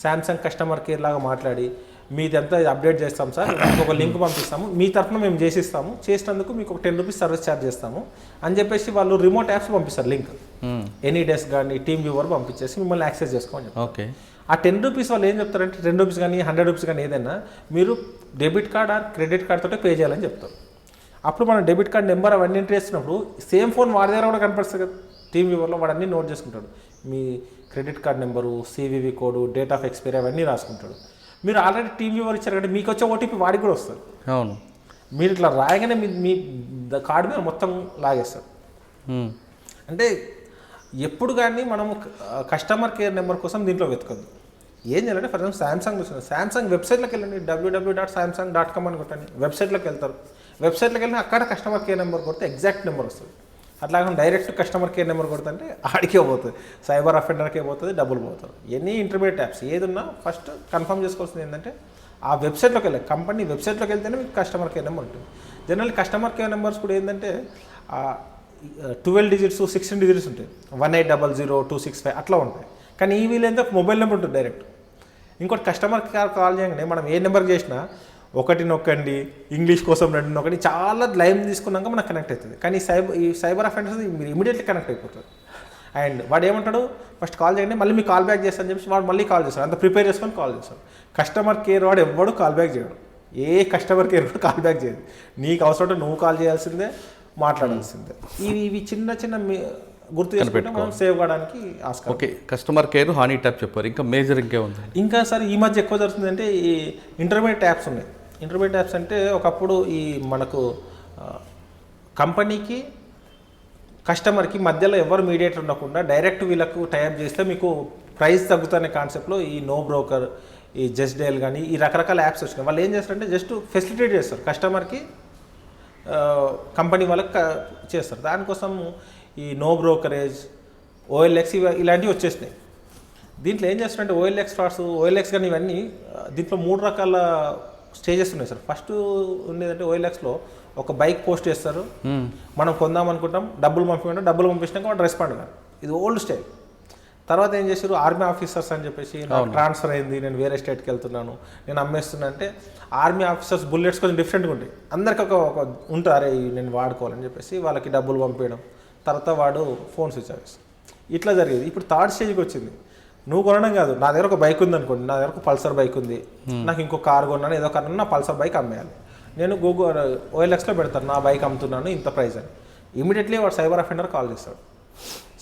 శాంసంగ్ కస్టమర్ కేర్ లాగా మాట్లాడి మీదంతా అప్డేట్ చేస్తాం సార్, మీకు ఒక లింక్ పంపిస్తాము, మీ తరఫున మేము చేసిస్తాము, చేసినందుకు మీకు ఒక ₹10 సర్వీస్ ఛార్జ్ చేస్తాము అని చెప్పేసి వాళ్ళు రిమోట్ యాప్స్ పంపిస్తారు లింక్, ఎనీ డెస్క్ కానీ టీమ్ వ్యూవర్ పంపించేసి మిమ్మల్ని యాక్సెస్ చేసుకోమని చెప్తారు. ఓకే, ఆ ₹10 వాళ్ళు ఏం చెప్తారంటే ₹10 కానీ ₹100 కానీ ఏదైనా మీరు debit card or credit card తోటే పే చేయాలని చెప్తారు. అప్పుడు మనం డెబిట్ కార్డ్ నెంబర్ అవన్నీ ఎంటర్ చేస్తున్నప్పుడు సేమ్ ఫోన్ వాడి దగ్గర కూడా కనిపిస్తుంది కదా, టీమ్ వ్యూవర్లో వాడు అన్నీ నోట్ చేసుకుంటాడు, మీ credit card number, CVV code, date of expiry అవన్నీ రాసుకుంటాడు. మీరు ఆల్రెడీ టీమ్ వ్యూవర్ ఇచ్చారు కాబట్టి మీకు వచ్చే OTP వాడికి కూడా వస్తుంది. అవును, మీరు ఇట్లా రాయగానే మీ కార్డు మీద మొత్తం లాగేస్తారు. అంటే ఎప్పుడు కానీ మనము కస్టమర్ కేర్ నెంబర్ కోసం దీంట్లో వెతకద్దు. ఏం చేయాలంటే ఫర్ ఎగ్జాంపుల్ సామ్సంగ్ చూస్తుంది, సామ్సంగ్ వెబ్సైట్లోకి వెళ్ళండి, www.samsung.com అని కొట్టండి, వెబ్సైట్లోకి వెళ్తారు. వెబ్సైట్లోకి వెళ్ళి అక్కడ కస్టమర్ కేర్ నెంబర్ కొడితే ఎగ్జాక్ట్ నెంబర్ వస్తుంది. అట్లా డైరెక్ట్ కస్టమర్ కేర్ నెంబర్ కొడుతుంటే ఆడికే పోతుంది, సైబర్ అఫెండర్కే పోతుంది, డబ్బులు పోతారు. ఎనీ ఇంటర్మీడియట్ యాప్స్ ఏదున్నా ఫస్ట్ కన్ఫర్మ్ చేసుకోవాల్సింది ఏంటంటే ఆ వెబ్సైట్లోకి వెళ్ళాలి, కంపెనీ వెబ్సైట్లోకి వెళ్తేనే మీకు కస్టమర్ కేర్ నెంబర్ ఉంటుంది. జనరల్ కస్టమర్ కేర్ నెంబర్స్ కూడా ఏంటంటే 12 digits 16 digits ఉంటాయి, 1800-265 అట్లా ఉంటాయి. కానీ ఈ వీలైతే మొబైల్ నెంబర్ ఉంటుంది డైరెక్ట్. ఇంకోటి కస్టమర్ కేర్ కాల్ చేయగానే మనం ఏ నెంబర్కి చేసినా 1 నొక్కండి, ఇంగ్లీష్ కోసం 2 నొక్కండి, చాలా లైన్ తీసుకున్నాక మనకు కనెక్ట్ అవుతుంది. కానీ ఈ సైబర్ అఫెండర్స్ మీరు ఇమీడియట్లీ కనెక్ట్ అయిపోతుంది. అండ్ వాడు ఏమంటాడు, ఫస్ట్ కాల్ చేయండి, మళ్ళీ మీకు కాల్ బ్యాక్ చేస్తాను చెప్పి వాడు మళ్ళీ కాల్ చేస్తాడు, అంత ప్రిపేర్ చేసుకొని కాల్ చేస్తాడు. కస్టమర్ కేర్ వాడు ఎవ్వడు కాల్ బ్యాక్ చేయడు, ఏ కస్టమర్ కేర్ కూడా కాల్ బ్యాక్ చేయదు. నీకు అవసరం నువ్వు కాల్ చేయాల్సిందే, మాట్లాడాల్సిందే. ఇవి చిన్న చిన్న గుర్తు చేసుకుంటే మనం సేవ్ కావడానికి ఆస్కారం. ఓకే, కస్టమర్ కేర్ హానీ ట్యాప్ చెప్పారు, ఇంకా మేజర్ ఇంకేముంది? ఇంకా సార్ ఈ మధ్య ఎక్కువ జరుగుతుందంటే ఈ ఇంటర్మీడియట్ యాప్స్ ఉన్నాయి. ఇంటర్మీడియట్ యాప్స్ అంటే ఒకప్పుడు ఈ మనకు కంపెనీకి కస్టమర్కి మధ్యలో ఎవరు మీడియేటర్ ఉండకుండా డైరెక్ట్ వీళ్ళకు టైప్ చేస్తే మీకు ప్రైస్ తగ్గుతున్న కాన్సెప్ట్లో ఈ నో బ్రోకర్, ఈ జస్ట్ డైల్ కానీ ఈ రకరకాల యాప్స్ వచ్చినాయి. వాళ్ళు ఏం చేస్తారంటే జస్ట్ ఫెసిలిటేట్ చేస్తారు, కస్టమర్కి కంపెనీ వాళ్ళకి చేస్తారు. దానికోసం ఈ నో బ్రోకరేజ్, ఓఎల్ఎక్స్ ఇలాంటివి వచ్చేసినాయి. దీంట్లో ఏం చేస్తారంటే ఓఎల్ఎక్స్ ఫ్రాడ్స్, ఓఎల్ఎక్స్ కానీ ఇవన్నీ దీంట్లో 3 రకాల స్టేజెస్ ఉన్నాయి సార్. ఫస్ట్ ఉండేదంటే ఓఎల్ఎక్స్లో ఒక బైక్ పోస్ట్ చేస్తారు, మనం కొందాం అనుకుంటాం, డబ్బులు పంపించినాక వాడు రెస్పాండ్ కాదు. ఇది ఓల్డ్ స్టైల్. తర్వాత ఏం చేశారు, ఆర్మీ ఆఫీసర్స్ అని చెప్పేసి నాకు ట్రాన్స్ఫర్ అయింది, నేను వేరే స్టేట్కి వెళ్తున్నాను, నేను అమ్మేస్తున్నా అంటే ఆర్మీ ఆఫీసర్స్ బుల్లెట్స్ కొంచెం డిఫరెంట్గా ఉంటాయి. అందరికి ఒక ఉంటారే నేను వాడుకోవాలని చెప్పేసి వాళ్ళకి డబ్బులు పంపించడం, తర్వాత వాడు ఫోన్ స్విచ్ ఆఫ్ చేస్తాడు. ఇట్లా జరిగేది. ఇప్పుడు 3rd స్టేజ్కి వచ్చింది. నువ్వు కొనడం కాదు, నా దగ్గర ఒక బైక్ ఉంది అనుకోండి, నా దగ్గర ఒక పల్సర్ బైక్ ఉంది, నాకు ఇంకో కార్ కొన్నాను, ఏదో కారణం నా పల్సర్ బైక్ అమ్మేయాలి, నేను గూగుల్ ఓఎల్ఎక్స్లో పెడతాను నా బైక్ అమ్ముతున్నాను ఇంత ప్రైస్ అని. ఇమీడియట్లీ వాడు సైబర్ అఫెండర్ కాల్ చేస్తాడు,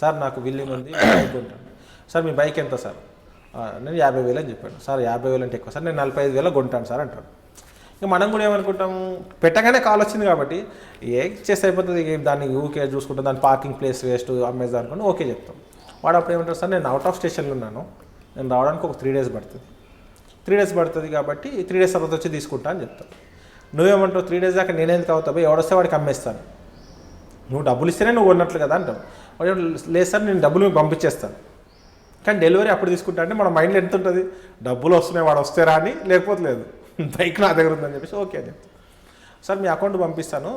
సార్ నాకు బిల్లింగ్ ఉంది, బైక్ కొంటాను, సార్ మీ బైక్ ఎంత సార్, నేను 50,000 అని చెప్పాను. సార్ 50,000 అంటే ఎక్కువ సార్, నేను 45,000 కొంటాను సార్ అంటాడు. ఇక మనం కూడా ఏమనుకుంటాము, పెట్టగానే కాల్ వచ్చింది కాబట్టి ఏ చేస్తే అయిపోతుంది, దాన్ని ఊకే చూసుకుంటాం, దాని పార్కింగ్ ప్లేస్ వేస్ట్ అమ్మేది అనుకుని ఓకే చెప్తాం. వాడు అప్పుడు ఏమంటారు, సార్ నేను అవుట్ ఆఫ్ స్టేషన్లో ఉన్నాను, నేను రావడానికి ఒక 3 days పడుతుంది, 3 days పడుతుంది కాబట్టి 3 days తర్వాత వచ్చి తీసుకుంటా అని చెప్తాను. నువ్వేమంటావు, 3 days దాకా నేనేందుకు అవుతావు, ఎవడొస్తే వాడికి అమ్మేస్తాను, నువ్వు డబ్బులు ఇస్తేనే నువ్వు ఉన్నట్లు కదా అంటావు. వాడు లేదు సార్ నేను డబ్బులు మీకు పంపించేస్తాను, కానీ డెలివరీ అప్పుడు తీసుకుంటా అంటే మన మైండ్లో ఎంత ఉంటుంది, డబ్బులు వస్తున్నాయి వాడు వస్తే రాని, లేకపోతే లేదు, బైక్ నా దగ్గర ఉందని చెప్పేసి ఓకే అని చెప్తాను. సార్ మీ అకౌంట్ పంపిస్తాను,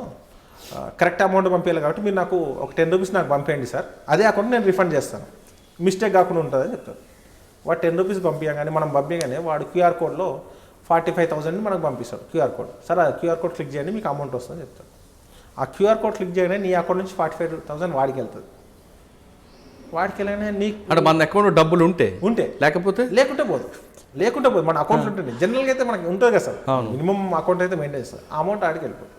కరెక్ట్ అమౌంట్ పంపించాలి కాబట్టి మీరు నాకు ఒక 10 rupees నాకు పంపేయండి సార్, అదే అకౌంట్ నేను రిఫండ్ చేస్తాను, మిస్టేక్ కాకుండా ఉంటుందని చెప్తాను. వాడు 10 rupees పంపించగానే మనం పంపించగానే వాడు క్యూఆర్ కోడ్లో 45,000 మనకు పంపిస్తాడు క్యూఆర్ కోడ్. సార్ ఆ క్యూఆర్ కోడ్ క్లిక్ చేయండి మీకు అమౌంట్ వస్తుందని చెప్తాడు. ఆ క్యూఆర్ కోడ్ క్లిక్ చేయగానే నీ అకౌంట్ నుంచి 45,000 వాడికి వెళ్తుంది. వాడికి వెళ్ళగానే నీకు అంటే మన అకౌంట్ డబ్బులు ఉంటే లేకుంటే పోదు, మన అకౌంట్ ఉంటుంది. జనరల్గా అయితే మనకి ఉంటుంది కదా సార్, మినిమం అకౌంట్ అయితే మెయింటైన్ చేస్తారు, ఆ అమౌంట్ ఆడికి వెళ్ళిపోతుంది.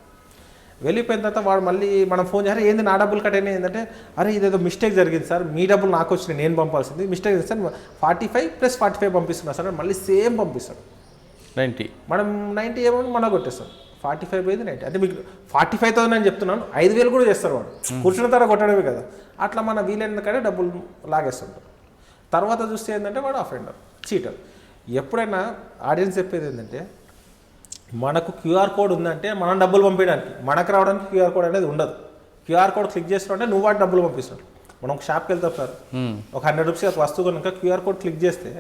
వెళ్ళిపోయిన తర్వాత వాడు మళ్ళీ మనం ఫోన్ చేయాలి, ఏంది నా డబ్బులు కట్ అయినాయి, ఏంటంటే అరే ఇదేదో మిస్టేక్ జరిగింది సార్, మీ డబ్బులు నాకు వచ్చినాయి, నేను పంపాల్సింది మిస్టేక్ సార్, 45 + 45 పంపిస్తున్నా సార్, మళ్ళీ సేమ్ పంపిస్తాడు 90. మనం 90 ఏమో మనం కొట్టేస్తాం, 45 పోయింది 90. అంటే మీకు 45,000 అని చెప్తున్నాను, 5,000 కూడా చేస్తారు వాడు, కూర్చున్న తర్వాత కొట్టడమే కదా. అట్లా మన వీలైన కాడే డబ్బులు లాగేస్తుంటారు. తర్వాత చూస్తే ఏంటంటే వాడు అఫెండర్, చీటర్. ఎప్పుడైనా ఆడియన్స్ చెప్పేది ఏంటంటే, మనకు క్యూఆర్ కోడ్ ఉందంటే మనం డబ్బులు పంపించడానికి, మనకు రావడానికి క్యూఆర్ కోడ్ అనేది ఉండదు. క్యూఆర్ కోడ్ క్లిక్ చేస్తున్నావు నువ్వు వాటి డబ్బులు పంపిస్తున్నాడు. మనం ఒక షాప్కి వెళ్తాం సార్, ఒక 100 rupees వస్తువు కనుక క్యూఆర్ కోడ్ క్లిక్ చేస్తే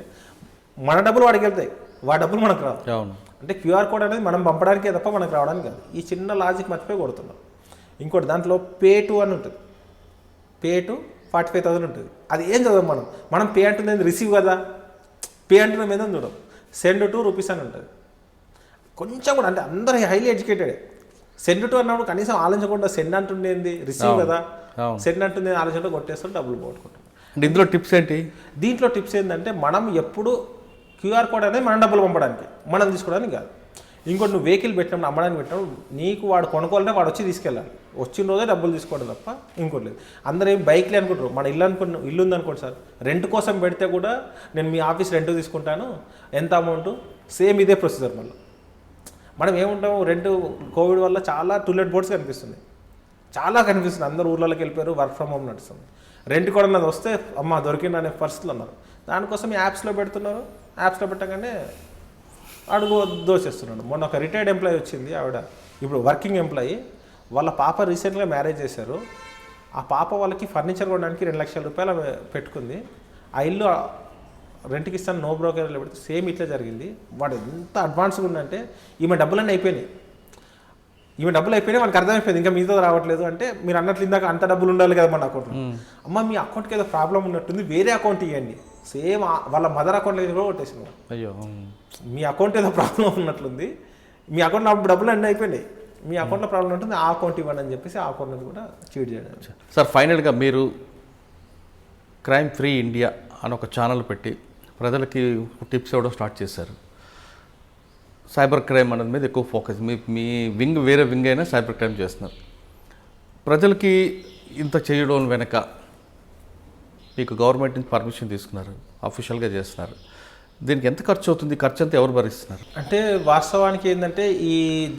మన డబ్బులు వాడికి వెళ్తాయి, వాడి డబ్బులు మనకు రావు. అంటే క్యూఆర్ కోడ్ అనేది మనం పంపడానికే తప్ప మనకు రావడానికి కాదు. ఈ చిన్న లాజిక్ మర్చిపోయి కొడుతున్నాం. ఇంకోటి దాంట్లో పే టు అని ఉంటుంది, పే టు 45,000 ఉంటుంది. అది ఏం చదవం మనం పే అంటున్నది రిసీవ్ కదా, పే అంటున్న మీద చూడం, సెండ్ టు రూపీస్ అని ఉంటుంది. కొంచెం కూడా అంటే అందరూ హైలీ ఎడ్యుకేటెడ్, సెండ్ టు అన్నప్పుడు కనీసం ఆలోచించకుండా సెండ్ అంటుండేంది రిసీవ్ కదా, సెండ్ అంటుంది ఆలోచన కొట్టేస్తాం, డబ్బులు పోగొట్టుకుంటాం. అంటే ఇందులో టిప్స్ ఏంటి? దీంట్లో టిప్స్ ఏంటంటే మనం ఎప్పుడు క్యూఆర్ కోడ్ అనేది మన డబ్బులు పంపడానికి, మనం తీసుకోవడానికి కాదు. ఇంకోటి నువ్వు వెహికల్ పెట్టినప్పుడు అమ్మడానికి పెట్టినప్పుడు నీకు వాడు కొనుక్కోవాలంటే వాడు వచ్చి తీసుకెళ్ళాలి, వచ్చిన రోజే డబ్బులు తీసుకోవడం తప్ప ఇంకోటి లేదు. అందరూ ఏం బైక్లే అనుకుంటారు, మన ఇల్లు ఉందనుకోండి సార్, రెంట్ కోసం పెడితే కూడా నేను మీ ఆఫీస్ రెంట్ తీసుకుంటాను, ఎంత అమౌంట్, సేమ్ ఇదే ప్రొసీజర్. మళ్ళీ మనం ఏముంటాము, రెంట్ కోవిడ్ వల్ల చాలా టూలెట్ బోర్డ్స్ కనిపిస్తుంది, అందరూ ఊర్లలోకి వెళ్ళిపోయారు, వర్క్ ఫ్రమ్ హోమ్ నడుస్తుంది. రెంట్ కూడా నాది వస్తే అమ్మ దొరికింది అనే పరిస్థితులు ఉన్నారు. దానికోసం యాప్స్లో పెడుతున్నారు, యాప్స్లో పెట్టగానే అడుగు దోచేస్తున్నాడు. మొన్న ఒక రిటైర్డ్ ఎంప్లాయీ వచ్చింది, ఆవిడ ఇప్పుడు వర్కింగ్ ఎంప్లాయీ, వాళ్ళ పాప రీసెంట్గా మ్యారేజ్ చేశారు. ఆ పాప వాళ్ళకి ఫర్నిచర్ కొనడానికి 2 లక్షల రూపాయలు పెట్టుకుంది. ఆ ఇల్లు రెంట్కి ఇస్తాను నో బ్రోకర్లో పెడితే సేమ్ ఇట్లా జరిగింది. వాడు ఎంత అడ్వాన్స్గా ఉందంటే ఈమె డబ్బులన్నీ అయిపోయినాయి, మనకు అర్థమైపోయింది ఇంకా మీతో రావట్లేదు. అంటే మీరు అన్నట్లు ఇందాక అంత డబ్బులు ఉండాలి కదా మన అకౌంట్లో. అమ్మ మీ అకౌంట్కి ఏదో ప్రాబ్లం ఉన్నట్టుంది, వేరే అకౌంట్ ఇవ్వండి. సేమ్ వాళ్ళ మదర్ అకౌంట్లో కూడా కొట్టేసింది. అయ్యో, మీ అకౌంట్ ఏదో ప్రాబ్లం ఉన్నట్లుంది, మీ అకౌంట్లో డబ్బులు అన్నీ అయిపోయినాయి, మీ అకౌంట్లో ప్రాబ్లం ఉంటుంది, ఆ అకౌంట్ ఇవ్వండి అని చెప్పేసి ఆ అకౌంట్ కూడా చీట్ చేయడం. సార్ ఫైనల్గా మీరు క్రైమ్ ఫ్రీ ఇండియా అని ఒక ఛానల్ పెట్టి ప్రజలకి టిప్స్ ఇవ్వడం స్టార్ట్ చేశారు. సైబర్ క్రైమ్ అనేది మీద ఎక్కువ ఫోకస్, మీ వింగ్ వేరే వింగ్ అయినా సైబర్ క్రైమ్ చేస్తున్నారు. ప్రజలకి ఇంత చేయడం వెనక మీకు గవర్నమెంట్ నుంచి పర్మిషన్ తీసుకున్నారు, అఫీషియల్గా చేస్తున్నారు. దీనికి ఎంత ఖర్చు అవుతుంది? ఖర్చు అంతా ఎవరు భరిస్తున్నారు? అంటే వాస్తవానికి ఏంటంటే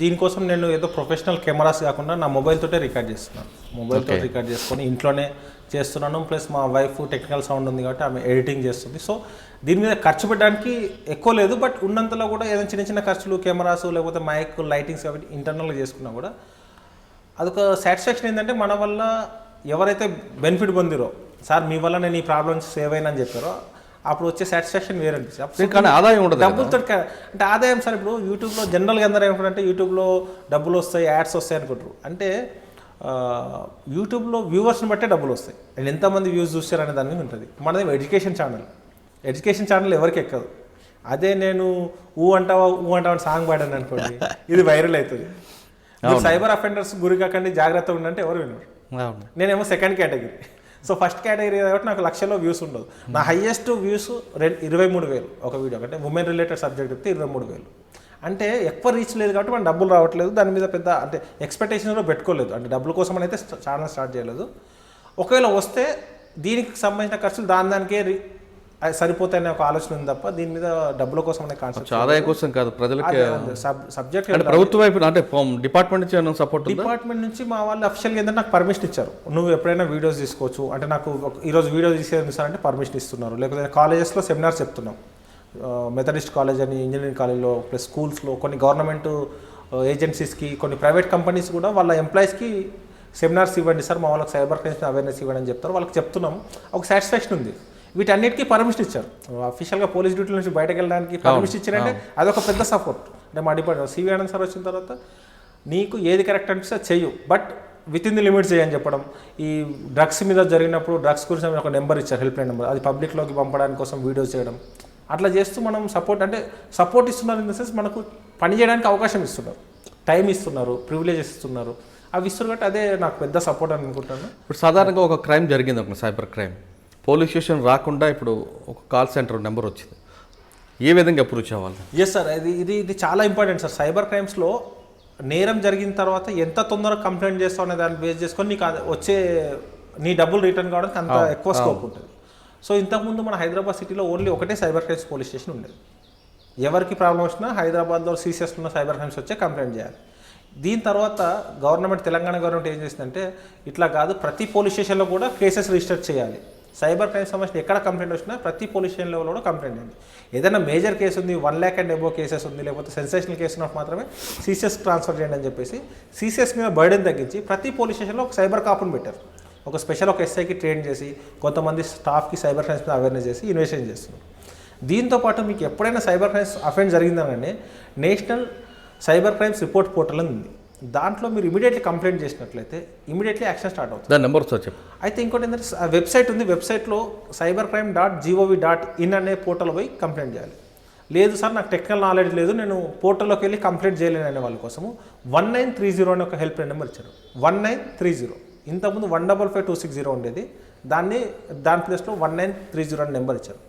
దీనికోసం నేను ఏదో ప్రొఫెషనల్ కెమెరాస్ కాకుండా నా మొబైల్తోటే రికార్డ్ చేస్తున్నాను. మొబైల్తో రికార్డ్ చేసుకొని ఇంట్లోనే చేస్తున్నాను. ప్లస్ మా వైఫ్ టెక్నికల్ సౌండ్ ఉంది కాబట్టి ఆమె ఎడిటింగ్ చేస్తుంది. సో దీని మీద ఖర్చు పెట్టడానికి ఎక్కువ లేదు, బట్ ఉన్నంతలో కూడా ఏదైనా చిన్న చిన్న ఖర్చులు, కెమెరాస్ లేకపోతే మైక్, లైటింగ్స్ కాబట్టి ఇంటర్నల్గా చేసుకున్నా కూడా అదొక సాటిస్ఫాక్షన్. ఏంటంటే మన వల్ల ఎవరైతే బెనిఫిట్ పొందిరో, సార్ మీ వల్ల నేను ఈ ప్రాబ్లమ్స్ సేవ్ అయినా అని చెప్పారో అప్పుడు వచ్చే సాటిస్ఫాక్షన్ వేరే అనిపిస్తుంది. కానీ ఆదాయం ఉండదు డబ్బులతో. అంటే ఆదాయం సార్ ఇప్పుడు యూట్యూబ్లో జనరల్గా అందరూ ఏమంటారంటే యూట్యూబ్లో డబ్బులు వస్తాయి, యాడ్స్ వస్తాయి అనుకుంటారు. అంటే యూట్యూబ్లో వ్యూవర్స్ని బట్టే డబ్బులు వస్తాయి, అండ్ ఎంతమంది వ్యూస్ చూస్తారనే దాని మీద ఉంటుంది. మనది ఎడ్యుకేషన్ ఛానల్ ఎవరికి ఎక్కదు. అదే నేను ఊ అంటావా సాంగ్ పాడాను అనుకోండి, ఇది వైరల్ అవుతుంది. సైబర్ అఫెండర్స్ గురి కాకండి, జాగ్రత్త ఉండంటే ఎవరు వినరు. నేనేమో second category. So first category కాబట్టి నాకు లక్షల్లో వ్యూస్ ఉండదు. నా హైయెస్ట్ వ్యూస్ 23,000 ఒక వీడియో, అంటే ఉమెన్ రిలేటెడ్ సబ్జెక్ట్ చెప్తే 23,000. అంటే ఎక్కువ రీచ్ లేదు కాబట్టి మన డబ్బులు రావట్లేదు. దాని మీద పెద్ద అంటే ఎక్స్పెక్టేషన్ కూడా పెట్టుకోలేదు. అంటే డబ్బుల కోసం అయితే ఛానల్ స్టార్ట్ చేయలేదు. ఒకవేళ వస్తే దీనికి సంబంధించిన ఖర్చులు దానికే సరిపోతాయనే ఒక ఆలోచన ఉంది తప్ప దీని మీద డబ్బుల కోసం అనే కాన్సెప్ట్, ఆదాయం కోసం కాదు. ప్రజలకి సబ్జెక్ట్ ప్రభుత్వం వైపు అంటే డిపార్ట్మెంట్ నుంచి సపోర్ట్, డిపార్ట్మెంట్ నుంచి మా వాళ్ళు అఫిషియల్గా ఏంటంటే నాకు పర్మిషన్ ఇచ్చారు. నువ్వు ఎప్పుడైనా వీడియోస్ తీసుకోవచ్చు అంటే, నాకు ఈరోజు వీడియో తీసేసారంటే పర్మిషన్ ఇస్తున్నారు. లేకపోతే కాలేజెస్లో సెమినార్స్ చెప్తున్నాం. మెథడిస్ట్ కాలేజ్ అని ఇంజనీరింగ్ కాలేజ్లో, ప్లస్ స్కూల్స్లో, కొన్ని గవర్నమెంట్ ఏజెన్సీస్కి, కొన్ని ప్రైవేట్ కంపెనీస్ కూడా వాళ్ళ ఎంప్లాయీస్కి సెమినార్స్ ఇవ్వండి సార్, మా వాళ్ళకి సైబర్ క్రైమ్స్ అవేర్నెస్ ఇవ్వండి అని చెప్తారు. వాళ్ళకి చెప్తున్నాం, ఒక సాటిస్ఫాక్షన్ ఉంది. వీటన్నిటికీ పర్మిషన్ ఇచ్చారు. అఫీషియల్గా పోలీస్ డ్యూటీ నుంచి బయటకు వెళ్ళడానికి పర్మిషన్ ఇచ్చారంటే అదొక పెద్ద సపోర్ట్. అంటే మా డిపార్ట్మెంట్ సివి ఆనంద్ సార్ వచ్చిన తర్వాత నీకు ఏది కరెక్ట్ అనిపిస్తే చెయ్యు, but with in the limits చేయని చెప్పడం. ఈ డ్రగ్స్ మీద జరిగినప్పుడు డ్రగ్స్ గురించి ఒక నెంబర్ ఇచ్చారు, హెల్ప్ లైన్ నెంబర్, అది పబ్లిక్లోకి పంపడానికి కోసం వీడియోస్ చేయడం. అట్లా చేస్తూ మనం సపోర్ట్ ఇస్తున్నారు. ఇన్ ద సెన్స్ మనకు పని చేయడానికి అవకాశం ఇస్తున్నారు, టైం ఇస్తున్నారు, ప్రివిలేజెస్ ఇస్తున్నారు. అవి ఇస్తున్నారు కాబట్టి అదే నాకు పెద్ద సపోర్ట్ అని అనుకుంటాను. ఇప్పుడు సాధారణంగా ఒక క్రైమ్ జరిగింది, ఒక సైబర్ క్రైమ్, పోలీస్ స్టేషన్ రాకుండా ఇప్పుడు ఒక కాల్ సెంటర్ నెంబర్ వచ్చింది, ఏ విధంగా అప్రోచ్ అవ్వాలి? ఎస్ సార్, ఇది చాలా ఇంపార్టెంట్ సార్. సైబర్ క్రైమ్స్లో నేరం జరిగిన తర్వాత ఎంత తొందరగా కంప్లైంట్ చేస్తావు అనే దాన్ని బేస్ చేసుకొని నీకు నీ డబ్బులు రిటర్న్ కావడానికి అంత ఎక్కువ స్కోప్ ఉంటుంది. సో ఇంతకుముందు మన హైదరాబాద్ సిటీలో ఓన్లీ ఒకటే సైబర్ క్రైమ్స్ పోలీస్ స్టేషన్ ఉండేది. ఎవరికి ప్రాబ్లం వచ్చినా హైదరాబాద్లో సీసీఎస్లో ఉన్న సైబర్ క్రైమ్స్ వచ్చే కంప్లైంట్ చేయాలి. దీని తర్వాత తెలంగాణ గవర్నమెంట్ ఏం చేసిందంటే, ఇట్లా కాదు ప్రతి పోలీస్ స్టేషన్లో కూడా కేసెస్ రిజిస్టర్ చేయాలి. సైబర్ క్రైమ్ సంబంధించి ఎక్కడ కంప్లైంట్ వచ్చినా ప్రతి పోలీస్ స్టేషన్ లెవెల్లో కూడా కంప్లైంట్ ఉంది. ఏదైనా మేజర్ కేసు ఉంది, 1 lakh and above కేసెస్ ఉంది, లేకపోతే సెన్సేషనల్ కేసు ఉన్నప్పుడు మాత్రమే సీసీఎస్ ట్రాన్స్ఫర్ చేయండి అని చెప్పేసి సీసీఎస్ మీద బర్డెన్ తగ్గించి ప్రతి పోలీస్ స్టేషన్లో ఒక సైబర్ కాపుని పెట్టారు. ఒక స్పెషల్ ఒక ఎస్ఐకి ట్రైన్ చేసి కొంతమంది స్టాఫ్కి సైబర్ క్రైమ్స్ మీద అవేర్నెస్ చేసి ఇన్వెస్టిగేషన్ చేస్తున్నారు. దీంతోపాటు మీకు ఎప్పుడైనా సైబర్ క్రైమ్స్ అఫెన్స్ జరిగిందనగానే national cyber crimes report portal అని ఉంది. దాంట్లో మీరు ఇమీడియట్లీ కంప్లైంట్ చేసినట్లయితే ఇమీడియట్లీ యాక్షన్ స్టార్ట్ అవుతుంది. దాని నెంబర్ చెప్పు. అయితే ఇంకోటి ఏంటంటే వెబ్సైట్ ఉంది, వెబ్సైట్లో cybercrime.gov.in అనే పోర్టల్ పోయి కంప్లైంట్ చేయాలి. లేదు సార్ నాకు టెక్నికల్ నాలెడ్జ్ లేదు, నేను పోర్టల్లోకి వెళ్ళి కంప్లైంట్ చేయలేను అనే వాళ్ళ కోసము 1930 అనే ఒక హెల్ప్ లైన్ నెంబర్ ఇచ్చారు. 1930. ఇంతకుముందు 155-260 ఉండేది, దాని ప్లేస్లో 1930 అనే నెంబర్ ఇచ్చారు.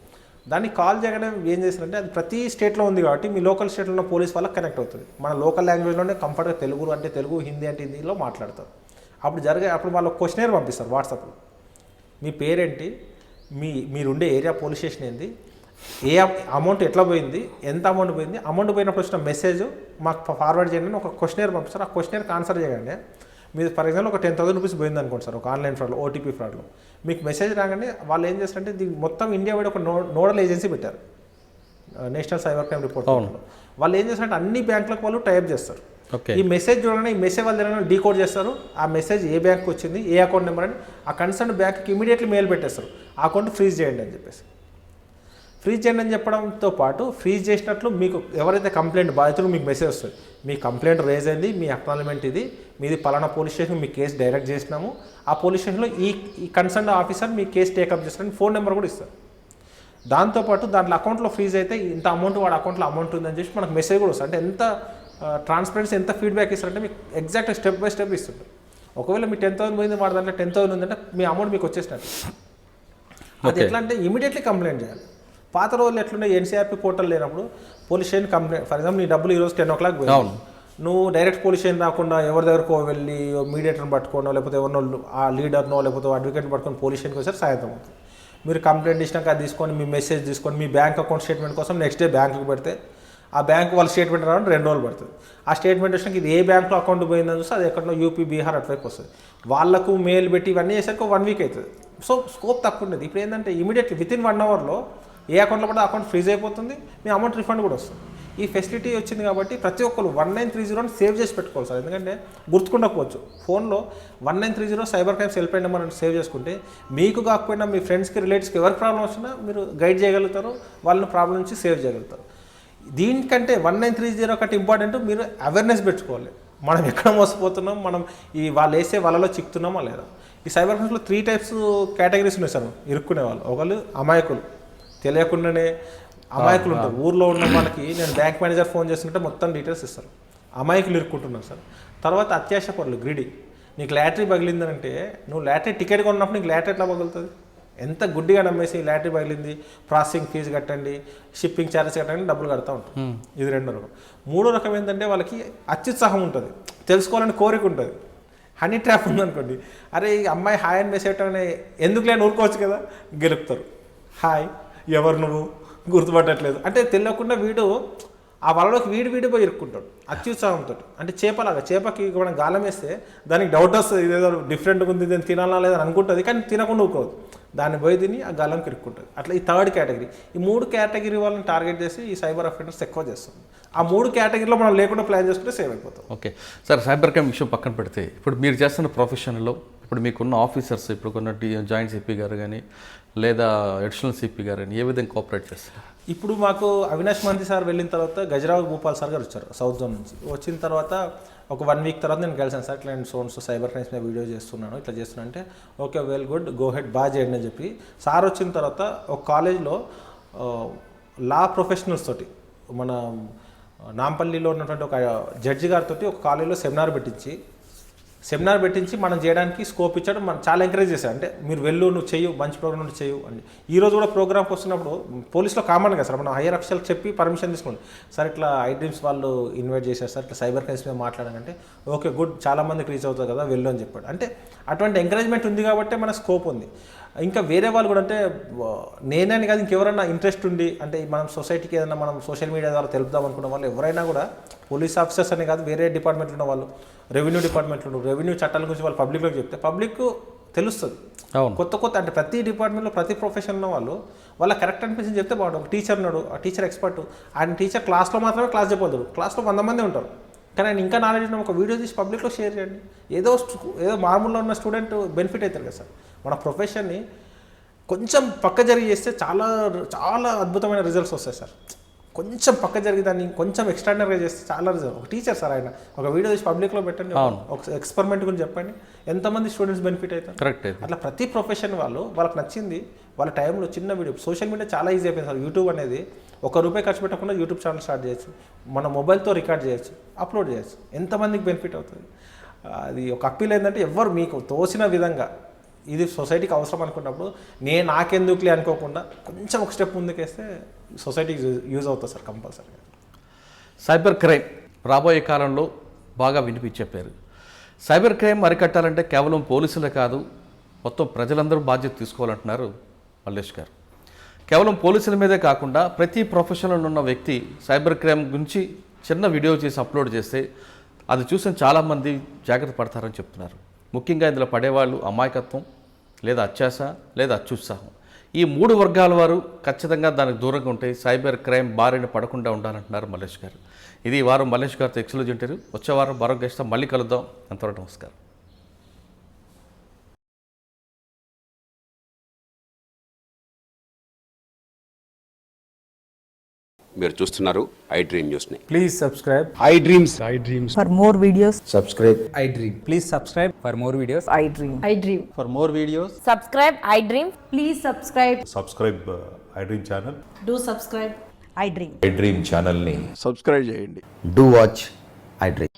దాన్ని కాల్ చేయగానే ఏం చేస్తారంటే, అది ప్రతి స్టేట్లో ఉంది కాబట్టి మీ లోకల్ స్టేట్లో ఉన్న పోలీస్ వాళ్ళకి కనెక్ట్ అవుతుంది. మన లోకల్ లాంగ్వేజ్లోనే కంఫర్ట్గా తెలుగు అంటే తెలుగు, హిందీ అంటే హిందీలో మాట్లాడతారు. అప్పుడు వాళ్ళు క్వశ్చనర్ పంపిస్తారు వాట్సాప్లో. మీ పేరేంటి, మీరుండే ఏరియా పోలీస్ స్టేషన్ ఏంది, ఏ అమౌంట్ ఎట్లా పోయింది, ఎంత అమౌంట్ పోయింది, అమౌంట్ పోయినప్పుడు వచ్చిన మెసేజ్ మాకు ఫార్వర్డ్ చేయండి అని ఒక క్వశ్చనర్ పంపిస్తారు. ఆ క్వశ్చనర్కి ఆన్సర్ చేయగానే మీరు ఫర్ ఎగ్జాంపుల్ ఒక 10,000 రూపీస్ పోయింది అనుకోండి సార్, ఒక ఆన్లైన్ ఫ్రాడ్లో, ఓటీపీ ఫ్రాడ్లో, మీకు మెసేజ్ రాగానే వాళ్ళు ఏం చేస్తారంటే దీనికి మొత్తం ఇండియా వైడ్ ఒక నోడల్ ఏజెన్సీ పెట్టారు. నేషనల్ సైబర్ క్రైమ్ రిపోర్ట్ వాళ్ళు ఏం చేస్తారంటే అన్ని బ్యాంకులకు వాళ్ళు టైప్ చేస్తారు. ఓకే, ఈ మెసేజ్ చూడగానే ఈ మెసేజ్ వాళ్ళు డీకోడ్ చేస్తారు. ఆ మెసేజ్ ఏ బ్యాంక్ వచ్చింది, ఏ అకౌంట్ నెంబర్ అని ఆ కన్సర్న్ బ్యాంక్కి ఇమీడియట్లీ మెయిల్ పెట్టేస్తారు, ఆ అకౌంట్ ఫ్రీజ్ చేయండి అని చెప్పేసి. ఫ్రీజ్ చేయండి అని చెప్పడంతో పాటు ఫ్రీజ్ చేసినట్లు మీకు ఎవరైతే కంప్లైంట్ బాధితులు మీకు మెసేజ్ వస్తుంది, మీ కంప్లైంట్ రేజ్ అయింది, మీ అక్నాలజ్మెంట్ ఇది, మీది పలానా పోలీస్ స్టేషన్ మీ కేసు డైరెక్ట్ చేసినాము, ఆ పోలీస్ స్టేషన్లో ఈ కన్సర్న్ ఆఫీసర్ మీ కేసు టేకప్ చేస్తారని ఫోన్ నెంబర్ కూడా ఇస్తారు. దాంతోపాటు దాంట్లో అకౌంట్లో ఫ్రీజ్ అయితే ఇంత అమౌంట్ వాడి అకౌంట్లో అమౌంట్ ఉందని చెప్పి మనకు మెసేజ్ కూడా వస్తుంది. అంటే ఎంత ట్రాన్స్పరెన్సీ, ఎంత ఫీడ్బ్యాక్ ఇస్తారంటే మీకు ఎగ్జాక్ట్ స్టెప్ బై స్టెప్ ఇస్తుంటారు. ఒకవేళ మీ 10,000 పోయింది, వాడి దాంట్లో 10,000 ఉందంటే మీ అమౌంట్ మీకు వచ్చేసినట్టు. అది ఎట్లా అంటే ఇమీడియట్లీ కంప్లైంట్ చేయాలి. పాత రోజులు ఎట్లుండే ఎన్సీఆర్పీ పోర్టల్ లేనప్పుడు police station complaint, for example నీ డబ్బులు ఈరోజు 10 o'clock పోయింది, నువ్వు డైరెక్ట్ పోలీస్ స్టేషన్ రాకుండా ఎవరి దగ్గరకో వెళ్ళి మీడియేటర్ని పట్టుకోనో లేకపోతే ఎవరినో ఆ లీడర్నో లేకపోతే అడ్వకేట్ని పట్టుకొని పోలీస్ స్టేషన్కి వచ్చారు సాయంత్రం అవుతుంది. మీరు కంప్లైంట్ ఇచ్చినాక అది తీసుకొని మీ మెసేజ్ తీసుకొని మీ బ్యాంక్ అకౌంట్ స్టేట్మెంట్ కోసం నెక్స్ట్ డే బ్యాంకుకి పెడితే ఆ బ్యాంక్ వాళ్ళ స్టేట్మెంట్ రావడానికి 2 రోజులు పడుతుంది. ఆ స్టేట్మెంట్ వచ్చినాక ఇది ఏ బ్యాంక్లో అకౌంట్ పోయిందని చూస్తే అది ఎక్కడో యూపీ, బీహార్ అటువైపు వస్తుంది. వాళ్ళకు మెయిల్ పెట్టి ఇవన్నీ చేసరికి 1 week అవుతుంది. సో స్కోప్ తక్కువ ఉండేది. ఇప్పుడు ఏంటంటే ఇమీడియట్లీ వితిన్ 1 hourలో ఏ అకౌంట్లో కూడా అకౌంట్ ఫ్రీజ్ అయిపోతుంది, మీ అమౌంట్ రిఫండ్ కూడా వస్తుంది. ఈ ఫెసిలిటీ వచ్చింది కాబట్టి ప్రతి ఒక్కరు 1930 సేవ్ చేసి పెట్టుకోవాలి సార్. ఎందుకంటే గుర్తుకుండకపోవచ్చు, ఫోన్లో 1930 సైబర్ క్రైమ్స్ హెల్ప్ నెంబర్ అని సేవ్ చేసుకుంటే మీకు కాకపోయినా మీ ఫ్రెండ్స్కి, రిలేటివ్స్కి ఎవరికి ప్రాబ్లం వచ్చినా మీరు గైడ్ చేయగలుగుతారు, వాళ్ళని ప్రాబ్లం నుంచి సేవ్ చేయగలుగుతారు. దీనికంటే 1930 ఒకటి ఇంపార్టెంట్, మీరు అవేర్నెస్ పెట్టుకోవాలి. మనం ఎక్కడ మోసపోతున్నాం, మనం ఈ వాళ్ళు వేసే వలలో చిక్కుతున్నామా లేదా. ఈ సైబర్ క్రైమ్స్లో 3 types కేటగిరీస్ ఉన్నాయి సార్ ఇరుక్కునే వాళ్ళు. ఒకళ్ళు అమాయకులు, తెలియకుండానే అమాయకులు ఉంటారు. ఊర్లో ఉన్న వాళ్ళకి నేను బ్యాంక్ మేనేజర్ ఫోన్ చేస్తుంటే మొత్తం డీటెయిల్స్ ఇస్తారు, అమాయకులు ఇరుక్కుంటున్నారు సార్. తర్వాత అత్యాశ పనులు, గ్రిడి. నీకు లాటరీ పగిలిందంటే నువ్వు లాటరీ టికెట్ కొన్నప్పుడు నీకు లాటరీ ఎట్లా పగులుతుంది, ఎంత గుడ్డిగా నమ్మేసి లాటరీ పగిలింది, ప్రాసెసింగ్ ఫీజు కట్టండి, షిప్పింగ్ ఛార్జెస్ కట్టండి, డబ్బులు కడతా ఉంటాం. ఇది 2వ రకం. 3వ రకం ఏంటంటే వాళ్ళకి అత్యుత్సాహం ఉంటుంది, తెలుసుకోవాలని కోరిక ఉంటుంది. హనీ ట్రాప్ ఉందనుకోండి, అరే ఈ అమ్మాయి హాయ్ అని మెసేజ్ పెట్టగానే ఎందుకు లేని ఊరుకోవచ్చు కదా, గెలుపుతారు. హాయ్, ఎవరు నువ్వు, గుర్తుపట్టట్లేదు అంటే తెలియకుండా వీడు ఆ వలలోకి వీడి పోయి ఇరుక్కుంటాడు అత్యుత్సాహంతో. అంటే చేపలాగా, చేపకి మనం గాలం వేస్తే దానికి డౌట్ వస్తుంది, ఇదేదో డిఫరెంట్గా ఉంది, దీన్ని తినాలా లేదని అనుకుంటుంది, కానీ తినకుండా ఊరుకోదు, దాన్ని పోయి తిని ఆ గాలంకి ఇరుక్కుంటుంది. అట్లా ఈ 3rd కేటగిరీ. ఈ 3 కేటగిరీ వాళ్ళని టార్గెట్ చేసి ఈ సైబర్ అఫెండర్స్ ఎక్కువ చేస్తుంది. ఆ 3 కేటగిరీలో మనం లేకుండా ప్లాన్ చేసుకుంటే సేవ్ అయిపోతాం. ఓకే సార్, సైబర్ క్రైమ్ విషయం పక్కన పెడితే ఇప్పుడు మీరు చేస్తున్న ప్రొఫెషన్లో ఇప్పుడు మీకున్న ఆఫీసర్స్, ఇప్పుడు కొన్న జాయింట్ సిపి గారు కానీ లేదా అడిషనల్ సిపి గారు కానీ ఏ విధంగా కోఆపరేట్ చేస్తారు? ఇప్పుడు మాకు అవినాష్ మంత్రి సార్ వెళ్ళిన తర్వాత గజరావు భూపాల్ సార్ గారు వచ్చారు సౌత్ జోన్ నుంచి. వచ్చిన తర్వాత ఒక 1 week తర్వాత నేను కలిసాను సార్, ఇట్లా నేను సోన్స్ సైబర్ క్రైమ్స్ మీద వీడియో చేస్తున్నాను, ఇట్లా చేస్తున్నా అంటే okay well good, go head, బాగా చేయండి అని చెప్పి సార్ వచ్చిన తర్వాత ఒక కాలేజ్లో లా ప్రొఫెషనల్స్ తోటి, మన నాంపల్లిలో ఉన్నటువంటి ఒక జడ్జి గారితో ఒక కాలేజ్లో సెమినార్ పెట్టించి మనం చేయడానికి స్కోప్ ఇచ్చాడు. మనం చాలా ఎంకరేజ్ చేశాడు. అంటే మీరు నువ్వు చెయ్యు, మంచి ప్రోగ్రామ్ నుండి చెయ్యు అని. ఈరోజు కూడా ప్రోగ్రామ్కి వస్తున్నప్పుడు పోలీసులో కామన్ కదా సార్, మనం హైయర్ అఫీషియల్కి చెప్పి పర్మిషన్ తీసుకోండి, సార్ ఇట్లా ఐడ్రీమ్స్ వాళ్ళు ఇన్వైట్ చేశారు సార్, ఇట్లా సైబర్ క్రైమ్స్ మీద మాట్లాడాలంటే ఓకే గుడ్, చాలా మందికి రీచ్ అవుతుంది కదా, వెళ్ళు అని చెప్పాడు. అంటే అటువంటి ఎంకరేజ్మెంట్ ఉంది కాబట్టి మన స్కోప్ ఉంది. ఇంకా వేరే వాళ్ళు కూడా, అంటే నేనని కాదు, ఇంకెవరైనా ఇంట్రెస్ట్ ఉండి, అంటే మనం సొసైటీకి ఏదైనా మనం సోషల్ మీడియా ద్వారా తెలుపుదాం అనుకున్న వాళ్ళు ఎవరైనా కూడా, పోలీస్ ఆఫీసర్స్ అనే కాదు, వేరే డిపార్ట్మెంట్లో ఉన్న వాళ్ళు, రెవెన్యూ డిపార్ట్మెంట్లో రెవెన్యూ చట్టాల గురించి వాళ్ళు పబ్లిక్లోకి చెప్తే పబ్లిక్ తెలుస్తుంది. కొత్త అంటే ప్రతి డిపార్ట్మెంట్లో ప్రతి ప్రొఫెషన్ ఉన్న వాళ్ళు వాళ్ళ కరెక్ట్ అనిపించింది చెప్తే బాగుంటుంది. ఒక టీచర్ ఉన్నాడు, ఆ టీచర్ ఎక్స్పర్ట్, ఆయన టీచర్ క్లాస్లో మాత్రమే క్లాస్ చెప్పొద్దు, క్లాస్లో 100 మంది ఉంటారు, కానీ ఆయన ఇంకా నాలెడ్జ్ ఉన్న ఒక వీడియో తీసి పబ్లిక్లో షేర్ చేయండి. ఏదో మామూలుగా ఉన్న స్టూడెంట్ బెనిఫిట్ అవుతారు కదా సార్. మన ప్రొఫెషన్ని కొంచెం పక్క జరిగి చేస్తే చాలా చాలా అద్భుతమైన రిజల్ట్స్ వస్తాయి సార్. కొంచెం పక్క జరిగి దాన్ని కొంచెం ఎక్స్ట్రాడినరీగా చేస్తే చాలా రిజల్ట్. ఒక టీచర్ సార్, ఆయన ఒక వీడియో తీసి పబ్లిక్లో పెట్టండి, ఒక ఎక్స్పెరిమెంట్ గురించి చెప్పండి, ఎంతమంది స్టూడెంట్స్ బెనిఫిట్ అవుతారు. కరెక్ట్. అట్లా ప్రతి ప్రొఫెషన్ వాళ్ళకి నచ్చింది వాళ్ళ టైంలో చిన్న వీడియో. సోషల్ మీడియా చాలా ఈజీ అయిపోయింది సార్. యూట్యూబ్ అనేది ₹1 ఖర్చు పెట్టకుండా యూట్యూబ్ ఛానల్ స్టార్ట్ చేయొచ్చు, మన మొబైల్తో రికార్డ్ చేయొచ్చు, అప్లోడ్ చేయొచ్చు, ఎంతమందికి బెనిఫిట్ అవుతుంది. అది ఒక అప్పీల్ ఏంటంటే ఎవరు మీకు తోసిన విధంగా ఇది సొసైటీకి అవసరం అనుకున్నప్పుడు నాకెందుకులే అనుకోకుండా కొంచెం ఒక స్టెప్ ముందుకేస్తే సొసైటీకి యూజ్ అవుతుంది సార్ కంపల్సరీగా. సైబర్ క్రైమ్ రాబోయే కాలంలో బాగా వినిపించారు. సైబర్ క్రైమ్ అరికట్టాలంటే కేవలం పోలీసులే కాదు, మొత్తం ప్రజలందరూ బాధ్యత తీసుకోవాలంటున్నారు మల్లేష్ గారు. కేవలం పోలీసుల మీదే కాకుండా ప్రతి ప్రొఫెషన్లో ఉన్న వ్యక్తి సైబర్ క్రైమ్ గురించి చిన్న వీడియో చేసి అప్లోడ్ చేస్తే అది చూసిన చాలామంది జాగ్రత్త పడతారని చెప్తున్నారు. ముఖ్యంగా ఇందులో పడేవాళ్ళు అమాయకత్వం లేదా అత్యాశ లేదా అత్యుత్సాహం, ఈ 3 వర్గాల వారు ఖచ్చితంగా దానికి దూరంగా ఉంటే సైబర్ క్రైమ్ బారిన పడకుండా ఉండాలంటున్నారు మల్లేష్ గారు. ఇది ఈ వారం మల్లేష్ గారితో ఎక్స్క్లూజివ్ ఇంటర్వ్యూ. వచ్చే వారం మరో గెస్ట్తో మళ్ళీ కలుద్దాం. అంతవరకు నమస్కారం. మీరు చూస్తున్నారు ఐ డ్రీమ్ న్యూస్ని. Please subscribe. I dreams For more videos, Subscribe. I dream. Please subscribe For more videos, I dream. I dream. for more videos, Subscribe, I dream. Please subscribe. Subscribe I dream channel. Do subscribe. I dream. I dream ఛానల్ని subscribe చేయండి. Do watch I dream.